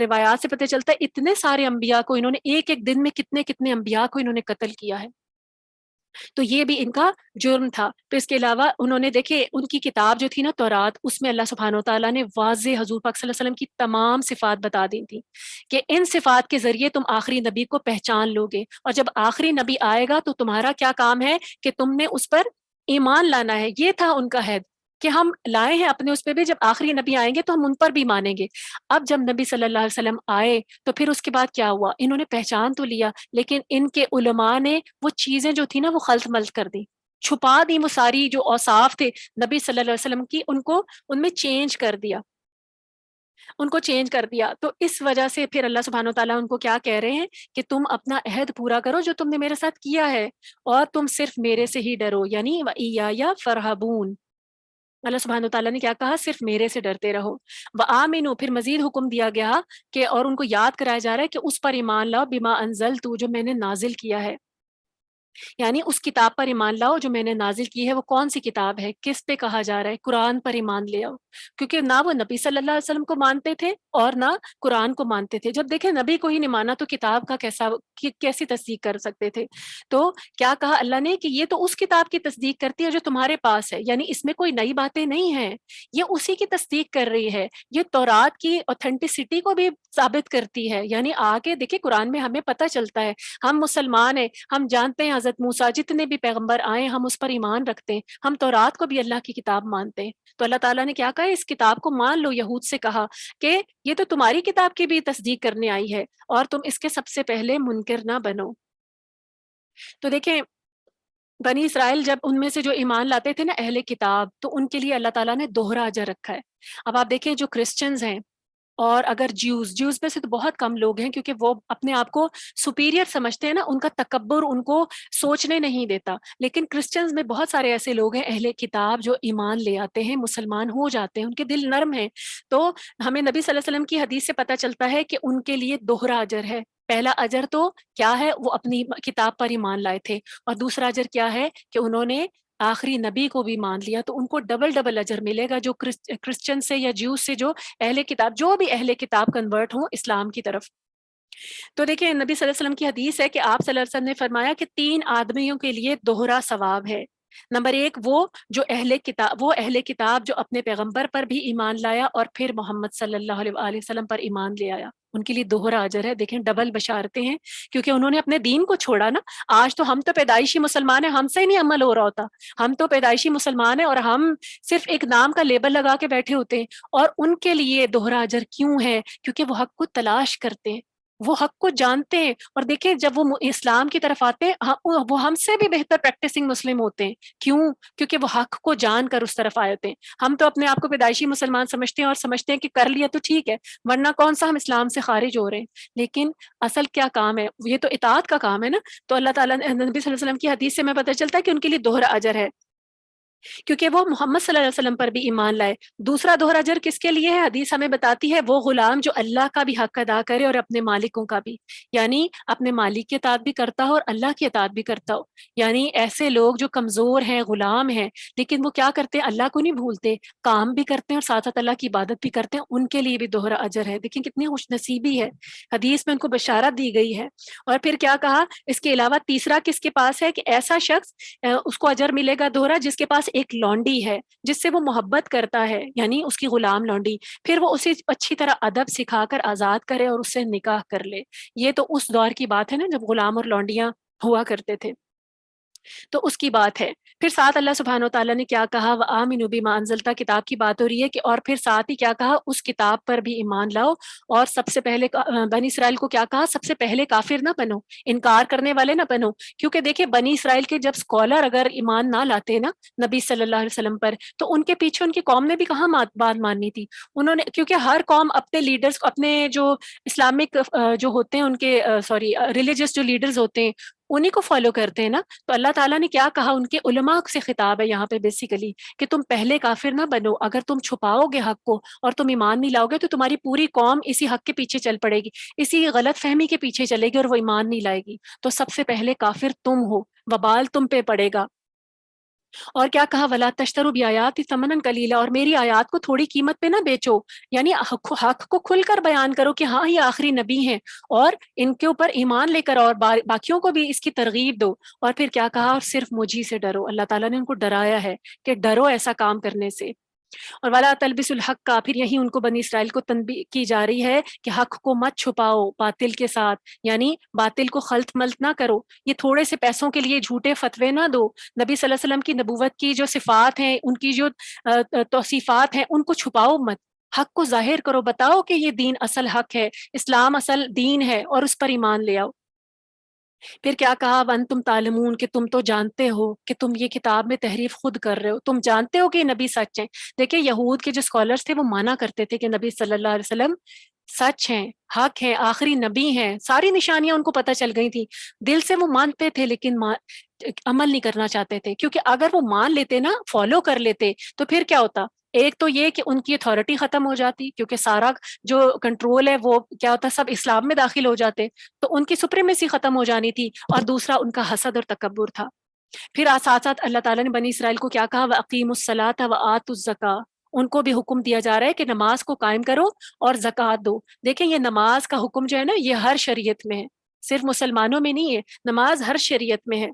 روایات سے پتہ چلتا ہے اتنے سارے انبیاء کو انہوں نے ایک دن میں کتنے کتنے انبیاء کو انہوں نے قتل کیا ہے. تو یہ بھی ان کا جرم تھا. پھر اس کے علاوہ انہوں نے دیکھے ان کی کتاب جو تھی نا تورات، اس میں اللہ سبحانہ و تعالیٰ نے واضح حضور پاک صلی اللہ علیہ وسلم کی تمام صفات بتا دی تھی کہ ان صفات کے ذریعے تم آخری نبی کو پہچان لو گے، اور جب آخری نبی آئے گا تو تمہارا کیا کام ہے کہ تم نے اس پر ایمان لانا ہے. یہ تھا ان کا عہد کہ ہم لائے ہیں اپنے اس پہ بھی، جب آخری نبی آئیں گے تو ہم ان پر بھی مانیں گے. اب جب نبی صلی اللہ علیہ وسلم آئے تو پھر اس کے بعد کیا ہوا؟ انہوں نے پہچان تو لیا لیکن ان کے علماء نے وہ چیزیں جو تھی نا وہ خلط ملط کر دی، چھپا دی. وہ ساری جو اوصاف تھے نبی صلی اللہ علیہ وسلم کی ان میں چینج کر دیا، ان کو چینج کر دیا. تو اس وجہ سے پھر اللہ سبحانہ و تعالیٰ ان کو کیا کہہ رہے ہیں کہ تم اپنا عہد پورا کرو جو تم نے میرے ساتھ کیا ہے، اور تم صرف میرے سے ہی ڈرو. یعنی وَإِيَّايَ فَارْهَبُونَ، اللہ سبحانہ و تعالیٰ نے کیا کہا؟ صرف میرے سے ڈرتے رہو. وَآمِنُوا، پھر مزید حکم دیا گیا کہ اور ان کو یاد کرایا جا رہا ہے کہ اس پر ایمان لاؤ بما انزلت، جو میں نے نازل کیا ہے. یعنی اس کتاب پر ایمان لاؤ جو میں نے نازل کی ہے. وہ کون سی کتاب ہے؟ کس پہ کہا جا رہا ہے؟ قرآن پر ایمان لے آؤ، کیونکہ نہ وہ نبی صلی اللہ علیہ وسلم کو مانتے تھے اور نہ قرآن کو مانتے تھے. جب دیکھیں نبی کو ہی نہیں مانا تو کتاب کا کیسی تصدیق کر سکتے تھے؟ تو کیا کہا اللہ نے کہ یہ تو اس کتاب کی تصدیق کرتی ہے جو تمہارے پاس ہے، یعنی اس میں کوئی نئی باتیں نہیں ہیں، یہ اسی کی تصدیق کر رہی ہے. یہ تورات کی اوتھینٹسٹی کو بھی ثابت کرتی ہے. یعنی آگے دیکھیں قرآن میں ہمیں پتہ چلتا ہے، ہم مسلمان ہیں، ہم جانتے ہیں حضرت موسیٰ جتنے بھی پیغمبر آئے ہم اس پر ایمان رکھتے ہیں، ہم تورات کو بھی اللہ کی کتاب مانتے ہیں. تو اللہ تعالیٰ نے کیا کہا؟ اس کتاب کو مان لو. یہود سے کہا کہ یہ تو تمہاری کتاب کی بھی تصدیق کرنے آئی ہے اور تم اس کے سب سے پہلے منکر نہ بنو. تو دیکھیں بنی اسرائیل جب ان میں سے جو ایمان لاتے تھے نا اہل کتاب، تو ان کے لیے اللہ تعالیٰ نے دوہرا اجر رکھا ہے. اب آپ دیکھیں جو کرسچنز ہیں اور اگر جیوز میں سے تو بہت کم لوگ ہیں کیونکہ وہ اپنے آپ کو سپیریئر سمجھتے ہیں نا، ان کا تکبر ان کو سوچنے نہیں دیتا. لیکن کرسچنز میں بہت سارے ایسے لوگ ہیں اہل کتاب جو ایمان لے آتے ہیں، مسلمان ہو جاتے ہیں، ان کے دل نرم ہیں. تو ہمیں نبی صلی اللہ علیہ وسلم کی حدیث سے پتہ چلتا ہے کہ ان کے لیے دوہرا اجر ہے. پہلا اجر تو کیا ہے؟ وہ اپنی کتاب پر ایمان لائے تھے، اور دوسرا اجر کیا ہے کہ انہوں نے آخری نبی کو بھی مان لیا. تو ان کو ڈبل ڈبل اجر ملے گا. جو کرسچن سے یا جیوز سے جو اہل کتاب، جو بھی اہل کتاب کنورٹ ہوں اسلام کی طرف. تو دیکھیں نبی صلی اللہ علیہ وسلم کی حدیث ہے کہ آپ صلی اللہ علیہ وسلم نے فرمایا کہ 3 آدمیوں کے لیے دوہرا ثواب ہے. نمبر 1 وہ اہل کتاب جو اپنے پیغمبر پر بھی ایمان لایا اور پھر محمد صلی اللہ علیہ وآلہ وسلم پر ایمان لے آیا، ان کے لیے دوہرا اجر ہے. دیکھیں ڈبل بشارتیں ہیں کیونکہ انہوں نے اپنے دین کو چھوڑا نا. آج تو ہم تو پیدائشی مسلمان ہیں، ہم سے ہی نہیں عمل ہو رہا ہوتا. ہم تو پیدائشی مسلمان ہیں اور ہم صرف ایک نام کا لیبل لگا کے بیٹھے ہوتے ہیں. اور ان کے لیے دوہرا اجر کیوں ہے؟ کیونکہ وہ حق کو تلاش کرتے ہیں، وہ حق کو جانتے ہیں. اور دیکھیں جب وہ اسلام کی طرف آتے ہیں وہ ہم سے بھی بہتر پریکٹسنگ مسلم ہوتے ہیں. کیوں؟ کیونکہ وہ حق کو جان کر اس طرف آئے ہوتے ہیں. ہم تو اپنے آپ کو پیدائشی مسلمان سمجھتے ہیں اور سمجھتے ہیں کہ کر لیا تو ٹھیک ہے، ورنہ کون سا ہم اسلام سے خارج ہو رہے ہیں. لیکن اصل کیا کام ہے؟ یہ تو اطاعت کا کام ہے نا. تو اللہ تعالیٰ نبی صلی اللہ علیہ وسلم کی حدیث سے ہمیں پتہ چلتا ہے کہ ان کے لیے دوہرا اجر ہے کیونکہ وہ محمد صلی اللہ علیہ وسلم پر بھی ایمان لائے. دوسرا دوہرا اجر کس کے لیے ہے؟ حدیث ہمیں بتاتی ہے وہ غلام جو اللہ کا بھی حق ادا کرے اور اپنے مالکوں کا بھی، یعنی اپنے مالک کی اطاعت بھی کرتا ہو اور اللہ کی اطاعت بھی کرتا ہو. یعنی ایسے لوگ جو کمزور ہیں، غلام ہیں، لیکن وہ کیا کرتے ہیں؟ اللہ کو نہیں بھولتے، کام بھی کرتے ہیں اور ساتھ ساتھ اللہ کی عبادت بھی کرتے ہیں. ان کے لیے بھی دوہرا اجر ہے. دیکھیں کتنی خوش نصیبی ہے، حدیث میں ان کو بشارت دی گئی ہے. اور پھر کیا کہا؟ اس کے علاوہ تیسرا کس کے پاس ہے کہ ایسا شخص اس کو اجر ملے گا دوہرا جس کے پاس ایک لونڈی ہے جس سے وہ محبت کرتا ہے، یعنی اس کی غلام لونڈی، پھر وہ اسے اچھی طرح ادب سکھا کر آزاد کرے اور اس سے نکاح کر لے. یہ تو اس دور کی بات ہے نا جب غلام اور لونڈیاں ہوا کرتے تھے، تو اس کی بات ہے. پھر ساتھ اللہ سبحانہ و تعالیٰ نے کیا کہا، وَآمِنُوا بِمَا أَنزَلْتَ، کتاب کی بات ہو رہی ہے کہ اور پھر ساتھ ہی کیا کہا، اس کتاب پر بھی ایمان لاؤ، اور سب سے پہلے بنی اسرائیل کو کیا کہا، سب سے پہلے کافر نہ بنو، انکار کرنے والے نہ بنو، کیونکہ دیکھیں بنی اسرائیل کے جب اسکالر اگر ایمان نہ لاتے نا نبی صلی اللہ علیہ وسلم پر، تو ان کے پیچھے ان کی قوم نے بھی کہاں بات ماننی تھی، انہوں نے، کیونکہ ہر قوم اپنے لیڈرز کو، اپنے جو اسلامک جو ہوتے ہیں ان کے سوری ریلیجس جو لیڈرز ہوتے ہیں انہی کو فالو کرتے ہیں نا، تو اللہ تعالیٰ نے کیا کہا، ان کے علماء سے خطاب ہے یہاں پہ بیسیکلی کہ تم پہلے کافر نہ بنو، اگر تم چھپاؤ گے حق کو اور تم ایمان نہیں لاؤ گے تو تمہاری پوری قوم اسی حق کے پیچھے چل پڑے گی، اسی غلط فہمی کے پیچھے چلے گی اور وہ ایمان نہیں لائے گی، تو سب سے پہلے کافر تم ہو، وبال تم پہ پڑے گا۔ اور کیا کہا، ولا تشتروا بیااتی ثمنا قلیلا، اور میری آیات کو تھوڑی قیمت پہ نہ بیچو، یعنی حق کو کھل کر بیان کرو کہ ہاں یہ آخری نبی ہیں اور ان کے اوپر ایمان لے کر اور باقیوں کو بھی اس کی ترغیب دو، اور پھر کیا کہا، اور صرف مجھی سے ڈرو، اللہ تعالیٰ نے ان کو ڈرایا ہے کہ ڈرو ایسا کام کرنے سے۔ اور ولا تلبس الحق کا، پھر یہی ان کو بنی اسرائیل کو تنبیہ کی جا رہی ہے کہ حق کو مت چھپاؤ باطل کے ساتھ، یعنی باطل کو خلط ملط نہ کرو، یہ تھوڑے سے پیسوں کے لیے جھوٹے فتوے نہ دو، نبی صلی اللہ علیہ وسلم کی نبوت کی جو صفات ہیں، ان کی جو توصیفات ہیں، ان کو چھپاؤ مت، حق کو ظاہر کرو، بتاؤ کہ یہ دین اصل حق ہے، اسلام اصل دین ہے، اور اس پر ایمان لے آؤ۔ پھر کیا کہا، وَأَنْتُمْ تَعْلَمُونَ، کہ تم تو جانتے ہو کہ تم یہ کتاب میں تحریف خود کر رہے ہو، تم جانتے ہو کہ یہ نبی سچ ہیں۔ دیکھیں یہود کے جو اسکالرس تھے وہ مانا کرتے تھے کہ نبی صلی اللہ علیہ وسلم سچ ہیں، حق ہیں، آخری نبی ہیں، ساری نشانیاں ان کو پتہ چل گئی تھی، دل سے وہ مانتے تھے لیکن عمل نہیں کرنا چاہتے تھے، کیونکہ اگر وہ مان لیتے نا، فالو کر لیتے، تو پھر کیا ہوتا، ایک تو یہ کہ ان کی اتھارٹی ختم ہو جاتی، کیونکہ سارا جو کنٹرول ہے وہ کیا ہوتا، سب اسلام میں داخل ہو جاتے، تو ان کی سپریمیسی ختم ہو جانی تھی، اور دوسرا ان کا حسد اور تکبر تھا۔ پھر ساتھ ساتھ اللہ تعالیٰ نے بنی اسرائیل کو کیا کہا، وَأَقِیمُوا الصَّلَاةَ وَآتُوا الزَّکَاةَ، ان کو بھی حکم دیا جا رہا ہے کہ نماز کو قائم کرو اور زکوٰۃ دو۔ دیکھیں یہ نماز کا حکم جو ہے نا، یہ ہر شریعت میں ہے، صرف مسلمانوں میں نہیں ہے، نماز ہر شریعت میں ہے،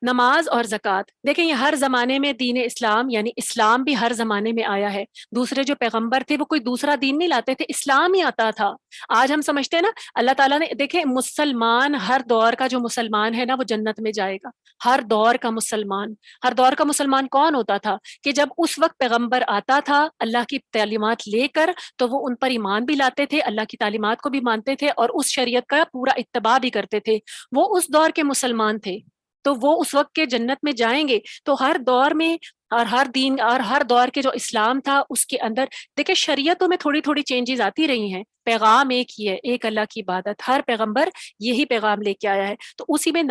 نماز اور زکوٰۃ۔ دیکھیں یہ ہر زمانے میں دین اسلام، یعنی اسلام بھی ہر زمانے میں آیا ہے، دوسرے جو پیغمبر تھے وہ کوئی دوسرا دین نہیں لاتے تھے، اسلام ہی آتا تھا۔ آج ہم سمجھتے ہیں نا، اللہ تعالیٰ نے دیکھیں مسلمان، ہر دور کا جو مسلمان ہے نا وہ جنت میں جائے گا، ہر دور کا مسلمان۔ ہر دور کا مسلمان کون ہوتا تھا کہ جب اس وقت پیغمبر آتا تھا اللہ کی تعلیمات لے کر، تو وہ ان پر ایمان بھی لاتے تھے، اللہ کی تعلیمات کو بھی مانتے تھے اور اس شریعت کا پورا اتباع بھی کرتے تھے، وہ اس دور کے مسلمان تھے، تو وہ اس وقت کے جنت میں جائیں گے۔ تو ہر دور میں اور ہر دین اور ہر دور کے جو اسلام تھا اس کے اندر دیکھیں شریعتوں میں تھوڑی تھوڑی چینجز آتی رہی ہیں، پیغام ایک ہی ہے، ایک اللہ کی عبادت، ہر پیغمبر یہی پیغام لے کے آیا ہے۔ تو اسی میں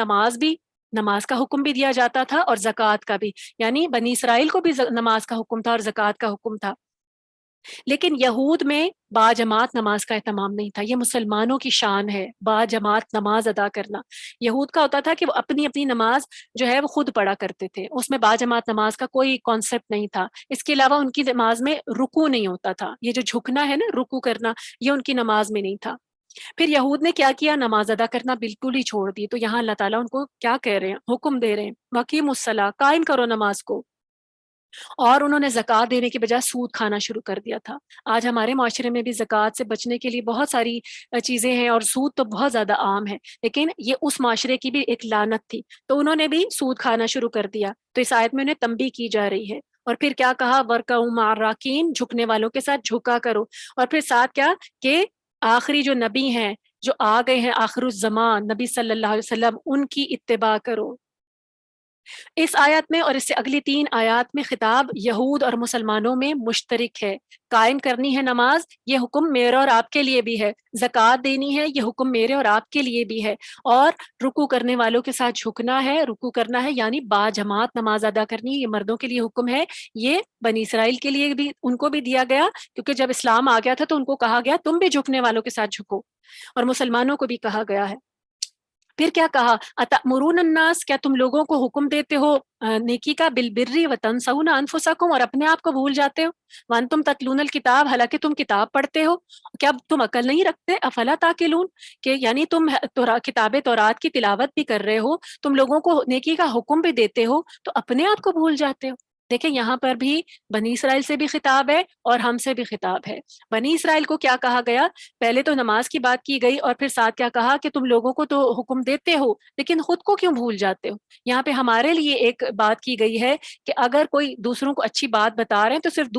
نماز کا حکم بھی دیا جاتا تھا اور زکوٰۃ کا بھی، یعنی بنی اسرائیل کو بھی نماز کا حکم تھا اور زکوٰۃ کا حکم تھا، لیکن یہود میں با جماعت نماز کا اہتمام نہیں تھا۔ یہ مسلمانوں کی شان ہے با جماعت نماز ادا کرنا۔ یہود کا ہوتا تھا کہ وہ اپنی اپنی نماز جو ہے وہ خود پڑھا کرتے تھے، اس میں با جماعت نماز کا کوئی کانسیپٹ نہیں تھا۔ اس کے علاوہ ان کی نماز میں رکوع نہیں ہوتا تھا، یہ جو جھکنا ہے نا، رکوع کرنا، یہ ان کی نماز میں نہیں تھا۔ پھر یہود نے کیا کیا، نماز ادا کرنا بالکل ہی چھوڑ دی۔ تو یہاں اللہ تعالیٰ ان کو کیا کہہ رہے ہیں، حکم دے رہے ہیں، وَأَقِیمُوا الصَّلَاةَ، قائم کرو نماز کو، اور انہوں نے زکوٰۃ دینے کے بجائے سود کھانا شروع کر دیا تھا۔ آج ہمارے معاشرے میں بھی زکوٰۃ سے بچنے کے لیے بہت ساری چیزیں ہیں، اور سود تو بہت زیادہ عام ہے، لیکن یہ اس معاشرے کی بھی ایک لعنت تھی، تو انہوں نے بھی سود کھانا شروع کر دیا۔ تو اس آیت میں انہیں تنبیہ کی جا رہی ہے۔ اور پھر کیا کہا، وَارْكَعُوا مَعَ الرَّاكِعِينَ، جھکنے والوں کے ساتھ جھکا کرو۔ اور پھر ساتھ کیا کہ آخری جو نبی ہیں، جو آ گئے ہیں آخر الزمان، نبی صلی اللہ علیہ وسلم، ان کی اتباع کرو۔ اس آیت میں اور اس سے اگلی 3 آیات میں خطاب یہود اور مسلمانوں میں مشترک ہے۔ قائم کرنی ہے نماز، یہ حکم میرے اور آپ کے لیے بھی ہے، زکوٰۃ دینی ہے، یہ حکم میرے اور آپ کے لیے بھی ہے، اور رکوع کرنے والوں کے ساتھ جھکنا ہے، رکوع کرنا ہے، یعنی با جماعت نماز ادا کرنی، یہ مردوں کے لیے حکم ہے، یہ بنی اسرائیل کے لیے بھی، ان کو بھی دیا گیا، کیونکہ جب اسلام آ گیا تھا تو ان کو کہا گیا تم بھی جھکنے والوں کے ساتھ جھکو، اور مسلمانوں کو بھی کہا گیا ہے۔ پھر کیا کہا، اتأمرون الناس، کیا تم لوگوں کو حکم دیتے ہو نیکی کا، بالبر وتنسون انفسکم، اور اپنے آپ کو بھول جاتے ہو، وانتم تتلون الکتاب، حالانکہ تم کتاب پڑھتے ہو، کیا تم عقل نہیں رکھتے، افلا تاقلون، کہ یعنی تم کتاب تورات کی تلاوت بھی کر رہے ہو، تم لوگوں کو نیکی کا حکم بھی دیتے ہو، تو اپنے آپ کو بھول جاتے ہو۔ دیکھیں یہاں پر بھی بنی اسرائیل سے بھی خطاب ہے اور ہم سے بھی خطاب ہے. بنی اسرائیل کو کیا کہا گیا؟ پہلے تو نماز کی بات کی گئی اور پھر ساتھ کیا کہا کہ تم لوگوں کو تو حکم دیتے ہو لیکن خود کو کیوں بھول جاتے ہو. یہاں پہ ہمارے لیے ایک بات کی گئی ہے کہ اگر کوئی دوسروں کو اچھی بات بتا رہے ہیں تو صرف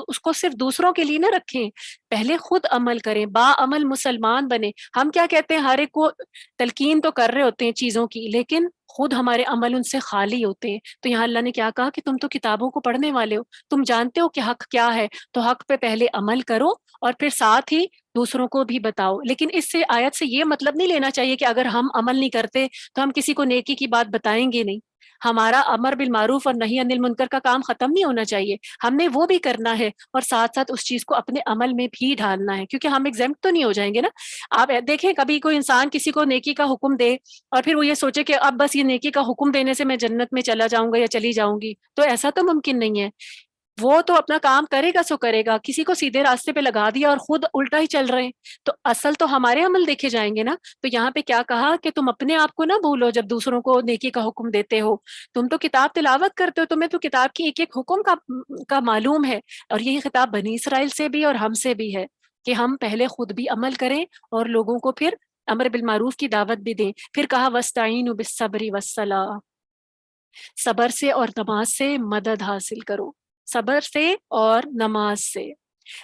اس کو صرف دوسروں کے لیے نہ رکھیں, پہلے خود عمل کریں, با عمل مسلمان بنے. ہم کیا کہتے ہیں, ہر ایک کو تلقین تو کر رہے ہوتے ہیں چیزوں کی لیکن خود ہمارے عمل ان سے خالی ہوتے ہیں. تو یہاں اللہ نے کیا کہا کہ تم تو کتابوں کو پڑھنے والے ہو, تم جانتے ہو کہ حق کیا ہے, تو حق پہ پہلے عمل کرو اور پھر ساتھ ہی دوسروں کو بھی بتاؤ. لیکن اس سے آیت سے یہ مطلب نہیں لینا چاہیے کہ اگر ہم عمل نہیں کرتے تو ہم کسی کو نیکی کی بات بتائیں گے نہیں. ہمارا امر بالمعروف اور نہی عن المنکر کا کام ختم نہیں ہونا چاہیے, ہم نے وہ بھی کرنا ہے اور ساتھ ساتھ اس چیز کو اپنے عمل میں بھی ڈالنا ہے, کیونکہ ہم ایگزیمپٹ تو نہیں ہو جائیں گے نا. آپ دیکھیں کبھی کوئی انسان کسی کو نیکی کا حکم دے اور پھر وہ یہ سوچے کہ اب بس یہ نیکی کا حکم دینے سے میں جنت میں چلا جاؤں گا یا چلی جاؤں گی, تو ایسا تو ممکن نہیں ہے. وہ تو اپنا کام کرے گا سو کرے گا, کسی کو سیدھے راستے پہ لگا دیا اور خود الٹا ہی چل رہے ہیں, تو اصل تو ہمارے عمل دیکھے جائیں گے نا. تو یہاں پہ کیا کہا کہ تم اپنے آپ کو نہ بھولو جب دوسروں کو نیکی کا حکم دیتے ہو. تم تو کتاب تلاوت کرتے ہو, تمہیں تو کتاب کی ایک حکم کا معلوم ہے, اور یہی خطاب بنی اسرائیل سے بھی اور ہم سے بھی ہے کہ ہم پہلے خود بھی عمل کریں اور لوگوں کو پھر امر بالمعروف کی دعوت بھی دیں. پھر کہا وَاسْتَعِینُوا بِالصَّبْرِ وَالصَّلَاةِ, صبر سے اور نماز سے مدد حاصل کرو, صبر سے اور نماز سے.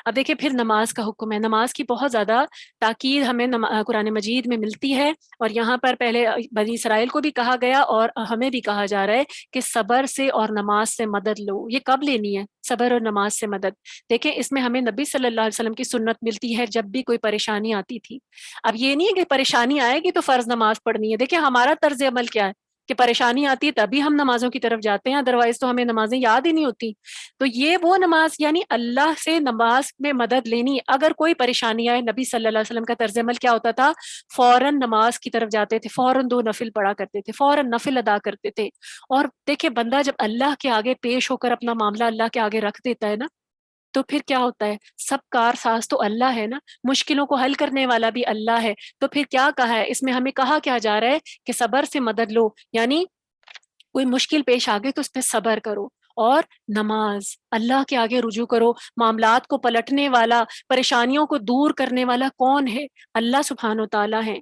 اب دیکھیں پھر نماز کا حکم ہے, نماز کی بہت زیادہ تاکید ہمیں قرآن مجید میں ملتی ہے, اور یہاں پر پہلے بنی اسرائیل کو بھی کہا گیا اور ہمیں بھی کہا جا رہا ہے کہ صبر سے اور نماز سے مدد لو. یہ کب لینی ہے صبر اور نماز سے مدد؟ دیکھیں اس میں ہمیں نبی صلی اللہ علیہ وسلم کی سنت ملتی ہے جب بھی کوئی پریشانی آتی تھی. اب یہ نہیں ہے کہ پریشانی آئے گی تو فرض نماز پڑھنی ہے. دیکھیں ہمارا طرز عمل کیا ہے کہ پریشانی آتی ہے تبھی ہم نمازوں کی طرف جاتے ہیں, ادروائز تو ہمیں نمازیں یاد ہی نہیں ہوتی. تو یہ وہ نماز یعنی اللہ سے نماز میں مدد لینی. اگر کوئی پریشانی آئے, نبی صلی اللہ علیہ وسلم کا طرز عمل کیا ہوتا تھا, فوراً نماز کی طرف جاتے تھے, فوراً 2 نفل پڑھا کرتے تھے, فوراً نفل ادا کرتے تھے. اور دیکھیں بندہ جب اللہ کے آگے پیش ہو کر اپنا معاملہ اللہ کے آگے رکھ دیتا ہے نا, تو پھر کیا ہوتا ہے, سب کار ساز تو اللہ ہے نا, مشکلوں کو حل کرنے والا بھی اللہ ہے. تو پھر کیا کہا ہے اس میں, ہمیں کہا کیا جا رہا ہے کہ صبر سے مدد لو, یعنی کوئی مشکل پیش آ گئی تو اس پہ صبر کرو, اور نماز اللہ کے آگے رجوع کرو. معاملات کو پلٹنے والا, پریشانیوں کو دور کرنے والا کون ہے؟ اللہ سبحانہ و تعالیٰ ہے.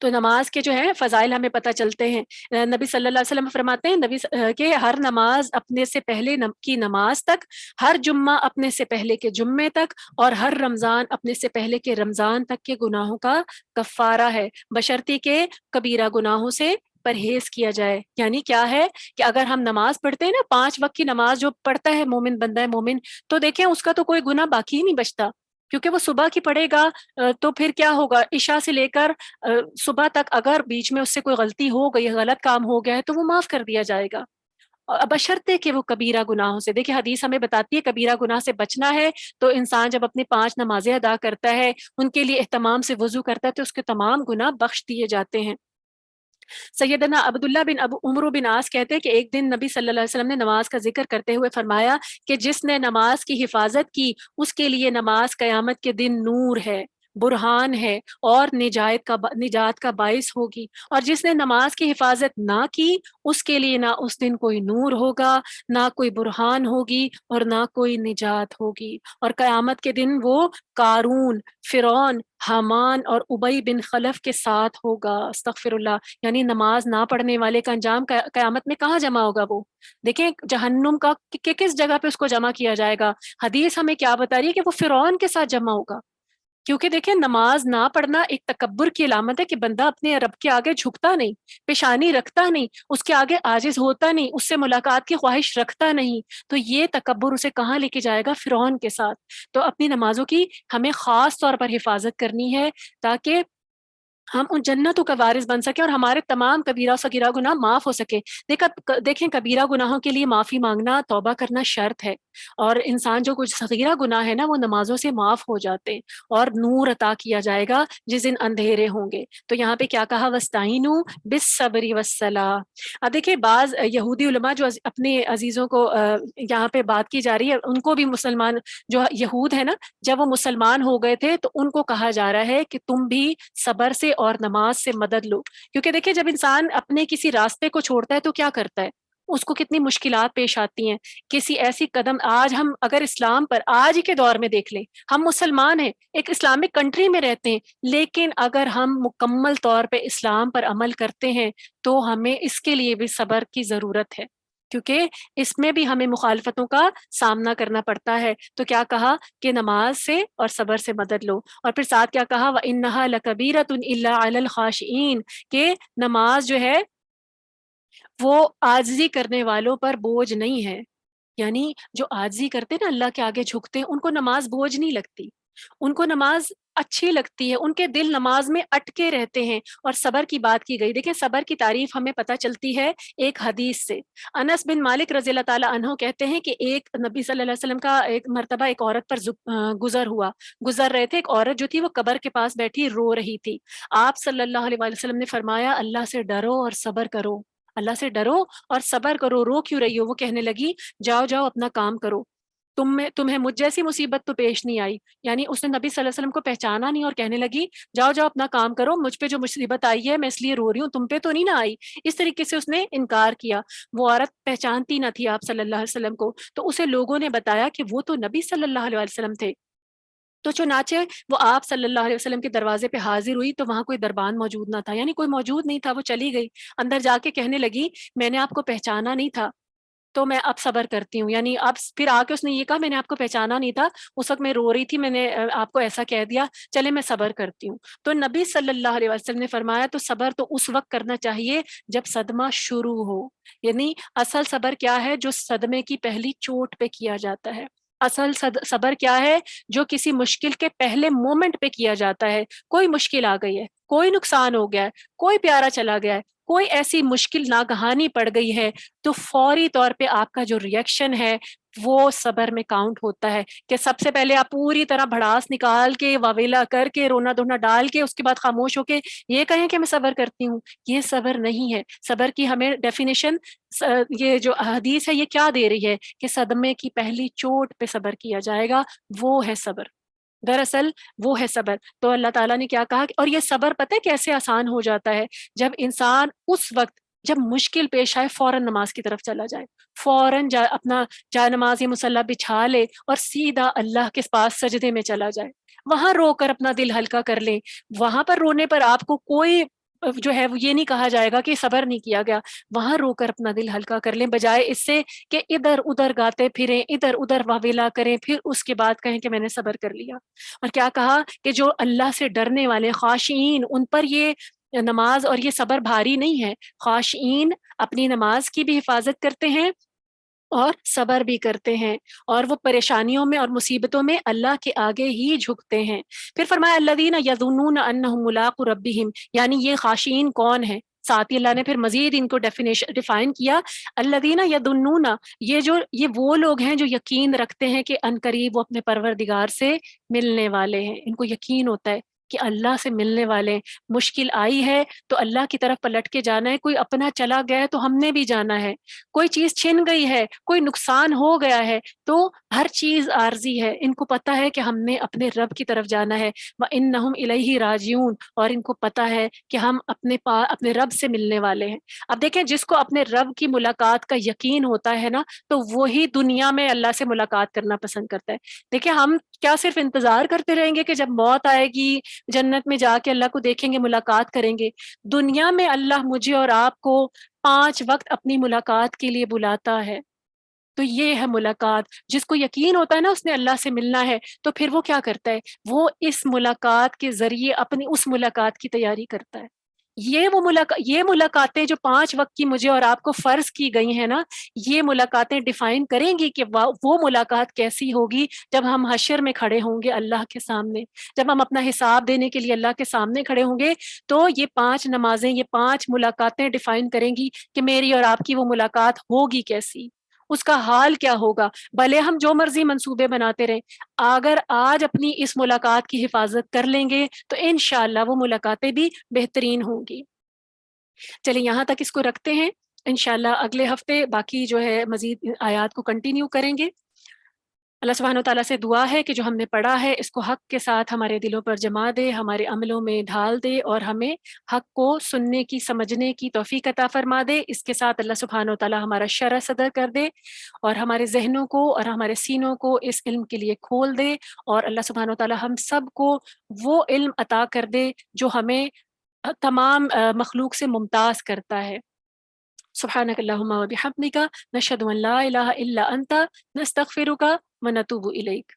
تو نماز کے جو ہے فضائل ہمیں پتہ چلتے ہیں. نبی صلی اللہ علیہ وسلم فرماتے ہیں کہ ہر نماز اپنے سے پہلے کی نماز تک, ہر جمعہ اپنے سے پہلے کے جمعے تک, اور ہر رمضان اپنے سے پہلے کے رمضان تک کے گناہوں کا کفارہ ہے, بشرطی کے کبیرہ گناہوں سے پرہیز کیا جائے. یعنی کیا ہے کہ اگر ہم نماز پڑھتے ہیں نا, 5 وقت کی نماز جو پڑھتا ہے مومن, بندہ ہے مومن, تو دیکھیں اس کا تو کوئی گناہ باقی ہی نہیں بچتا, کیونکہ وہ صبح کی پڑھے گا. تو پھر کیا ہوگا, عشاء سے لے کر صبح تک اگر بیچ میں اس سے کوئی غلطی ہو گئی, غلط کام ہو گیا ہے, تو وہ معاف کر دیا جائے گا, بشرطے کہ وہ کبیرہ گناہوں سے. دیکھیں حدیث ہمیں بتاتی ہے کبیرہ گناہ سے بچنا ہے تو انسان جب اپنی 5 نمازیں ادا کرتا ہے, ان کے لیے اہتمام سے وضو کرتا ہے, تو اس کے تمام گناہ بخش دیے جاتے ہیں. سیدنا عبداللہ بن ابو عمرو بن عاص کہتے ہیں کہ ایک دن نبی صلی اللہ علیہ وسلم نے نماز کا ذکر کرتے ہوئے فرمایا کہ جس نے نماز کی حفاظت کی اس کے لیے نماز قیامت کے دن نور ہے, برہان ہے, اور نجات کا باعث ہوگی, اور جس نے نماز کی حفاظت نہ کی اس کے لیے نہ اس دن کوئی نور ہوگا, نہ کوئی برہان ہوگی, اور نہ کوئی نجات ہوگی. اور قیامت کے دن وہ قارون, فرعون, حامان اور ابی بن خلف کے ساتھ ہوگا. استغفر اللہ. یعنی نماز نہ پڑھنے والے کا انجام قیامت میں کہاں جمع ہوگا؟ وہ دیکھیں جہنم کا کہ کس جگہ پہ اس کو جمع کیا جائے گا. حدیث ہمیں کیا بتا رہی ہے کہ وہ فرعون کے ساتھ جمع ہوگا. کیونکہ دیکھیں نماز نہ پڑھنا ایک تکبر کی علامت ہے کہ بندہ اپنے رب کے آگے جھکتا نہیں, پیشانی رکھتا نہیں, اس کے آگے عاجز ہوتا نہیں, اس سے ملاقات کی خواہش رکھتا نہیں. تو یہ تکبر اسے کہاں لے کے جائے گا؟ فرعون کے ساتھ. تو اپنی نمازوں کی ہمیں خاص طور پر حفاظت کرنی ہے تاکہ ہم ان جنتوں کا وارث بن سکے اور ہمارے تمام کبیرہ صغیرہ گناہ معاف ہو سکے. دیکھیں کبیرہ گناہوں کے لیے معافی مانگنا, توبہ کرنا شرط ہے, اور انسان جو کچھ صغیرہ گناہ ہے نا وہ نمازوں سے معاف ہو جاتے ہیں, اور نور عطا کیا جائے گا جس دن اندھیرے ہوں گے. تو یہاں پہ کیا کہا, وَاسْتَعِینُوا بِالصَّبْرِ وَالصَّلَاةِ. اب دیکھیں بعض یہودی علماء جو اپنے عزیزوں کو یہاں پہ بات کی جا رہی ہے, ان کو بھی مسلمان جو یہود ہے نا, جب وہ مسلمان ہو گئے تھے تو ان کو کہا جا رہا ہے کہ تم بھی صبر سے اور نماز سے مدد لو. کیونکہ دیکھیں جب انسان اپنے کسی راستے کو چھوڑتا ہے تو کیا کرتا ہے, اس کو کتنی مشکلات پیش آتی ہیں. کسی ایسی قدم آج ہم اگر اسلام پر آج ہی کے دور میں دیکھ لیں، ہم مسلمان ہیں، ایک اسلامک کنٹری میں رہتے ہیں، لیکن اگر ہم مکمل طور پہ اسلام پر عمل کرتے ہیں تو ہمیں اس کے لیے بھی صبر کی ضرورت ہے، کیونکہ اس میں بھی ہمیں مخالفتوں کا سامنا کرنا پڑتا ہے. تو کیا کہا کہ نماز سے اور صبر سے مدد لو، اور پھر ساتھ کیا کہا وَإِنَّهَا لَكَبِيرَةٌ إِلَّا عَلَى الْخَاشِعِينَ، کہ نماز جو ہے وہ عاجزی کرنے والوں پر بوجھ نہیں ہے. یعنی جو عاجزی کرتے ہیں نا، اللہ کے آگے جھکتے ہیں، ان کو نماز بوجھ نہیں لگتی، ان کو نماز اچھی لگتی ہے، ان کے دل نماز میں اٹکے رہتے ہیں. اور صبر کی بات کی گئی، دیکھیں صبر کی تعریف ہمیں پتہ چلتی ہے ایک حدیث سے. انس بن مالک رضی اللہ تعالی عنہ کہتے ہیں کہ ایک نبی صلی اللہ علیہ وسلم کا ایک مرتبہ ایک عورت پر گزر رہے تھے. ایک عورت جو تھی وہ قبر کے پاس بیٹھی رو رہی تھی. آپ صلی اللہ علیہ وسلم نے فرمایا اللہ سے ڈرو اور صبر کرو، اللہ سے ڈرو اور صبر کرو. رو کیوں رہی ہو؟ وہ کہنے لگی جاؤ جاؤ اپنا کام کرو، تمہیں مجھ جیسی مصیبت تو پیش نہیں آئی. یعنی اس نے نبی صلی اللہ علیہ وسلم کو پہچانا نہیں اور کہنے لگی جاؤ جاؤ اپنا کام کرو، مجھ پہ جو مصیبت آئی ہے میں اس لیے رو رہی ہوں، تم پہ تو نہیں نہ آئی. اس طریقے سے اس نے انکار کیا. وہ عورت پہچانتی نہ تھی آپ صلی اللہ علیہ وسلم کو، تو اسے لوگوں نے بتایا کہ وہ تو نبی صلی اللہ علیہ وسلم تھے. تو چنانچہ وہ آپ صلی اللہ علیہ وسلم کے دروازے پہ حاضر ہوئی تو وہاں کوئی دربان موجود نہ تھا، یعنی کوئی موجود نہیں تھا. وہ چلی گئی اندر جا کے کہنے لگی میں نے آپ کو پہچانا نہیں تھا تو میں اب صبر کرتی ہوں. یعنی اب پھر آ کے اس نے یہ کہا میں نے آپ کو پہچانا نہیں تھا، اس وقت میں رو رہی تھی، میں نے آپ کو ایسا کہہ دیا، چلے میں صبر کرتی ہوں. تو نبی صلی اللہ علیہ وسلم نے فرمایا تو صبر تو اس وقت کرنا چاہیے جب صدمہ شروع ہو. یعنی اصل صبر کیا ہے؟ جو صدمے کی پہلی چوٹ پہ کیا جاتا ہے. اصل صبر کیا ہے؟ جو کسی مشکل کے پہلے مومنٹ پہ کیا جاتا ہے. کوئی مشکل آ گئی ہے، کوئی نقصان ہو گیا ہے، کوئی پیارا چلا گیا ہے، کوئی ایسی مشکل ناگہانی پڑ گئی ہے، تو فوری طور پہ آپ کا جو ریئیکشن ہے وہ صبر میں کاؤنٹ ہوتا ہے. کہ سب سے پہلے آپ پوری طرح بھڑاس نکال کے واویلا کر کے رونا دھونا ڈال کے اس کے بعد خاموش ہو کے یہ کہیں کہ میں صبر کرتی ہوں، یہ صبر نہیں ہے. صبر کی ہمیں ڈیفینیشن یہ جو حدیث ہے یہ کیا دے رہی ہے کہ صدمے کی پہلی چوٹ پہ صبر کیا جائے گا، وہ ہے صبر. دراصل وہ ہے صبر. تو اللہ تعالیٰ نے کیا کہا، اور یہ صبر پتہ ہے کیسے آسان ہو جاتا ہے؟ جب انسان اس وقت جب مشکل پیش آئے فوراً نماز کی طرف چلا جائے، فوراً اپنا جائے نماز یا مصلی بچھا لے اور سیدھا اللہ کے پاس سجدے میں چلا جائے، وہاں رو کر اپنا دل ہلکا کر لے. وہاں پر رونے پر آپ کو کوئی جو ہے وہ یہ نہیں کہا جائے گا کہ صبر نہیں کیا گیا. وہاں رو کر اپنا دل ہلکا کر لیں، بجائے اس سے کہ ادھر ادھر گاتے پھریں، ادھر ادھر واویلا کریں، پھر اس کے بعد کہیں کہ میں نے صبر کر لیا. اور کیا کہا کہ جو اللہ سے ڈرنے والے خاشعین، ان پر یہ نماز اور یہ صبر بھاری نہیں ہے. خاشعین اپنی نماز کی بھی حفاظت کرتے ہیں اور صبر بھی کرتے ہیں، اور وہ پریشانیوں میں اور مصیبتوں میں اللہ کے آگے ہی جھکتے ہیں. پھر فرمایا الذین یظنون انہم ملاقو ربہم، یعنی یہ خاشعین کون ہے؟ ساتھ ہی اللہ نے پھر مزید ان کو ڈیفائن کیا. الذین یظنون، یہ وہ لوگ ہیں جو یقین رکھتے ہیں کہ عنقریب وہ اپنے پروردگار سے ملنے والے ہیں. ان کو یقین ہوتا ہے کہ اللہ سے ملنے والے ہیں. مشکل آئی ہے تو اللہ کی طرف پلٹ کے جانا ہے. کوئی اپنا چلا گیا ہے تو ہم نے بھی جانا ہے. کوئی چیز چھن گئی ہے، کوئی نقصان ہو گیا ہے، تو ہر چیز عارضی ہے. ان کو پتہ ہے کہ ہم نے اپنے رب کی طرف جانا ہے. وَإِنَّهُمْ إِلَيْهِ راجعون، اور ان کو پتہ ہے کہ ہم اپنے رب سے ملنے والے ہیں. اب دیکھیں جس کو اپنے رب کی ملاقات کا یقین ہوتا ہے نا، تو وہی دنیا میں اللہ سے ملاقات کرنا پسند کرتا ہے. دیکھیں ہم کیا صرف انتظار کرتے رہیں گے کہ جب موت آئے گی جنت میں جا کے اللہ کو دیکھیں گے، ملاقات کریں گے؟ دنیا میں اللہ مجھے اور آپ کو 5 وقت اپنی ملاقات کے لیے بلاتا ہے. تو یہ ہے ملاقات. جس کو یقین ہوتا ہے نا اس نے اللہ سے ملنا ہے، تو پھر وہ کیا کرتا ہے؟ وہ اس ملاقات کے ذریعے اپنی اس ملاقات کی تیاری کرتا ہے. یہ ملاقاتیں جو 5 وقت کی مجھے اور آپ کو فرض کی گئی ہیں نا، یہ ملاقاتیں ڈیفائن کریں گی کہ وہ ملاقات کیسی ہوگی جب ہم حشر میں کھڑے ہوں گے اللہ کے سامنے. جب ہم اپنا حساب دینے کے لیے اللہ کے سامنے کھڑے ہوں گے تو یہ 5 نمازیں، یہ 5 ملاقاتیں ڈیفائن کریں گی کہ میری اور آپ کی وہ ملاقات ہوگی کیسی، اس کا حال کیا ہوگا. بھلے ہم جو مرضی منصوبے بناتے رہیں، اگر آج اپنی اس ملاقات کی حفاظت کر لیں گے تو انشاءاللہ وہ ملاقاتیں بھی بہترین ہوں گی. چلیں یہاں تک اس کو رکھتے ہیں، انشاءاللہ اگلے ہفتے باقی جو ہے مزید آیات کو کنٹینیو کریں گے. اللہ سبحانہ تعالیٰ سے دعا ہے کہ جو ہم نے پڑھا ہے اس کو حق کے ساتھ ہمارے دلوں پر جما دے، ہمارے عملوں میں ڈھال دے، اور ہمیں حق کو سننے کی، سمجھنے کی توفیق عطا فرما دے۔ اس کے ساتھ اللہ سبحانہ تعالیٰ ہمارا شرع صدر کر دے اور ہمارے ذہنوں کو اور ہمارے سینوں کو اس علم کے لیے کھول دے، اور اللہ سبحانہ تعالیٰ ہم سب کو وہ علم عطا کر دے جو ہمیں تمام مخلوق سے ممتاز کرتا ہے۔ سبحانک اللہم و بحمدک، نشہد ان لا الہ الا انت، نستغفرک ونتوب الیک۔